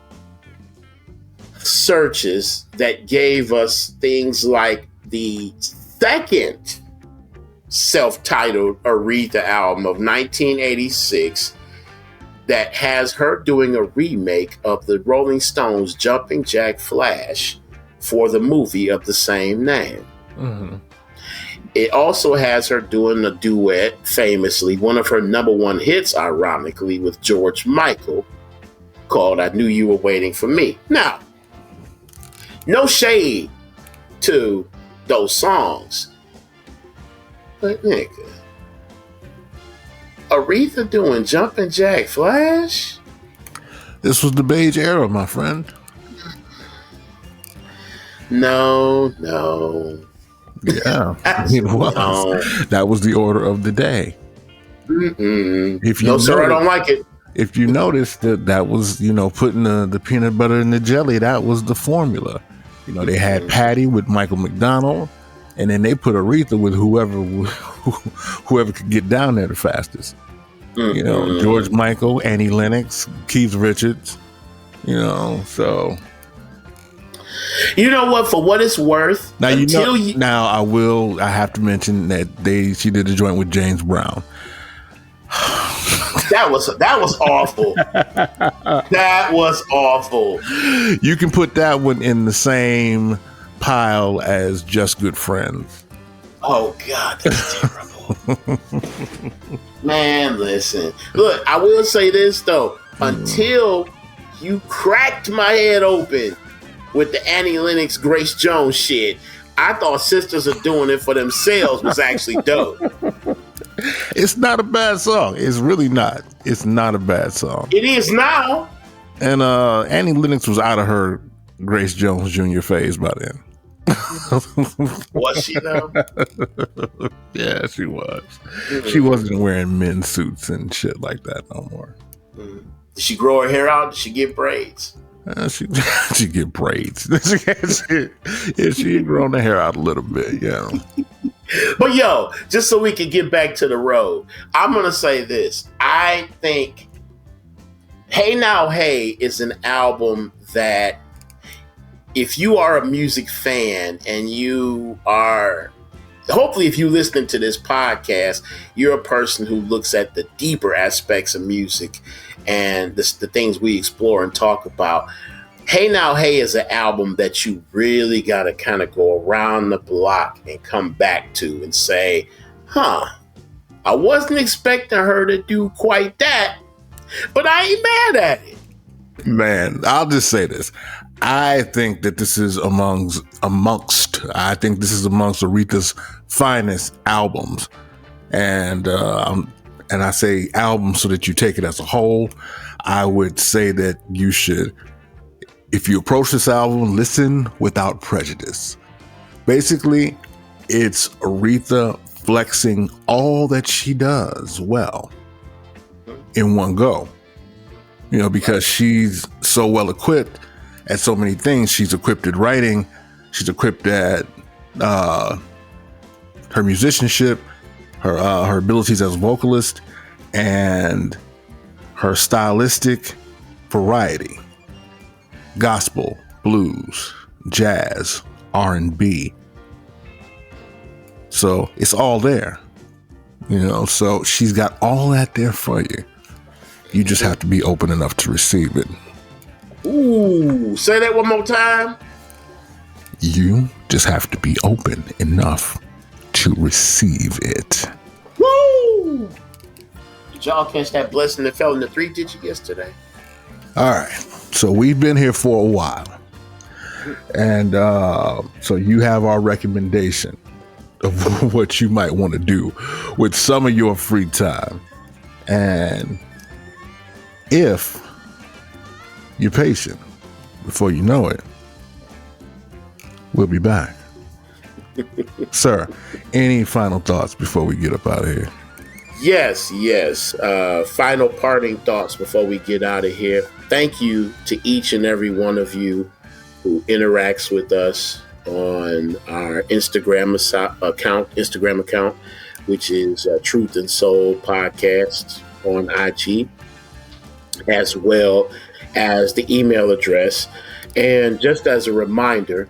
S2: searches that gave us things like the second self-titled Aretha album of 1986 that has her doing a remake of the Rolling Stones' Jumping Jack Flash for the movie of the same name. It also has her doing a duet, famously, one of her number one hits, ironically, with George Michael, called I Knew You Were Waiting for Me. Now, no shade to those songs, but nigga, Aretha doing Jumpin' Jack Flash?
S1: This was the beige era, my friend.
S2: No.
S1: Yeah, it was. No. That was the order of the day.
S2: Sir, I don't like it.
S1: If you notice that was, putting the peanut butter in the jelly, that was the formula. They had Patty with Michael McDonald, and then they put Aretha with whoever could get down there the fastest. George Michael, Annie Lennox, Keith Richards, so.
S2: You know what? For what it's worth,
S1: now I have to mention that she did a joint with James Brown.
S2: That was awful. That was awful.
S1: You can put that one in the same pile as Just Good Friends.
S2: Oh God, that's terrible. Man, listen. Look, I will say this though. Until you cracked my head open with the Annie Lennox, Grace Jones shit, I thought Sisters Are Doing It For Themselves was actually dope.
S1: It's not a bad song. It's really not. It's not a bad song.
S2: It is now.
S1: And Annie Lennox was out of her Grace Jones Jr. phase by then.
S2: Was she though?
S1: Yeah, she was. She wasn't wearing men's suits and shit like that no more.
S2: Did she grow her hair out? Did she get braids?
S1: She get braids. She had grown the hair out a little bit, yeah.
S2: But yo, just so we can get back to the road, I'm gonna say this. I think Hey Now Hey is an album that if you are a music fan and you are, hopefully if you listen to this podcast, you're a person who looks at the deeper aspects of music and the things we explore and talk about. Hey Now Hey is an album that you really got to kind of go around the block and come back to and say, I wasn't expecting her to do quite that, but I ain't mad at it.
S1: Man, I'll just say this. I think that this is amongst Aretha's finest albums. And I say album so that you take it as a whole. I would say that you should, if you approach this album, listen without prejudice. Basically, it's Aretha flexing all that she does well in one go. You know, because she's so well equipped at so many things. She's equipped at writing. She's equipped at her musicianship, her abilities as a vocalist, and her stylistic variety. Gospel, blues, jazz, R&B. So it's all there, you know, so she's got all that there for you. You just have to be open enough to receive it.
S2: Ooh, say that one more time.
S1: You just have to be open enough to receive it.
S2: Woo! Did y'all catch that blessing that fell in the 3-digit yesterday?
S1: All right. So we've been here for a while. And so you have our recommendation of what you might want to do with some of your free time. And if you're patient, before you know it, we'll be back. Sir, any final thoughts before we get up out of here?
S2: Yes. Final parting thoughts before we get out of here. Thank you to each and every one of you who interacts with us on our Instagram account, which is Truth and Soul Podcast on IG, as well as the email address. And just as a reminder,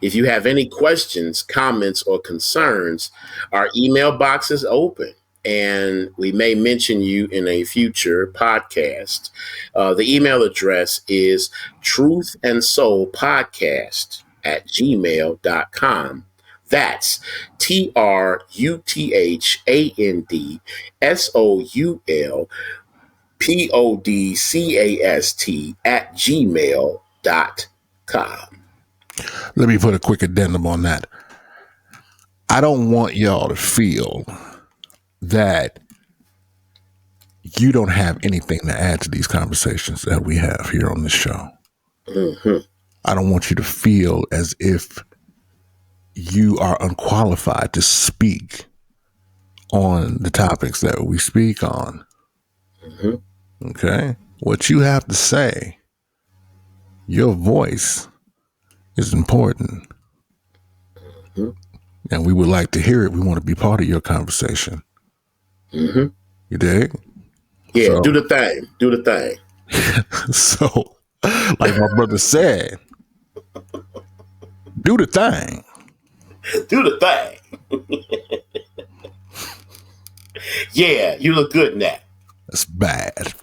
S2: if you have any questions, comments, or concerns, our email box is open and we may mention you in a future podcast. The email address is truthandsoulpodcast@gmail.com. That's truthandsoulpodcast@gmail.com.
S1: Let me put a quick addendum on that. I don't want y'all to feel that you don't have anything to add to these conversations that we have here on this show.
S2: Mm-hmm.
S1: I don't want you to feel as if you are unqualified to speak on the topics that we speak on.
S2: Mm-hmm.
S1: Okay? What you have to say, your voice is important.
S2: Mm-hmm.
S1: And we would like to hear it. We want to be part of your conversation.
S2: Mm-hmm.
S1: You dig?
S2: Yeah,
S1: So,
S2: do the thing.
S1: So, like my brother said, do the thing.
S2: Do the thing. Yeah, you look good in that.
S1: That's bad.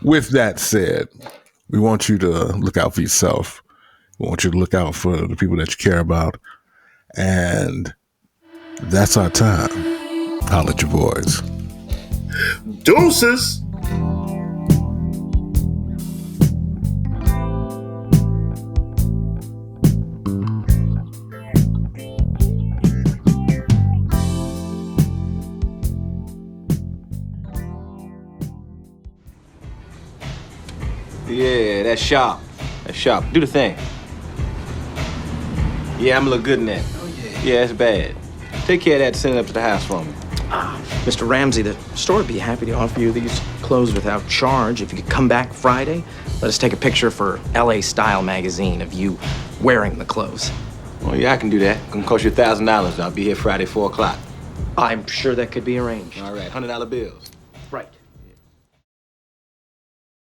S1: With that said, we want you to look out for yourself. We want you to look out for the people that you care about. And that's our time. Holla at your boys.
S2: Deuces.
S5: Yeah, that's sharp. That's sharp. Do the thing. Yeah, I'm gonna look good in that. Oh, yeah. Yeah, that's bad. Take care of that and send it up to the house for me.
S6: Mr. Ramsey, the store would be happy to offer you these clothes without charge. If you could come back Friday, let us take a picture for LA Style magazine of you wearing the clothes.
S5: Oh, yeah, I can do that. It's gonna cost you $1,000. I'll be here Friday, 4 o'clock.
S6: I'm sure that could be arranged.
S5: All right, $100 bills.
S6: Right.